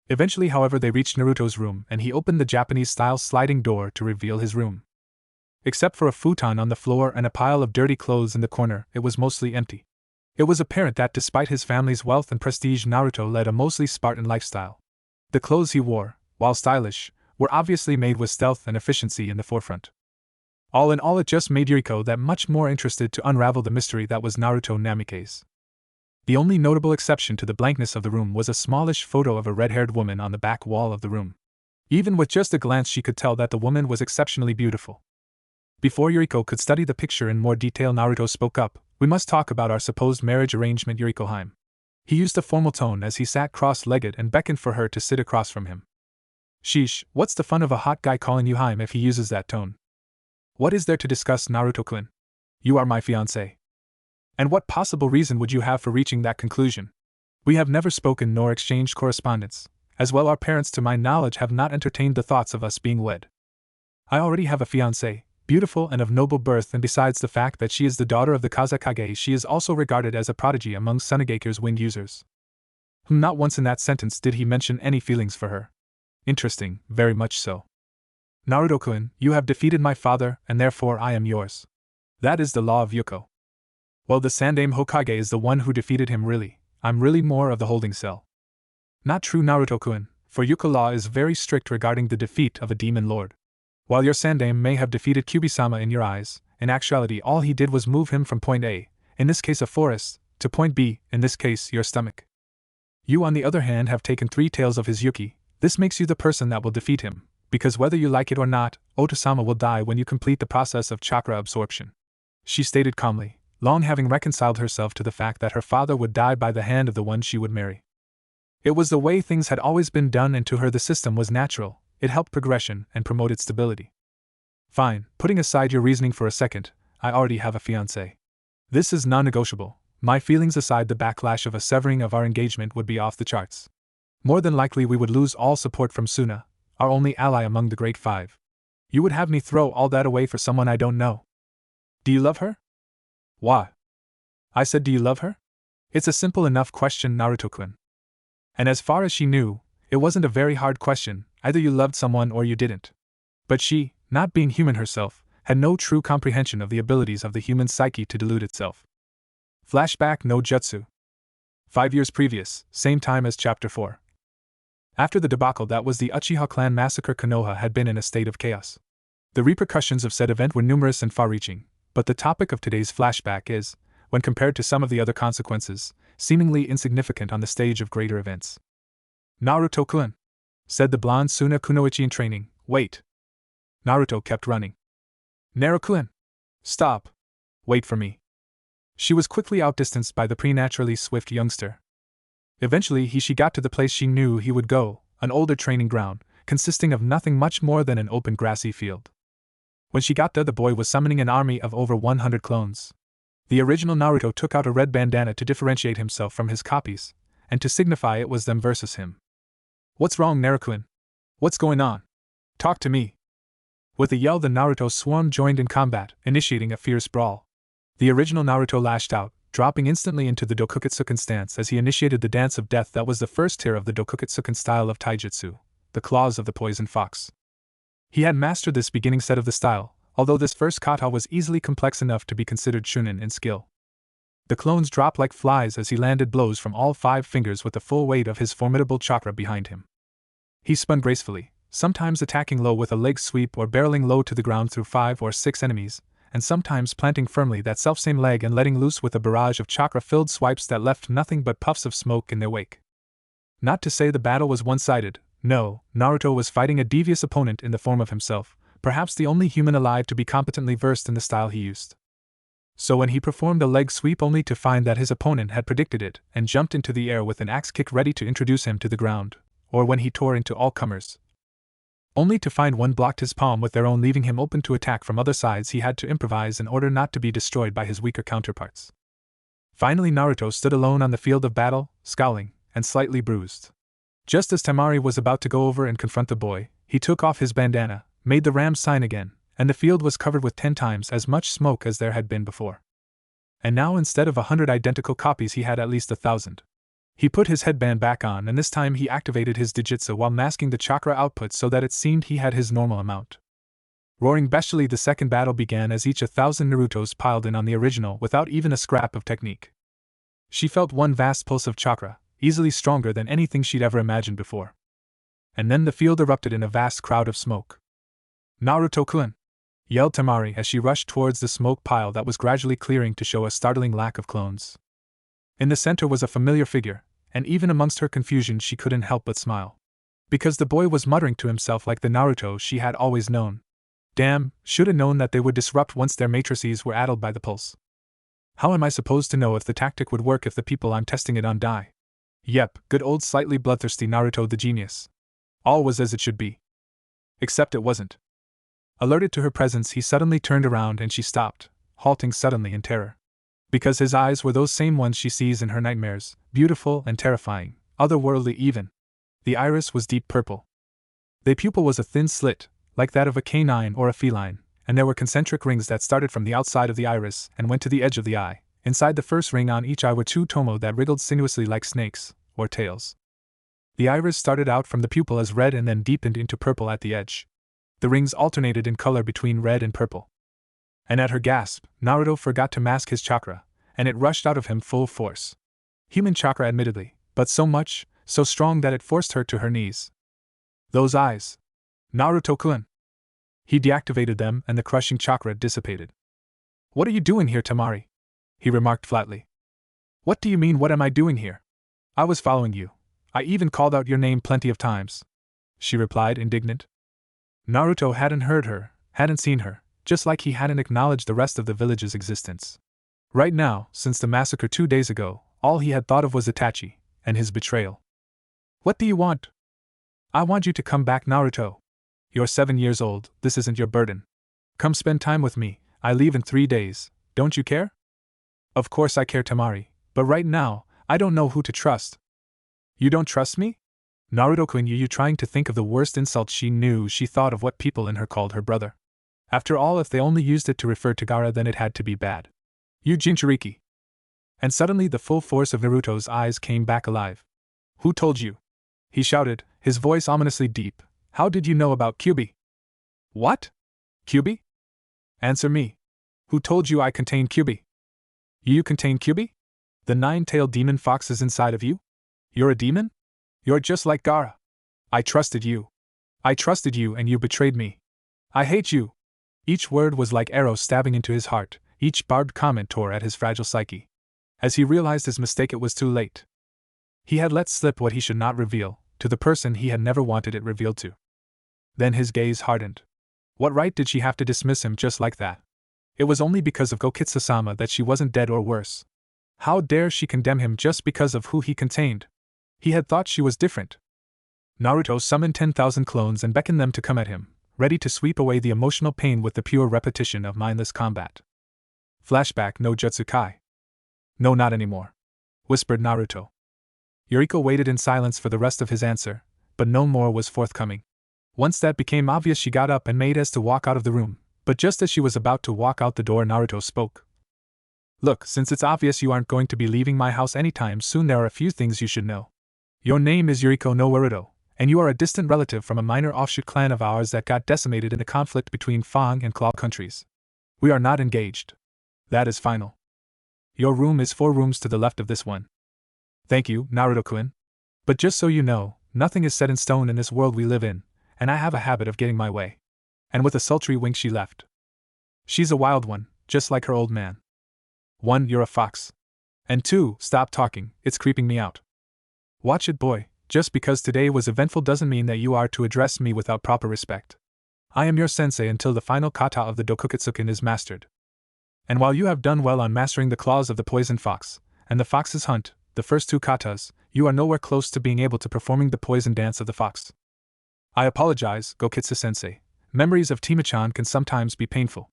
Eventually, however, they reached Naruto's room and he opened the Japanese-style sliding door to reveal his room. Except for a futon on the floor and a pile of dirty clothes in the corner, it was mostly empty. It was apparent that despite his family's wealth and prestige, Naruto led a mostly Spartan lifestyle. The clothes he wore, while stylish, were obviously made with stealth and efficiency in the forefront. All in all, it just made Yuriko that much more interested to unravel the mystery that was Naruto Namikaze. The only notable exception to the blankness of the room was a smallish photo of a red-haired woman on the back wall of the room. Even with just a glance she could tell that the woman was exceptionally beautiful. Before Yuriko could study the picture in more detail, Naruto spoke up. We must talk about our supposed marriage arrangement, Yuriko-heim. He used a formal tone as he sat cross-legged and beckoned for her to sit across from him. Sheesh, what's the fun of a hot guy calling you Heim if he uses that tone? What is there to discuss, Naruto-kun? You are my fiancé. And what possible reason would you have for reaching that conclusion? We have never spoken nor exchanged correspondence. As well, our parents, to my knowledge, have not entertained the thoughts of us being wed. I already have a fiancé, beautiful and of noble birth, and besides the fact that she is the daughter of the Kazekage, she is also regarded as a prodigy among Sunegakure's wind users. Not once in that sentence did he mention any feelings for her. Interesting, very much so. Naruto-kun, you have defeated my father, and therefore I am yours. That is the law of Yuko. Well, the Sandaime Hokage is the one who defeated him, really. I'm really more of the holding cell. Not true, Naruto-kun, for Yuko law is very strict regarding the defeat of a demon lord. While your Sandaime may have defeated Kyuubi-sama in your eyes, in actuality all he did was move him from point A, in this case a forest, to point B, in this case your stomach. You, on the other hand, have taken 3 tails of his Yuki. This makes you the person that will defeat him, because whether you like it or not, Oto-sama will die when you complete the process of chakra absorption. She stated calmly, long having reconciled herself to the fact that her father would die by the hand of the one she would marry. It was the way things had always been done, and to her the system was natural. It helped progression and promoted stability. Fine, putting aside your reasoning for a second, I already have a fiancé. This is non-negotiable. My feelings aside, the backlash of a severing of our engagement would be off the charts. More than likely we would lose all support from Suna, our only ally among the Great Five. You would have me throw all that away for someone I don't know. Do you love her? Why? I said, do you love her? It's a simple enough question, Naruto-kun. And as far as she knew, it wasn't a very hard question. Either you loved someone or you didn't. But she, not being human herself, had no true comprehension of the abilities of the human psyche to delude itself. Flashback no Jutsu. 5 years previous, same time as Chapter 4. After the debacle that was the Uchiha clan massacre, Konoha had been in a state of chaos. The repercussions of said event were numerous and far-reaching, but the topic of today's flashback is, when compared to some of the other consequences, seemingly insignificant on the stage of greater events. Naruto-kun, said the blonde Suna Kunoichi in training. Wait. Naruto kept running. Naruto-kun, stop. Wait for me. She was quickly outdistanced by the preternaturally swift youngster. Eventually she got to the place she knew he would go, an older training ground, consisting of nothing much more than an open grassy field. When she got there, the boy was summoning an army of over 100 clones. The original Naruto took out a red bandana to differentiate himself from his copies, and to signify it was them versus him. What's wrong, Naruto-kun? What's going on? Talk to me. With a yell, the Naruto swarm joined in combat, initiating a fierce brawl. The original Naruto lashed out, dropping instantly into the Dokuketsuken stance as he initiated the dance of death that was the first tier of the Dokuketsuken style of taijutsu, the claws of the poison fox. He had mastered this beginning set of the style, although this first kata was easily complex enough to be considered shunin in skill. The clones dropped like flies as he landed blows from all 5 fingers with the full weight of his formidable chakra behind him. He spun gracefully, sometimes attacking low with a leg sweep or barreling low to the ground through 5 or 6 enemies, and sometimes planting firmly that selfsame leg and letting loose with a barrage of chakra-filled swipes that left nothing but puffs of smoke in their wake. Not to say the battle was one-sided. No, Naruto was fighting a devious opponent in the form of himself, perhaps the only human alive to be competently versed in the style he used. So when he performed a leg sweep only to find that his opponent had predicted it and jumped into the air with an axe kick ready to introduce him to the ground, or when he tore into all comers, only to find one blocked his palm with their own, leaving him open to attack from other sides, he had to improvise in order not to be destroyed by his weaker counterparts. Finally Naruto stood alone on the field of battle, scowling, and slightly bruised. Just as Temari was about to go over and confront the boy, he took off his bandana, made the ram sign again, and the field was covered with 10 times as much smoke as there had been before. And now instead of 100 identical copies he had at least 1,000. He put his headband back on, and this time he activated his dojutsu while masking the chakra output so that it seemed he had his normal amount. Roaring bestially, the second battle began as each 1,000 Narutos piled in on the original without even a scrap of technique. She felt one vast pulse of chakra, easily stronger than anything she'd ever imagined before. And then the field erupted in a vast crowd of smoke. Naruto-kun! Yelled Temari as she rushed towards the smoke pile that was gradually clearing to show a startling lack of clones. In the center was a familiar figure, and even amongst her confusion she couldn't help but smile. Because the boy was muttering to himself like the Naruto she had always known. Damn, shoulda known that they would disrupt once their matrices were addled by the pulse. How am I supposed to know if the tactic would work if the people I'm testing it on die? Yep, good old slightly bloodthirsty Naruto the genius. All was as it should be. Except it wasn't. Alerted to her presence, he suddenly turned around and she stopped, halting suddenly in terror. Because his eyes were those same ones she sees in her nightmares, beautiful and terrifying, otherworldly even. The iris was deep purple. The pupil was a thin slit, like that of a canine or a feline, and there were concentric rings that started from the outside of the iris and went to the edge of the eye. Inside the first ring on each eye were 2 tomo that wriggled sinuously like snakes, or tails. The iris started out from the pupil as red and then deepened into purple at the edge. The rings alternated in color between red and purple. And at her gasp, Naruto forgot to mask his chakra, and it rushed out of him full force. Human chakra admittedly, but so much, so strong that it forced her to her knees. Those eyes! Naruto-kun! He deactivated them and the crushing chakra dissipated. What are you doing here, Temari? He remarked flatly. What do you mean, what am I doing here? I was following you. I even called out your name plenty of times. She replied, indignant. Naruto hadn't heard her, hadn't seen her, just like he hadn't acknowledged the rest of the village's existence. Right now, since the massacre 2 days ago, all he had thought of was Itachi, and his betrayal. What do you want? I want you to come back, Naruto. You're 7 years old, this isn't your burden. Come spend time with me, I leave in 3 days, don't you care? Of course I care, Temari, but right now, I don't know who to trust. You don't trust me? Naruto-kun, you trying to think of the worst insult she knew. She thought of what people in her called her brother. After all, if they only used it to refer to Gaara, then it had to be bad. You Jinchuriki. And suddenly the full force of Naruto's eyes came back alive. Who told you? He shouted, his voice ominously deep. How did you know about Kyuubi? What? Kyuubi? Answer me. Who told you I contain Kyuubi? You contain Kyuubi? The 9-tailed demon fox is inside of you? You're a demon? You're just like Gaara. I trusted you. I trusted you and you betrayed me. I hate you. Each word was like arrows stabbing into his heart, each barbed comment tore at his fragile psyche. As he realized his mistake, it was too late. He had let slip what he should not reveal, to the person he had never wanted it revealed to. Then his gaze hardened. What right did she have to dismiss him just like that? It was only because of Gokitsu-sama that she wasn't dead or worse. How dare she condemn him just because of who he contained? He had thought she was different. Naruto summoned 10,000 clones and beckoned them to come at him, ready to sweep away the emotional pain with the pure repetition of mindless combat. Flashback: no Jutsu Kai. No, not anymore, whispered Naruto. Yuriko waited in silence for the rest of his answer, but no more was forthcoming. Once that became obvious, she got up and made as to walk out of the room, but just as she was about to walk out the door, Naruto spoke. Look, since it's obvious you aren't going to be leaving my house anytime soon, there are a few things you should know. Your name is Yuriko no Naruto, and you are a distant relative from a minor offshoot clan of ours that got decimated in the conflict between Fang and Claw countries. We are not engaged. That is final. Your room is 4 rooms to the left of this one. Thank you, Naruto-kun. But just so you know, nothing is set in stone in this world we live in, and I have a habit of getting my way. And with a sultry wink she left. She's a wild one, just like her old man. 1. You're a fox. And 2. Stop talking, it's creeping me out. Watch it, boy, just because today was eventful doesn't mean that you are to address me without proper respect. I am your sensei until the final kata of the Dokuketsuken is mastered. And while you have done well on mastering the claws of the poison fox, and the fox's hunt, the first 2 katas, you are nowhere close to being able to performing the poison dance of the fox. I apologize, Gokitsu-sensei. Memories of Timachan can sometimes be painful.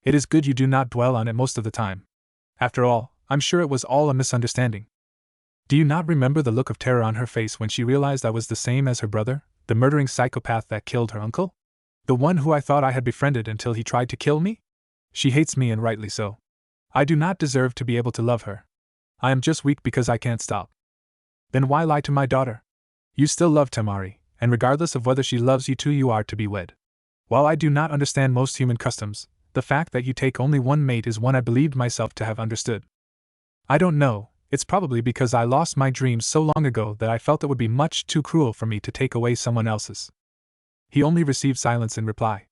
It is good you do not dwell on it most of the time. After all, I'm sure it was all a misunderstanding. Do you not remember the look of terror on her face when she realized I was the same as her brother, the murdering psychopath that killed her uncle? The one who I thought I had befriended until he tried to kill me? She hates me, and rightly so. I do not deserve to be able to love her. I am just weak because I can't stop. Then why lie to my daughter? You still love Temari, and regardless of whether she loves you too, you are to be wed. While I do not understand most human customs, the fact that you take only one mate is one I believed myself to have understood. I don't know, it's probably because I lost my dreams so long ago that I felt it would be much too cruel for me to take away someone else's. He only received silence in reply.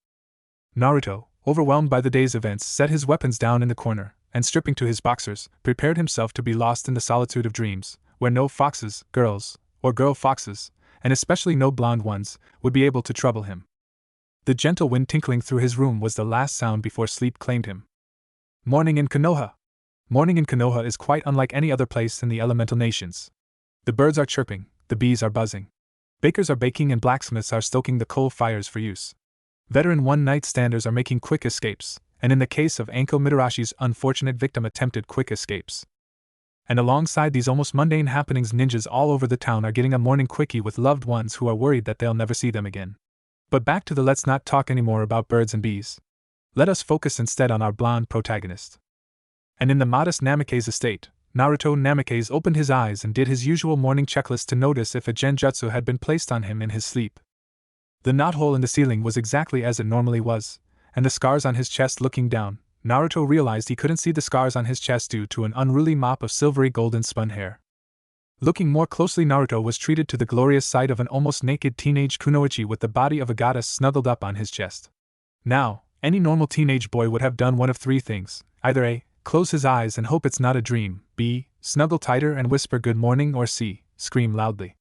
Naruto, overwhelmed by the day's events, set his weapons down in the corner, and stripping to his boxers, prepared himself to be lost in the solitude of dreams, where no foxes, girls, or girl foxes, and especially no blonde ones, would be able to trouble him. The gentle wind tinkling through his room was the last sound before sleep claimed him. Morning in Konoha. Morning in Konoha is quite unlike any other place in the elemental nations. The birds are chirping, the bees are buzzing. Bakers are baking and blacksmiths are stoking the coal fires for use. Veteran one-night standers are making quick escapes, and in the case of Anko Midarashi's unfortunate victim, attempted quick escapes. And alongside these almost mundane happenings, ninjas all over the town are getting a morning quickie with loved ones who are worried that they'll never see them again. But back to the let's not talk anymore about birds and bees. Let us focus instead on our blonde protagonist. And in the modest Namake's estate, Naruto Namakes opened his eyes and did his usual morning checklist to notice if a genjutsu had been placed on him in his sleep. The knothole in the ceiling was exactly as it normally was, and the scars on his chest looking down, Naruto realized he couldn't see the scars on his chest due to an unruly mop of silvery golden spun hair. Looking more closely, Naruto was treated to the glorious sight of an almost naked teenage kunoichi with the body of a goddess snuggled up on his chest. Now, any normal teenage boy would have done one of 3 things, either A, close his eyes and hope it's not a dream, B, snuggle tighter and whisper good morning, or C, scream loudly.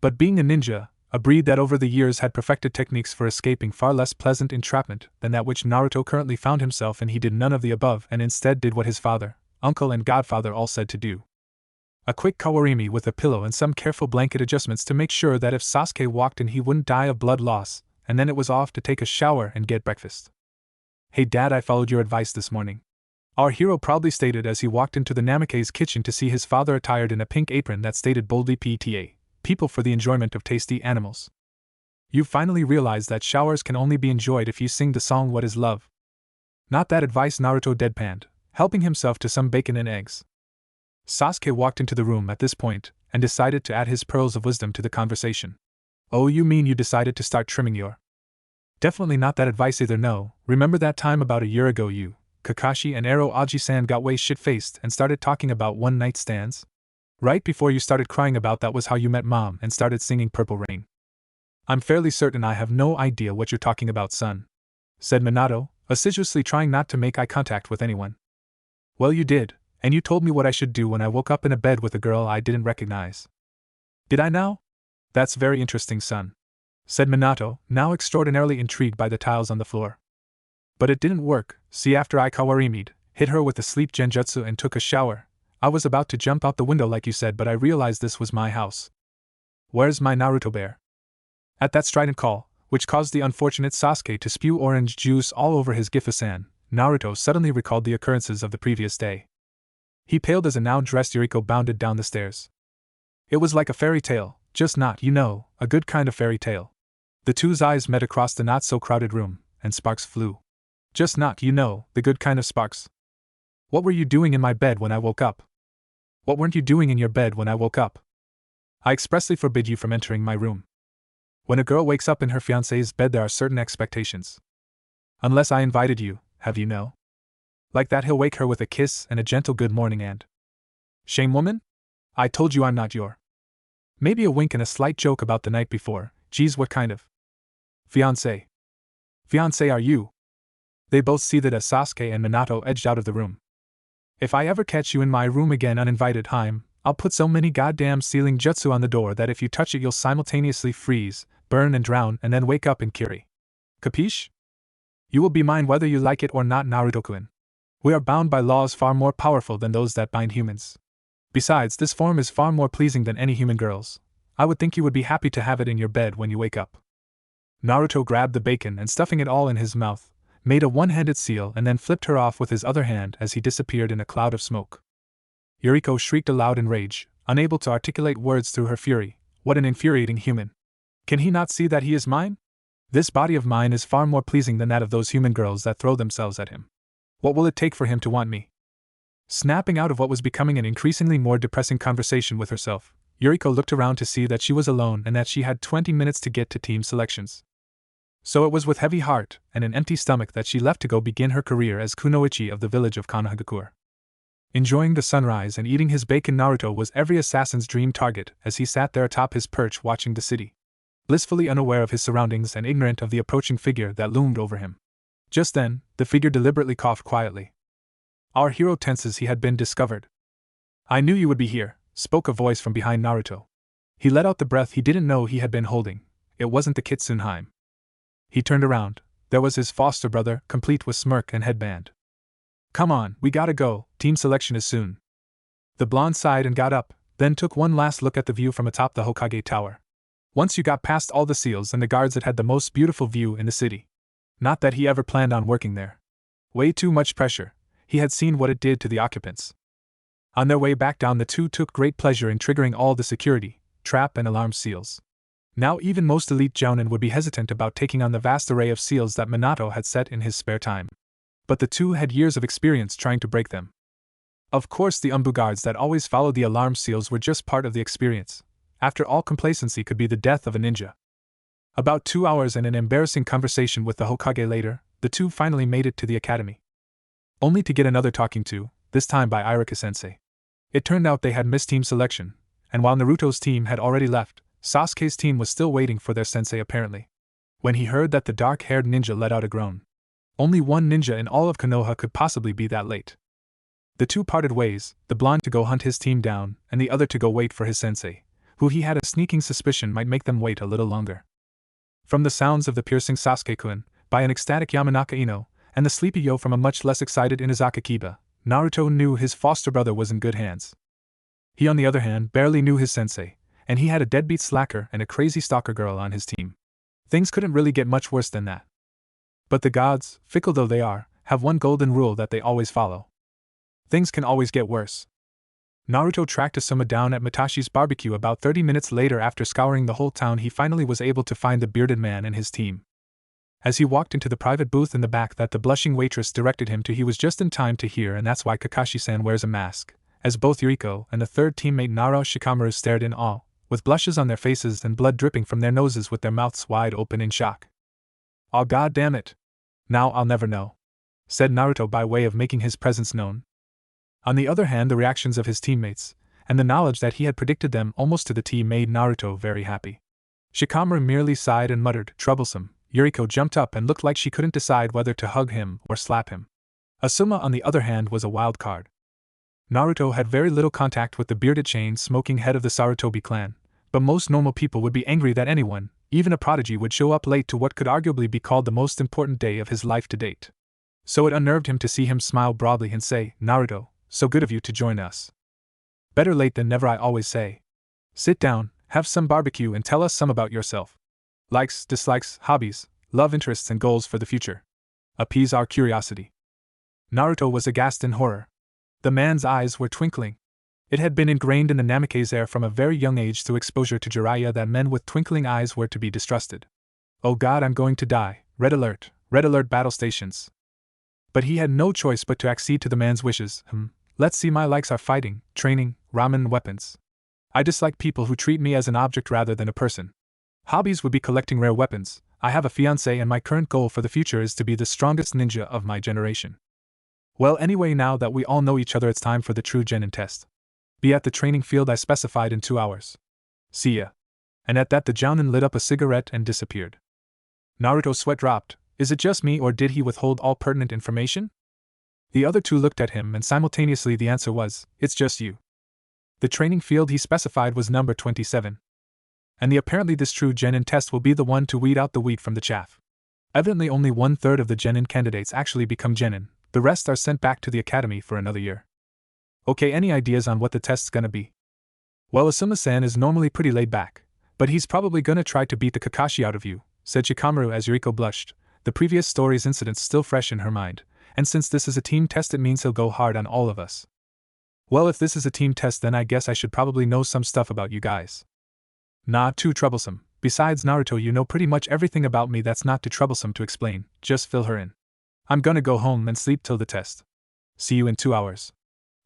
But being a ninja, a breed that over the years had perfected techniques for escaping far less pleasant entrapment than that which Naruto currently found himself in, he did none of the above and instead did what his father, uncle and godfather all said to do. A quick kawarimi with a pillow and some careful blanket adjustments to make sure that if Sasuke walked in he wouldn't die of blood loss, and then it was off to take a shower and get breakfast. Hey Dad, I followed your advice this morning. Our hero proudly stated as he walked into the Namake's kitchen to see his father attired in a pink apron that stated boldly PTA, people for the enjoyment of tasty animals. You finally realized that showers can only be enjoyed if you sing the song What is Love? Not that advice, Naruto deadpanned, helping himself to some bacon and eggs. Sasuke walked into the room at this point, and decided to add his pearls of wisdom to the conversation. Oh, you mean you decided to start trimming your... Definitely not that advice either, no. Remember that time about a year ago you, Kakashi and Ero Aji-san got way shit-faced and started talking about one-night stands? Right before you started crying about that was how you met Mom and started singing Purple Rain. I'm fairly certain I have no idea what you're talking about, son, said Minato, assiduously trying not to make eye contact with anyone. Well, you did, And you told me what I should do when I woke up in a bed with a girl I didn't recognize. Did I now? That's very interesting, son, said Minato, now extraordinarily intrigued by the tiles on the floor. But it didn't work. See, after I kawarimi'd, hit her with the sleep genjutsu and took a shower, I was about to jump out the window like you said, but I realized this was my house. Where's my Naruto bear? At that strident call, which caused the unfortunate Sasuke to spew orange juice all over his Gifu-san, Naruto suddenly recalled the occurrences of the previous day. He paled as a now-dressed Yuriko bounded down the stairs. It was like a fairy tale, just not, a good kind of fairy tale. The two's eyes met across the not-so-crowded room, and sparks flew. Just not, the good kind of sparks. What were you doing in my bed when I woke up? What weren't you doing in your bed when I woke up? I expressly forbid you from entering my room. When a girl wakes up in her fiancé's bed, there are certain expectations. Unless I invited you, have you know? Like that he'll wake her with a kiss and a gentle good morning and… Shame, woman? I told you I'm not your… Maybe a wink and a slight joke about the night before. Geez, what kind of… Fiancé? Fiancé are you? They both seethed as Sasuke and Minato edged out of the room. If I ever catch you in my room again uninvited, I'll put so many goddamn sealing jutsu on the door that if you touch it you'll simultaneously freeze, burn and drown and then wake up in Kiri. Capiche? You will be mine whether you like it or not, Naruto-kun. We are bound by laws far more powerful than those that bind humans. Besides, this form is far more pleasing than any human girl's. I would think you would be happy to have it in your bed when you wake up. Naruto grabbed the bacon and, stuffing it all in his mouth, made a one-handed seal and then flipped her off with his other hand as he disappeared in a cloud of smoke. Yuriko shrieked aloud in rage, unable to articulate words through her fury. What an infuriating human! Can he not see that he is mine? This body of mine is far more pleasing than that of those human girls that throw themselves at him. What will it take for him to want me? Snapping out of what was becoming an increasingly more depressing conversation with herself, Yuriko looked around to see that she was alone and that she had 20 minutes to get to team selections. So it was with heavy heart and an empty stomach that she left to go begin her career as kunoichi of the village of Konohagakure. Enjoying the sunrise and eating his bacon, Naruto was every assassin's dream target as he sat there atop his perch watching the city, blissfully unaware of his surroundings and ignorant of the approaching figure that loomed over him. Just then, the figure deliberately coughed quietly. Our hero tenses. He had been discovered. I knew you would be here, spoke a voice from behind Naruto. He let out the breath he didn't know he had been holding. It wasn't the Kitsunheim. He turned around. There was his foster brother, complete with smirk and headband. Come on, we gotta go, team selection is soon. The blonde sighed and got up, then took one last look at the view from atop the Hokage Tower. Once you got past all the seals and the guards, it had the most beautiful view in the city. Not that he ever planned on working there. Way too much pressure. He had seen what it did to the occupants. On their way back down, the two took great pleasure in triggering all the security, trap and alarm seals. Now even most elite jounin would be hesitant about taking on the vast array of seals that Minato had set in his spare time. But the two had years of experience trying to break them. Of course, the Umbu guards that always followed the alarm seals were just part of the experience. After all, complacency could be the death of a ninja. About 2 hours and an embarrassing conversation with the Hokage later, the two finally made it to the academy. Only to get another talking to, this time by Irika-sensei. It turned out they had missed team selection, and while Naruto's team had already left, Sasuke's team was still waiting for their sensei apparently. When he heard that, the dark-haired ninja let out a groan. Only one ninja in all of Konoha could possibly be that late. The two parted ways, the blonde to go hunt his team down, and the other to go wait for his sensei, who he had a sneaking suspicion might make them wait a little longer. From the sounds of the piercing Sasuke-kun, by an ecstatic Yamanaka Ino, and the sleepy Yo from a much less excited Inazaka Kiba, Naruto knew his foster brother was in good hands. He, on the other hand, barely knew his sensei, and he had a deadbeat slacker and a crazy stalker girl on his team. Things couldn't really get much worse than that. But the gods, fickle though they are, have one golden rule that they always follow. Things can always get worse. Naruto tracked Asuma down at Matashi's barbecue about 30 minutes later. After scouring the whole town, he finally was able to find the bearded man and his team. As he walked into the private booth in the back that the blushing waitress directed him to, he was just in time to hear, and that's why Kakashi-san wears a mask, as both Yuriko and the third teammate Nara Shikamaru stared in awe, with blushes on their faces and blood dripping from their noses with their mouths wide open in shock. "Aw, god damn it. Now I'll never know," said Naruto by way of making his presence known. On the other hand, the reactions of his teammates, and the knowledge that he had predicted them almost to the T, made Naruto very happy. Shikamaru merely sighed and muttered, "Troublesome." Yuriko jumped up and looked like she couldn't decide whether to hug him or slap him. Asuma, on the other hand, was a wild card. Naruto had very little contact with the bearded chain-smoking head of the Sarutobi clan, but most normal people would be angry that anyone, even a prodigy, would show up late to what could arguably be called the most important day of his life to date. So it unnerved him to see him smile broadly and say, "Naruto, so good of you to join us. Better late than never, I always say. Sit down, have some barbecue, and tell us some about yourself. Likes, dislikes, hobbies, love interests, and goals for the future. Appease our curiosity." Naruto was aghast in horror. The man's eyes were twinkling. It had been ingrained in the Namikaze air from a very young age through exposure to Jiraiya that men with twinkling eyes were to be distrusted. "Oh God, I'm going to die. Red alert battle stations." But he had no choice but to accede to the man's wishes. Let's see, my likes are fighting, training, ramen, and weapons. I dislike people who treat me as an object rather than a person. Hobbies would be collecting rare weapons. I have a fiancé, and my current goal for the future is to be the strongest ninja of my generation. Well, anyway, now that we all know each other, it's time for the true genin test. Be at the training field I specified in 2 hours. See ya. And at that, the Jounin lit up a cigarette and disappeared. Naruto's sweat dropped. Is it just me, or did he withhold all pertinent information? The other two looked at him, and simultaneously the answer was, "It's just you." The training field he specified was number 27. And apparently this true genin test will be the one to weed out the wheat from the chaff. Evidently only 1/3 of the genin candidates actually become genin, the rest are sent back to the academy for another year. Okay, any ideas on what the test's gonna be? Well, Asuma-san is normally pretty laid back, but he's probably gonna try to beat the Kakashi out of you, said Shikamaru as Yuriko blushed, the previous story's incidents still fresh in her mind, and since this is a team test, it means he'll go hard on all of us. Well, if this is a team test, then I guess I should probably know some stuff about you guys. Nah, too troublesome. Besides, Naruto, you know pretty much everything about me that's not too troublesome to explain, just fill her in. I'm gonna go home and sleep till the test. See you in 2 hours.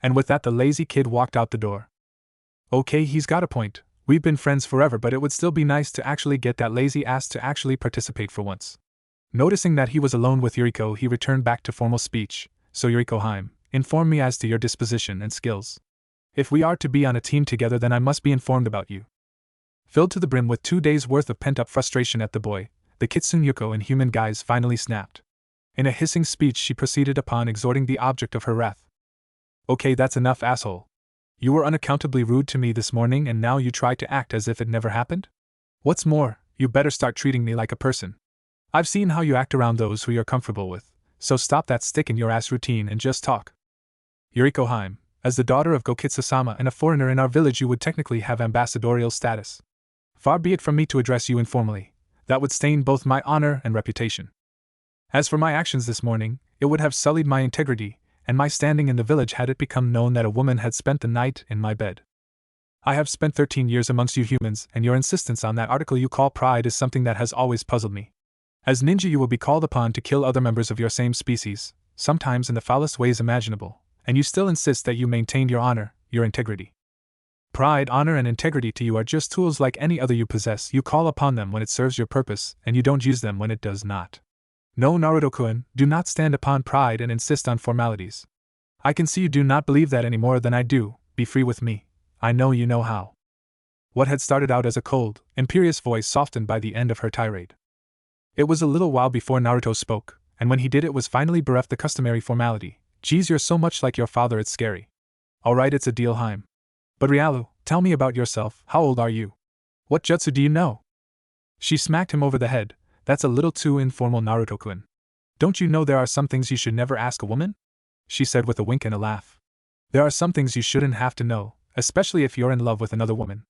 And with that, the lazy kid walked out the door. Okay, he's got a point. We've been friends forever, but it would still be nice to actually get that lazy ass to actually participate for once. Noticing that he was alone with Yuriko, he returned back to formal speech. So Yuriko-heim, inform me as to your disposition and skills. If we are to be on a team together, then I must be informed about you. Filled to the brim with 2 days' worth of pent-up frustration at the boy, the Kitsune Yuko in human guise finally snapped. In a hissing speech, she proceeded upon exhorting the object of her wrath. Okay, that's enough, asshole. You were unaccountably rude to me this morning, and now you try to act as if it never happened? What's more, you better start treating me like a person. I've seen how you act around those who you're comfortable with, so stop that stick-in-your-ass routine and just talk. Yuriko-heim, as the daughter of Gokitsu-sama and a foreigner in our village, you would technically have ambassadorial status. Far be it from me to address you informally. That would stain both my honor and reputation. As for my actions this morning, it would have sullied my integrity and my standing in the village had it become known that a woman had spent the night in my bed. I have spent 13 years amongst you humans, and your insistence on that article you call pride is something that has always puzzled me. As ninja, you will be called upon to kill other members of your same species, sometimes in the foulest ways imaginable, and you still insist that you maintain your honor, your integrity. Pride, honor, and integrity to you are just tools like any other you possess. You call upon them when it serves your purpose, and you don't use them when it does not. No, Naruto-kun, do not stand upon pride and insist on formalities. I can see you do not believe that any more than I do. Be free with me. I know you know how. What had started out as a cold, imperious voice softened by the end of her tirade. It was a little while before Naruto spoke, and when he did, it was finally bereft the customary formality. Geez, you're so much like your father, it's scary. Alright, it's a deal, Heim. But Ryalu, tell me about yourself. How old are you? What jutsu do you know? She smacked him over the head. That's a little too informal, Naruto-kun. Don't you know there are some things you should never ask a woman? She said with a wink and a laugh. There are some things you shouldn't have to know, especially if you're in love with another woman.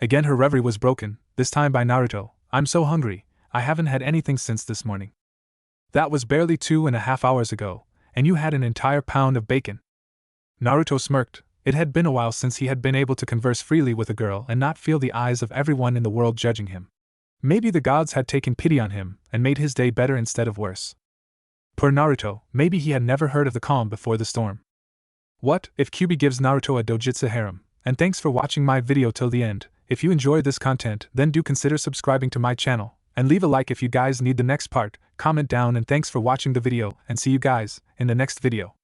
Again her reverie was broken, this time by Naruto. I'm so hungry, I haven't had anything since this morning. That was barely 2.5 hours ago, and you had an entire pound of bacon. Naruto smirked. It had been a while since he had been able to converse freely with a girl and not feel the eyes of everyone in the world judging him. Maybe the gods had taken pity on him and made his day better instead of worse. Poor Naruto, maybe he had never heard of the calm before the storm. What if Kyuubi gives Naruto a dojutsu harem? And thanks for watching my video till the end. If you enjoyed this content, then do consider subscribing to my channel, and leave a like if you guys need the next part, comment down, and thanks for watching the video, and see you guys in the next video.